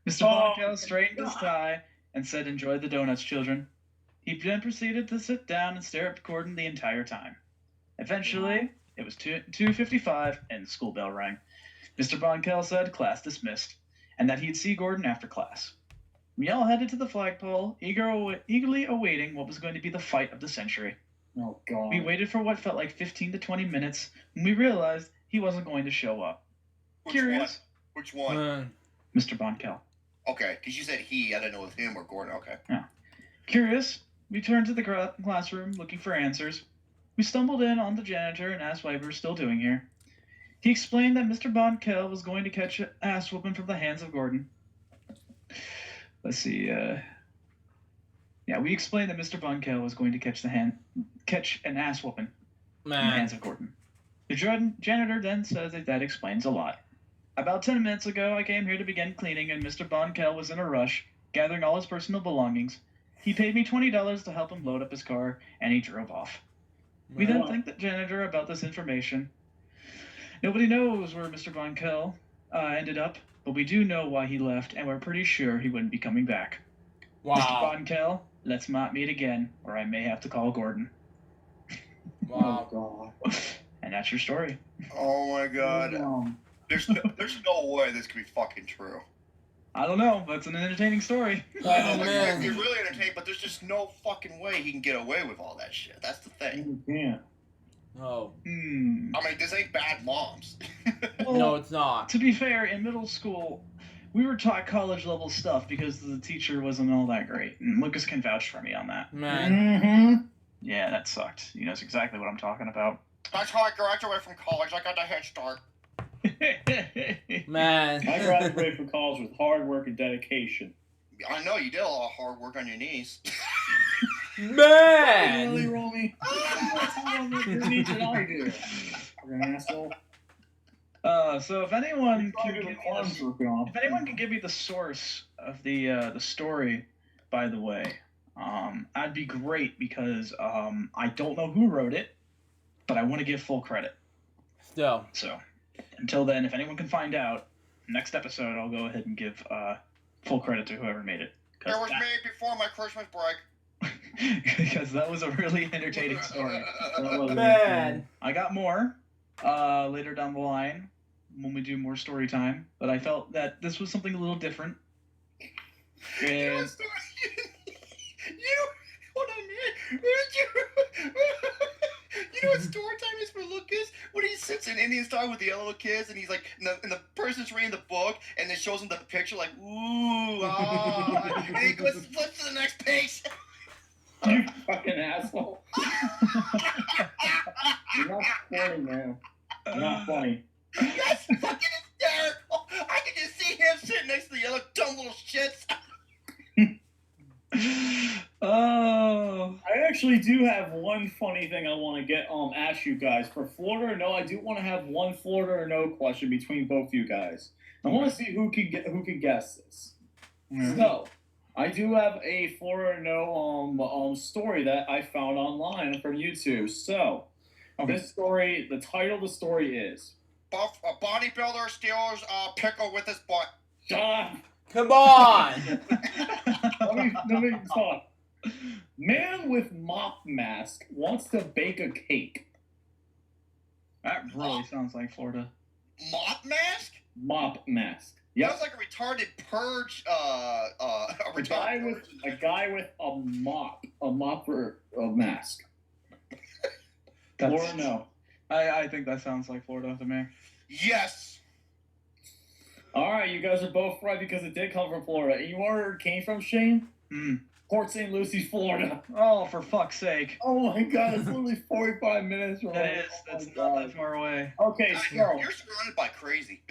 Mr. Von Kell straightened his tie and said, "Enjoy the donuts, children." He then proceeded to sit down and stare at Gordon the entire time. Eventually, it was 2:55 and the school bell rang. Mr. Von Kell said class dismissed, and that he'd see Gordon after class. We all headed to the flagpole, eagerly awaiting what was going to be the fight of the century. Oh god. We waited for what felt like 15 to 20 minutes when we realized he wasn't going to show up. Curious. Which one? Man. Mr. Von Kell. Okay, because you said he. I didn't know if him or Gordon. Okay. Curious, we turned to the classroom looking for answers. We stumbled in on the janitor and asked why we were still doing here. He explained that Mr. Von Kell was going to catch an ass whooping from the hands of Gordon. Let's see. We explained that Mr. Von Kell was going to catch an ass whooping from the Man. hands of Gordon. The janitor then says that explains a lot. About 10 minutes ago, I came here to begin cleaning, and Mr. Von Kell was in a rush, gathering all his personal belongings. He paid me $20 to help him load up his car, and he drove off. We then thanked the janitor about this information. Nobody knows where Mr. Von Kell ended up, but we do know why he left, and we're pretty sure he wouldn't be coming back. Mr. Wow. Von Kell, let's not meet again, or I may have to call Gordon. Wow. Oh god. And that's your story. Oh my god. There's no way this could be fucking true. I don't know, but it's an entertaining story. Oh, man. You're really entertaining, but there's just no fucking way he can get away with all that shit. That's the thing. You can't. Oh. I mean, this ain't bad moms. No, it's not. To be fair, in middle school, we were taught college-level stuff because the teacher wasn't all that great. And Lucas can vouch for me on that. Man. Mm-hmm. Yeah, that sucked. He knows exactly what I'm talking about. That's how I graduated from college. I got the head start. Man. I graduated from college with hard work and dedication. I know you did a lot of hard work on your knees. Really, Man. Romy? Who needs it I do? You're an asshole. So if anyone can Your give arms me working off. if anyone can give me the source of the story, by the way, that'd be great because I don't know who wrote it, but I want to give full credit. Still. So until then, if anyone can find out, next episode I'll go ahead and give full credit to whoever made it. 'Cause It was made before my Christmas break. because that was a really entertaining story. That was Man. I got more later down the line when we do more story time, but I felt that this was something a little different. You know And what story? Hold on, man. You know what story time is for Lucas? When he sits in Indian style with the yellow kids, and he's like, and the person's reading the book, and then shows him the picture, like, ooh, ah, and he goes, flips to the next page. You fucking asshole. You're not funny, man. You're not funny. That's fucking hysterical. I can just see him sitting next to the other dumb little shits. Oh. I actually do have one funny thing I want to get ask you guys. For Florida or no, I do want to have one Florida or no question between both you guys. I want to see who can guess this. Mhm. So, I do have a Florida or no story that I found online from YouTube. So, Okay. this story, the title of the story is A bodybuilder steals pickle with his butt. Shut up. Come on. Let me talk. Man with mop mask wants to bake a cake. That really sounds like Florida. Mop mask? Mop mask. Sounds Yep. like a retarded purge. A retarded A guy with a mop for a mask. Or no. I think that sounds like Florida to me. Yes. All right, you guys are both right because it did come from Florida. And you know where it came from, Shane? Port St. Lucie, Florida. Oh, for fuck's sake. Oh my God, it's literally 45 minutes from That is, that's not that far away. Okay, so You're surrounded by crazy.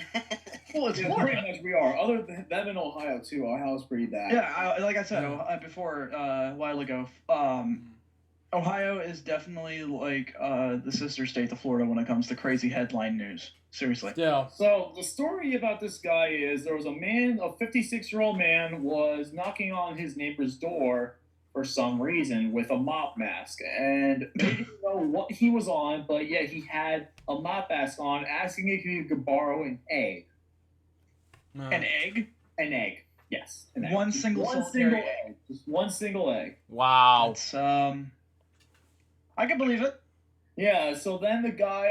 Well, it's yeah, Florida. pretty much we are. Other than that, in Ohio too. Ohio's pretty bad. Yeah, like I said before a while ago, Ohio is definitely like the sister state to Florida when it comes to crazy headline news. Seriously. Still. So the story about this guy is there was a 56-year-old man was knocking on his neighbor's door for some reason with a mop mask, and they didn't know what he was on, but yeah, he had a mop mask on, asking if he could borrow an egg. An egg? An egg. Yes. An egg. One single solitary egg. Just one single egg. Wow. That's I can believe it. Yeah, so then the guy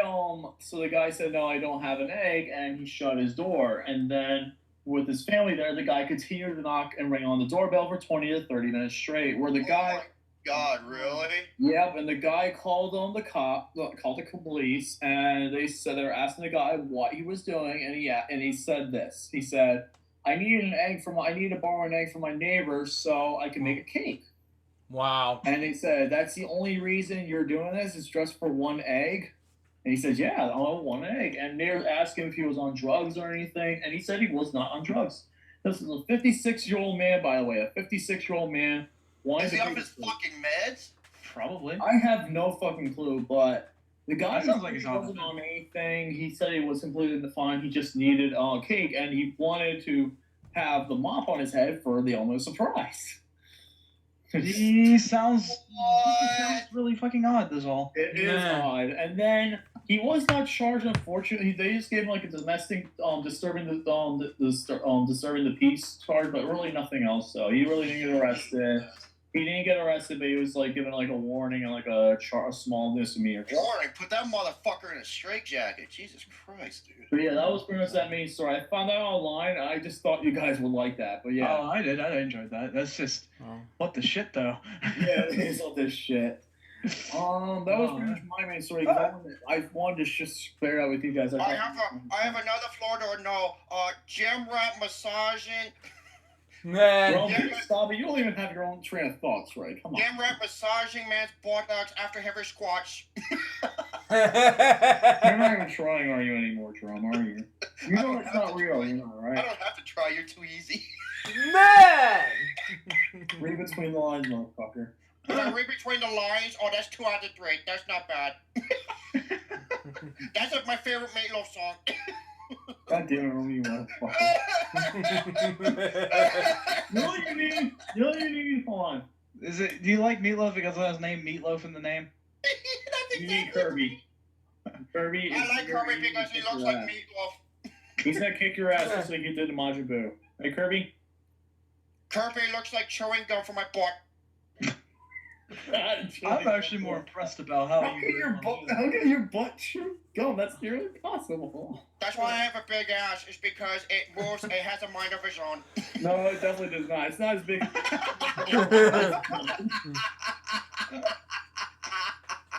said, no, I don't have an egg, and he shut his door. And then with his family there, the guy continued to knock and ring on the doorbell for 20 to 30 minutes straight, where the guy... Oh my God, really? Yep, and the guy called on called the police, and they were asking the guy what he was doing, and he said this. He said, I need to borrow an egg from my neighbor so I can make a cake. Wow. And he said, that's the only reason you're doing this is just for one egg? And he said, yeah, I want one egg. And they were asking if he was on drugs or anything, and he said he was not on drugs. This is a 56-year-old man, by the way, a 56-year-old man. Is he off his fucking meds? Probably. I have no fucking clue, but the guy That sounds like he's wasn't on anything. He said he was completely fine. He just needed cake, and he wanted to have the mop on his head for the almost surprise. He sounds What? really fucking odd, this all. It is Man. odd. And then he was not charged, unfortunately. They just gave him like a domestic disturbing the peace charge, but really nothing else. So he really didn't get arrested. He didn't get arrested, but he was like given like a warning and like a small misdemeanor. Warning, put that motherfucker in a straitjacket. Jesus Christ, dude. But yeah, that was pretty much that main story. I found that online. I just thought you guys would like that. But yeah. Oh, I did. I enjoyed that. That's just what the shit, though. Yeah, it is all this shit. That was pretty much my main story. I wanted to just share that with you guys. I have another Florida or no. Gym rat massaging. Man. Bro, stop it. You don't even have your own train of thoughts, right? Come on. Gym rat massaging man's buttocks after heavy squats. You're not even trying, are you, anymore, Jerome, are you? You know it's not real, you know, I right? don't have to try. You're too easy. Man. Read between the lines, motherfucker. Did I read between the lines? Oh, that's 2 out of 3. That's not bad. That's like my favorite Meatloaf song. God damn it, Romeo, you motherfucker. You know what you need? You know what you need? Hold on. Is it? Do you like Meatloaf because of his name, Meatloaf, in the name? You need Kirby. Kirby. I like Kirby because he looks like Meatloaf. He's gonna kick your ass just like you did to Majin Buu. Hey, Kirby? Kirby looks like chewing gum for my butt. I'm actually more impressed about how How you. can your butt chew gum? That's nearly impossible. That's why I have a big ass. It's because it moves. It has a mind of its own. No, it definitely does not. It's not as big.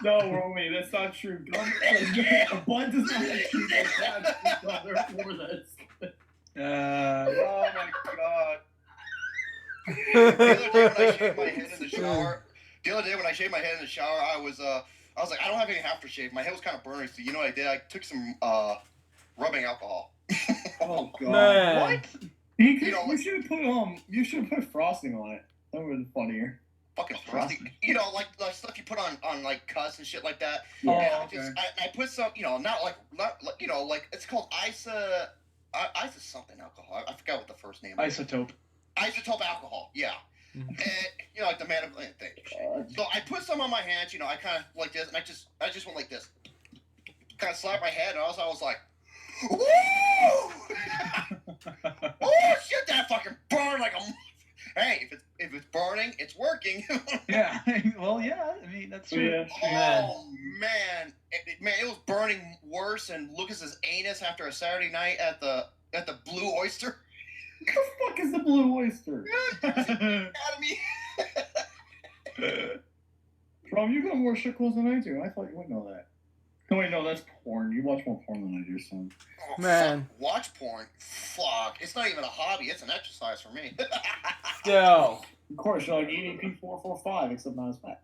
No, Romy, that's not true. Gum, a butt does not have chew. Therefore, that's. Oh my god. The other day when I shaved my head in the shower, I was like, I don't have any aftershave. My head was kind of burning, so you know what I did? I took some rubbing alcohol. Oh god. Man. What? You should have put frosting on it. That would have been funnier. Fucking Frosting. frosting. Like stuff you put on like cuts and shit like that. Oh, And I put some, not like it's called isa something alcohol. I forgot what the first name is. Isotope. Isotope alcohol, yeah. And like the man of thing. So I put some on my hands, I kind of like this, and I just went like this, kind of slapped my head, and I was like, woo! Oh shit, that fucking burned like a. Hey, if it's burning, it's working. Yeah. Well, yeah. I mean, that's true. Yeah. Oh man, it was burning worse than Lucas's anus after a Saturday night at the Blue Oyster. What the fuck is the Blue Oyster? Academy. Bro, you got more shit clothes than I do. I thought you wouldn't know that. No, wait, no, that's porn. You watch more porn than I do, son. Oh, Man. fuck, watch porn. Fuck, it's not even a hobby. It's an exercise for me. Still. Of course, you're like EDP445, except not as fat.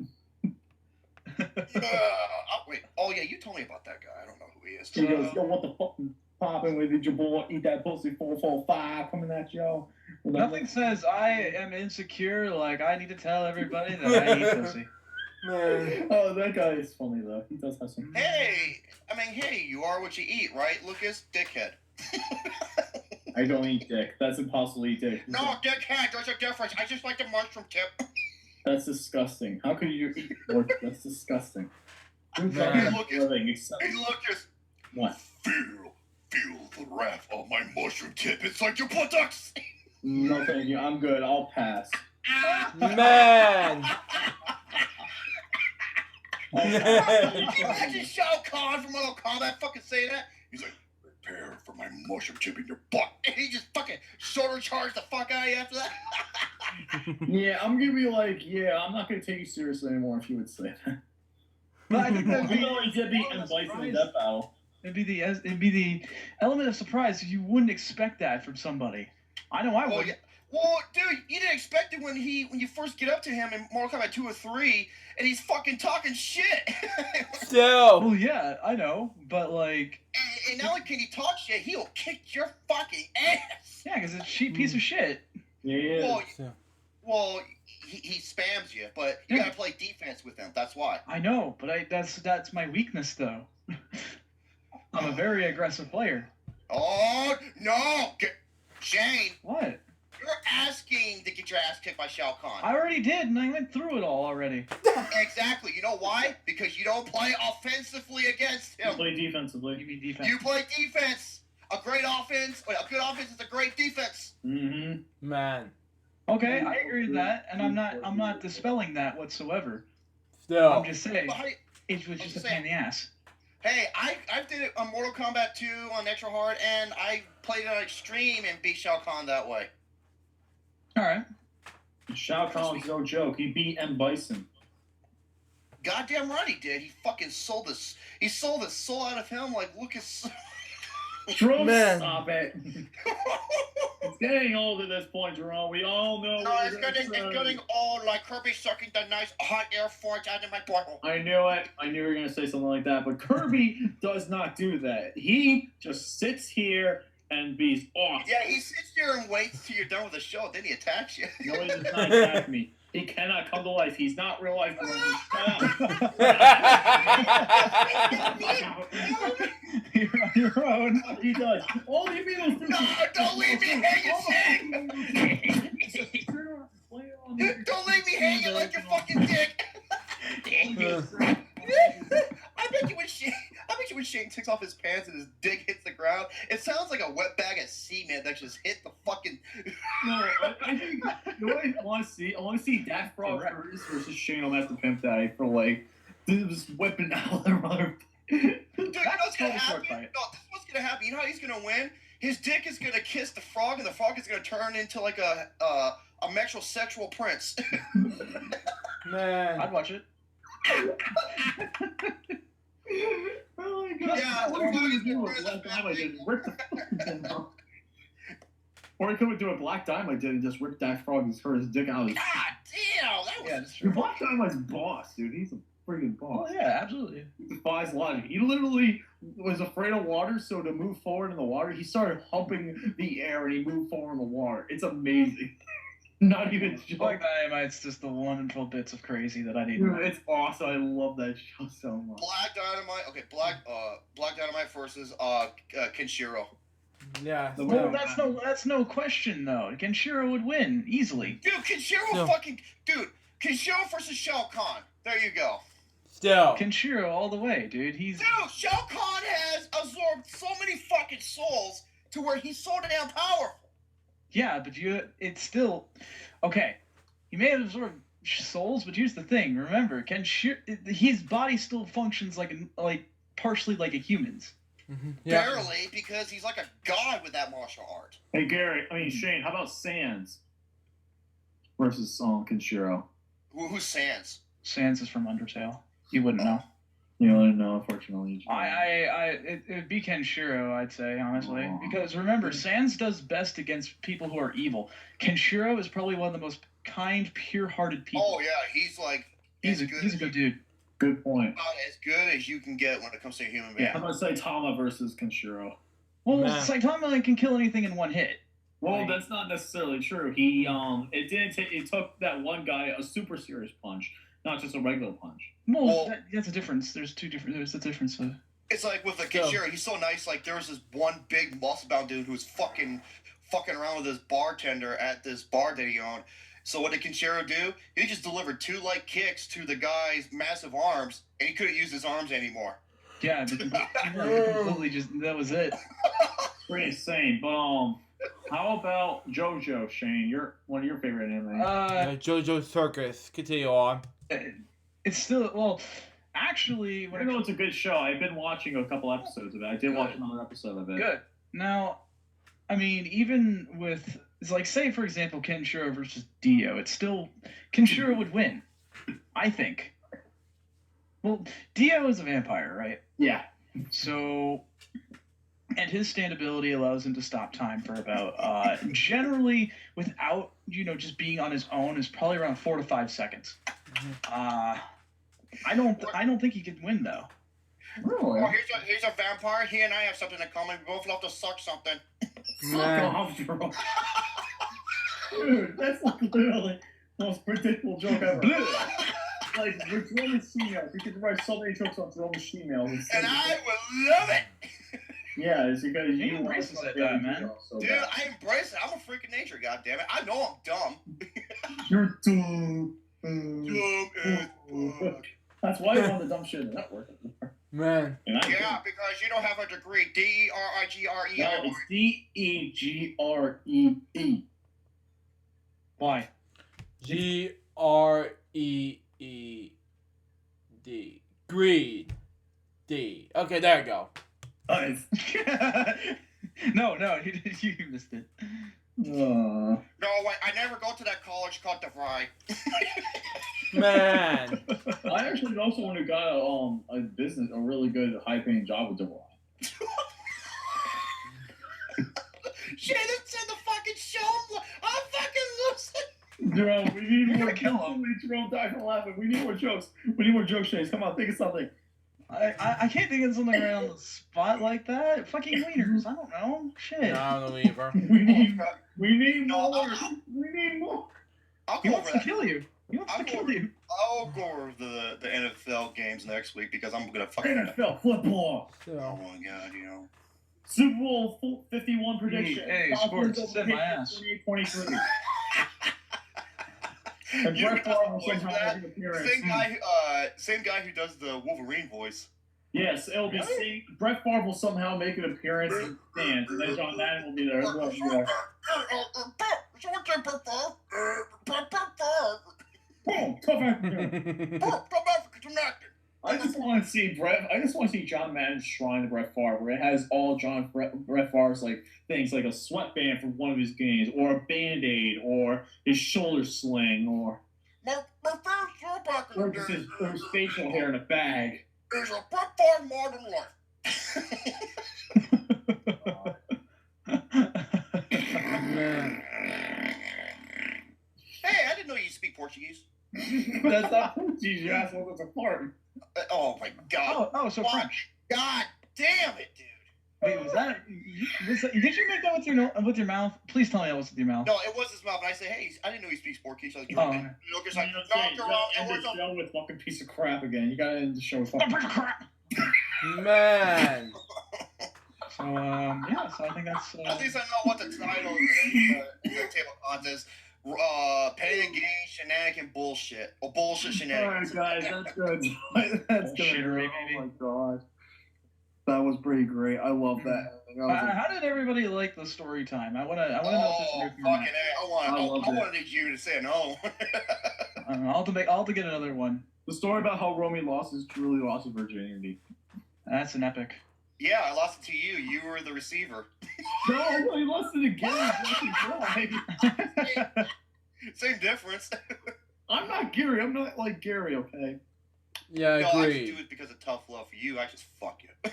Wait. Oh yeah, you told me about that guy. I don't know who he is. He goes, yo, what the fuck is popping with it, your boy? Eat that pussy 445 coming at yo. Nothing says I am insecure like I need to tell everybody that I eat pussy. Man. Oh, that guy is funny though. He does have some. Hey, you are what you eat, right, Lucas? Dickhead. I don't eat dick. That's impossible to eat dick. No, dickhead. There's a difference. I just like the mushroom tip. That's disgusting. How could you eat pork? That's disgusting. Who's Man. talking Hey, about Lucas. living except Hey, Lucas. what? Feel the wrath of my mushroom tip inside your buttocks. No, thank you. I'm good. I'll pass. Man. Imagine Shao Kahn from Mortal Kombat fucking say that. He's like, prepare for my mushroom tip in your butt. And he just fucking shoulder charged the fuck out of you after that. Yeah, I'm gonna be like, yeah, I'm not gonna take you seriously anymore if you would say that. But I think that'd be, Even though he did beat M. Bison in Death Battle. it'd be the element of surprise. You wouldn't expect that from somebody. I know I Oh, would. yeah. Well, dude, you didn't expect it when you first get up to him in Mortal Kombat 2 or 3, and he's fucking talking shit. Still. Well, yeah, I know, but like, and not only can he talk shit, he'll kick your fucking ass. yeah, because it's a cheap piece of shit. Yeah, he is. Well, he spams you, but you Yeah. gotta play defense with him. That's why. I know, but that's my weakness though. I'm a very aggressive player. Oh no, Shane, What? you're asking to get your ass kicked by Shao Kahn. I already did, and I went through it all already. Exactly. You know why? Because you don't play offensively against You him. play You defensively. mean defense? You play defense. A good offense is a great defense. Mm-hmm. Man. Okay, I agree with that, and I'm not dispelling that whatsoever. Still. I'm just saying But hey, it was just a pain in the ass. I did it on Mortal Kombat 2 on Extra Hard, and I played it on Extreme and beat Shao Kahn that way. All right. Shao Kahn's no joke. He beat M. Bison. Goddamn right he did. He fucking sold the soul out of him like Lucas. Jerome, Man. stop it. It's getting old at this point, Jerome. We all know. No, what it's you're getting gonna say. old like Kirby sucking the nice hot air farts out of my butthole. I knew it. I knew you were going to say something like that. But Kirby does not do that. He just sits here and be off. Yeah, he sits there and waits till you're done with the show, then he attacks you. No, he does not attack me. He cannot come to life. He's not real life. You're on your own. He does. All the videos. No, don't leave me hanging, Don't leave me hanging like your fucking dick. I bet you when Shane takes off his pants and his dick hits the ground. It sounds like a wet bag of cement that just hit the fucking. No, I think you know what I want to see? I want to see Dax Frog Curtis versus Shane O'Mac the Pimp Daddy for like just whipping out their mother. Dude, you know what's gonna totally happen? short fight. No, this is what's gonna happen. You know how he's gonna win? His dick is gonna kiss the frog, and the frog is gonna turn into like a metrosexual prince. Man. I'd watch it. Oh my god! Yeah, Or he could do a Black Dynamite and rip the fucking thing out. Or he could do a Black Dynamite and just rip Dax Frog's dick out. God damn, that was. Yeah, that's Dude, true. Black Dynamite's boss, dude. He's a freaking boss. Oh yeah, absolutely. He defies logic. He literally was afraid of water, so to move forward in the water, he started humping the air and he moved forward in the water. It's amazing. Not even a joke. Black Dynamite's just the wonderful bits of crazy that I need. Dude, it's awesome. I love that show so much. Black Dynamite. Okay, Black Dynamite versus Kenshiro. Yeah. Well, that's no question though. Kenshiro would win easily. Dude, Kenshiro No. Kenshiro versus Shao Kahn. There you go. Still. Kenshiro all the way, dude. He's Dude, Shao Kahn has absorbed so many fucking souls to where he's so damn powerful. yeah, but it's still okay. He may have absorbed souls, but here's the thing. Remember, his body still functions like partially like a human's. Mhm. Yeah. Barely, because he's like a god with that martial art. Hey, Shane, how about Sans versus Kenshiro? Who's Sans? Sans is from Undertale. You wouldn't know. You know, no, unfortunately. It'd be Kenshiro, I'd say, honestly. Aw. Because remember, Sans does best against people who are evil. Kenshiro is probably one of the most kind, pure-hearted people. Oh yeah, he's like he's a good dude. Good point. about as good as you can get when it comes to a human being. Yeah. How about Saitama versus Kenshiro? Well, Man. Saitama can kill anything in one hit. Well, Like- that's not necessarily true. He it took that one guy a super serious punch, not just a regular punch. Well, that's a difference. There's a difference. It's like with the So- Kenshiro, he's so nice. Like there was this one big muscle-bound dude who was fucking around with this bartender at this bar that he owned. So what did Kenshiro do? He just delivered 2 light kicks to the guy's massive arms, and he couldn't use his arms anymore. Yeah, but completely just that was it. Pretty insane. But how about JoJo, Shane? You're one of your favorite anime. JoJo Circus. Continue on. It's still actually I when know it's a good show. I've been watching a couple episodes of it. I did watch another episode of it. good. Now, I mean, even with it's like say for example Kenshiro versus Dio, it's still Kenshiro would win, I think. Well, Dio is a vampire, right? Yeah. So, and his stand ability allows him to stop time for about generally without just being on his own is probably around 4 to 5 seconds. I don't think he could win though. Really? Oh, here's a vampire. He and I have something in common. We both love to suck something. Man. Fuck off, bro. Dude, that's like literally the most predictable joke ever. Like, we're throwing females. We could write so many jokes on throwing females. And I would love it. Yeah, it's because He you embraces want it, to man. So Dude, bad. I embrace it. I'm a freak of nature, goddammit. I know I'm dumb. You're dumb. Dumb as fuck. That's why you're on the dumb shit in the network. Man. And I Yeah, because you don't have a degree. DERIGRE. No, it's DEGREE. Why? GREED. Greed. D. Okay, there you go. Nice. No, you missed it. No, wait, I never go to that college called DeVry. Man. I actually know someone who got a really good high-paying job with DeVry. Shit, that's in the fucking show. I'm fucking losing. Jerome, we need You're more. gonna kill him. Jerome died from laughing. We need more jokes. We need more jokes, Shane. Come on, think of something. I can't think of something right on the spot like that. Fucking wieners. I don't know. Shit. I don't know either. We need No, more. We need more. I'll He go wants over to that. kill you. He wants to kill you. I'll go over the NFL games next week because I'm gonna fucking. NFL football. Oh So, my god, Super Bowl 51 prediction. Hey, sports, it's in my ass. 23. And You Brett know Favre will who voiced somehow that? make an appearance. Same guy who does the Wolverine voice. Yes, it'll be Really? Brett Favre will somehow make an appearance in the stands, and then John Madden will be there. Everyone will be there. Boom! Tough African. I just want to see John Madden's shrine to Brett Favre, where it has all Brett Favre's like things, like a sweatband from one of his games, or a Band-Aid, or his shoulder sling, or just his facial hair in a bag. There's a Brett Favre modern life. Man. Hey, I didn't know you speak Portuguese. That's not Portuguese, you asshole. That's a fart. Oh my God. Oh, so French. God damn it, dude. Wait, was that? Did you make that with your mouth? Please tell me that was with your mouth. No, it was his mouth. And I say, hey, I didn't know he speaks Portuguese. I was Oh. joking. Joker's like, You no, gotta you're wrong. It end was the a show with fucking piece of crap again. You gotta end the show with fucking Crap. Man. So yeah, so I think that's. At least I know what the title is in the table of contents. Pain and gain shenanigan bullshit. Or bullshit shenanigans. Alright, guys, that's good. That's good. Shittery, Oh baby. my god. That was pretty great. I love that. How did everybody like the story time? I wanna know if this Oh, is new fucking format. A. I loved it. wanted you to say no. I'll have to get another one. The story about how Romy truly lost his virginity. That's an epic. Yeah, I lost it to you. You were the receiver. No, he lost it again. Same difference. I'm not Gary. I'm not like Gary, okay? Yeah, I No, I just agree. do it because of tough love for you. I just fuck you.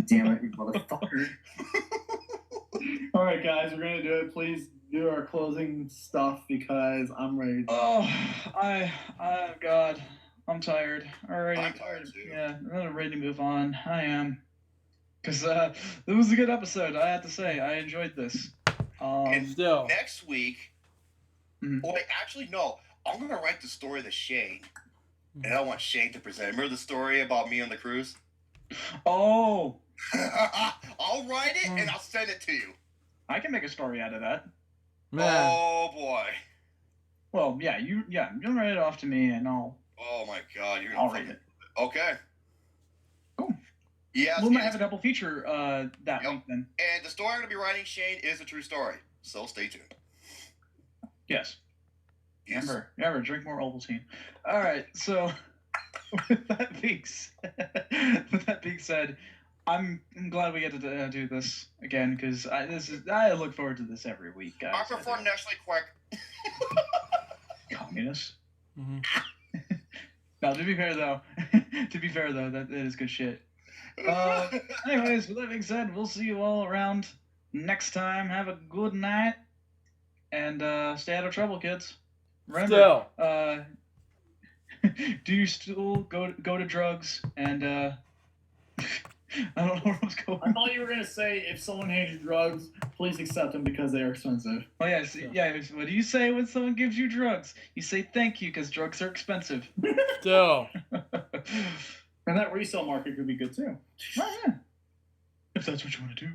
Damn it, you motherfucker. Alright, guys, we're gonna do it. Please do our closing stuff because I'm ready. Oh, God, I'm tired. Alrighty. I'm tired too. Yeah, I'm ready to move on. I am. Because it was a good episode, I have to say. I enjoyed this. And Still. next week, Mhm. wait, actually, no. I'm going to write the story to Shane. And I want Shane to present it. Remember the story about me on the cruise? Oh, I'll write it and I'll send it to you. I can make a story out of that. Man. Oh, boy. Well, yeah, you write it off to me and I'll Oh, my God. You're I'll going to read it. Okay. Cool. Yeah. We might have a double feature that Yep. week then. And the story I'm going to be writing, Shane, is a true story. So stay tuned. Yes. Yes. Remember, drink more Ovaltine. All right, so with that being said, I'm glad we get to do this again because I look forward to this every week, guys. I prefer Nestle Quick. Communist. Mhm. No, to be fair though, that is good shit. Anyways, with that being said, we'll see you all around next time. Have a good night, and stay out of trouble, kids. Remember, do you still go to drugs? And I don't know where I was going. I thought you were gonna say if someone hands you drugs, please accept them because they are expensive. Oh yes, yeah. What do you say when someone gives you drugs? You say thank you because drugs are expensive. Still. And that resale market could be good too. Oh, yeah. If that's what you want to do.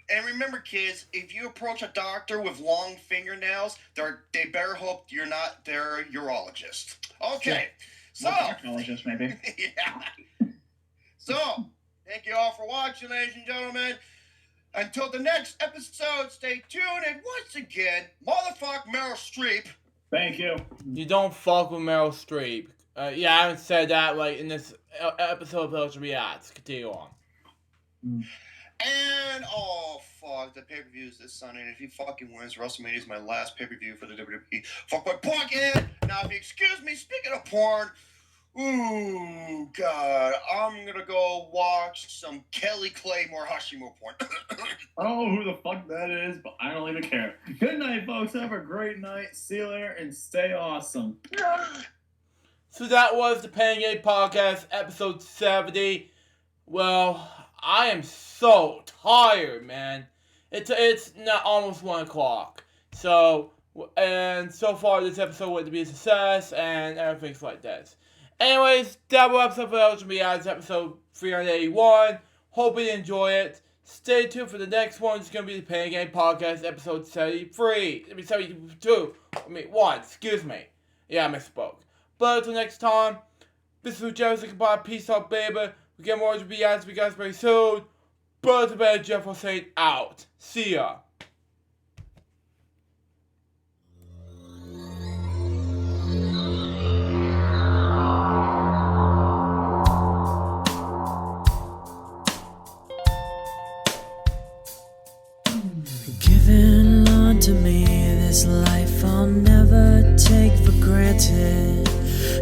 And remember, kids, if you approach a doctor with long fingernails, they better hope you're not their urologist. Okay, so Technologist, maybe. yeah. So, thank you all for watching, ladies and gentlemen. Until the next episode, stay tuned. And once again, motherfuck Meryl Streep. Thank you. You don't fuck with Meryl Streep. Yeah, I haven't said that like in this episode of LJPCBM. Continue on. And, oh, fuck, the pay-per-view is this Sunday, and if he fucking wins, WrestleMania is my last pay-per-view for the WWE. Fuck my pocket! Now, if you excuse me, speaking of porn, ooh, God, I'm gonna go watch some Kelly Claymore Hashimo porn. I don't know who the fuck that is, but I don't even care. Good night, folks. Have a great night. See you later, and stay awesome. So that was the Pancake Podcast, episode 70. Well, I am so tired, man. It's not almost 1 o'clock. So, and so far this episode went to be a success, and everything's like this. Anyways, that was episode for LJPCBM, episode 381. Hope you enjoy it. Stay tuned for the next one. It's going to be the Pancake Podcast, episode 73. 72. 1, excuse me. Yeah, I misspoke. But until next time, This is Jeff saying goodbye. Peace out, baby. We get more to be as we guys very soon. Brother Bear Jeff was saying out. See ya. Given unto me this life I'll never take for granted,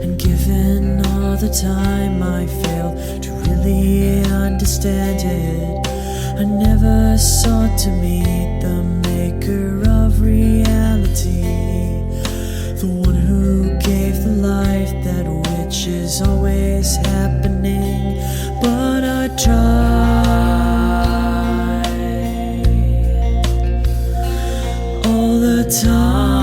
and given all the time I failed to really understand it, I never sought to meet the maker of reality, the one who gave the life that which is always happening, but I tried all the time.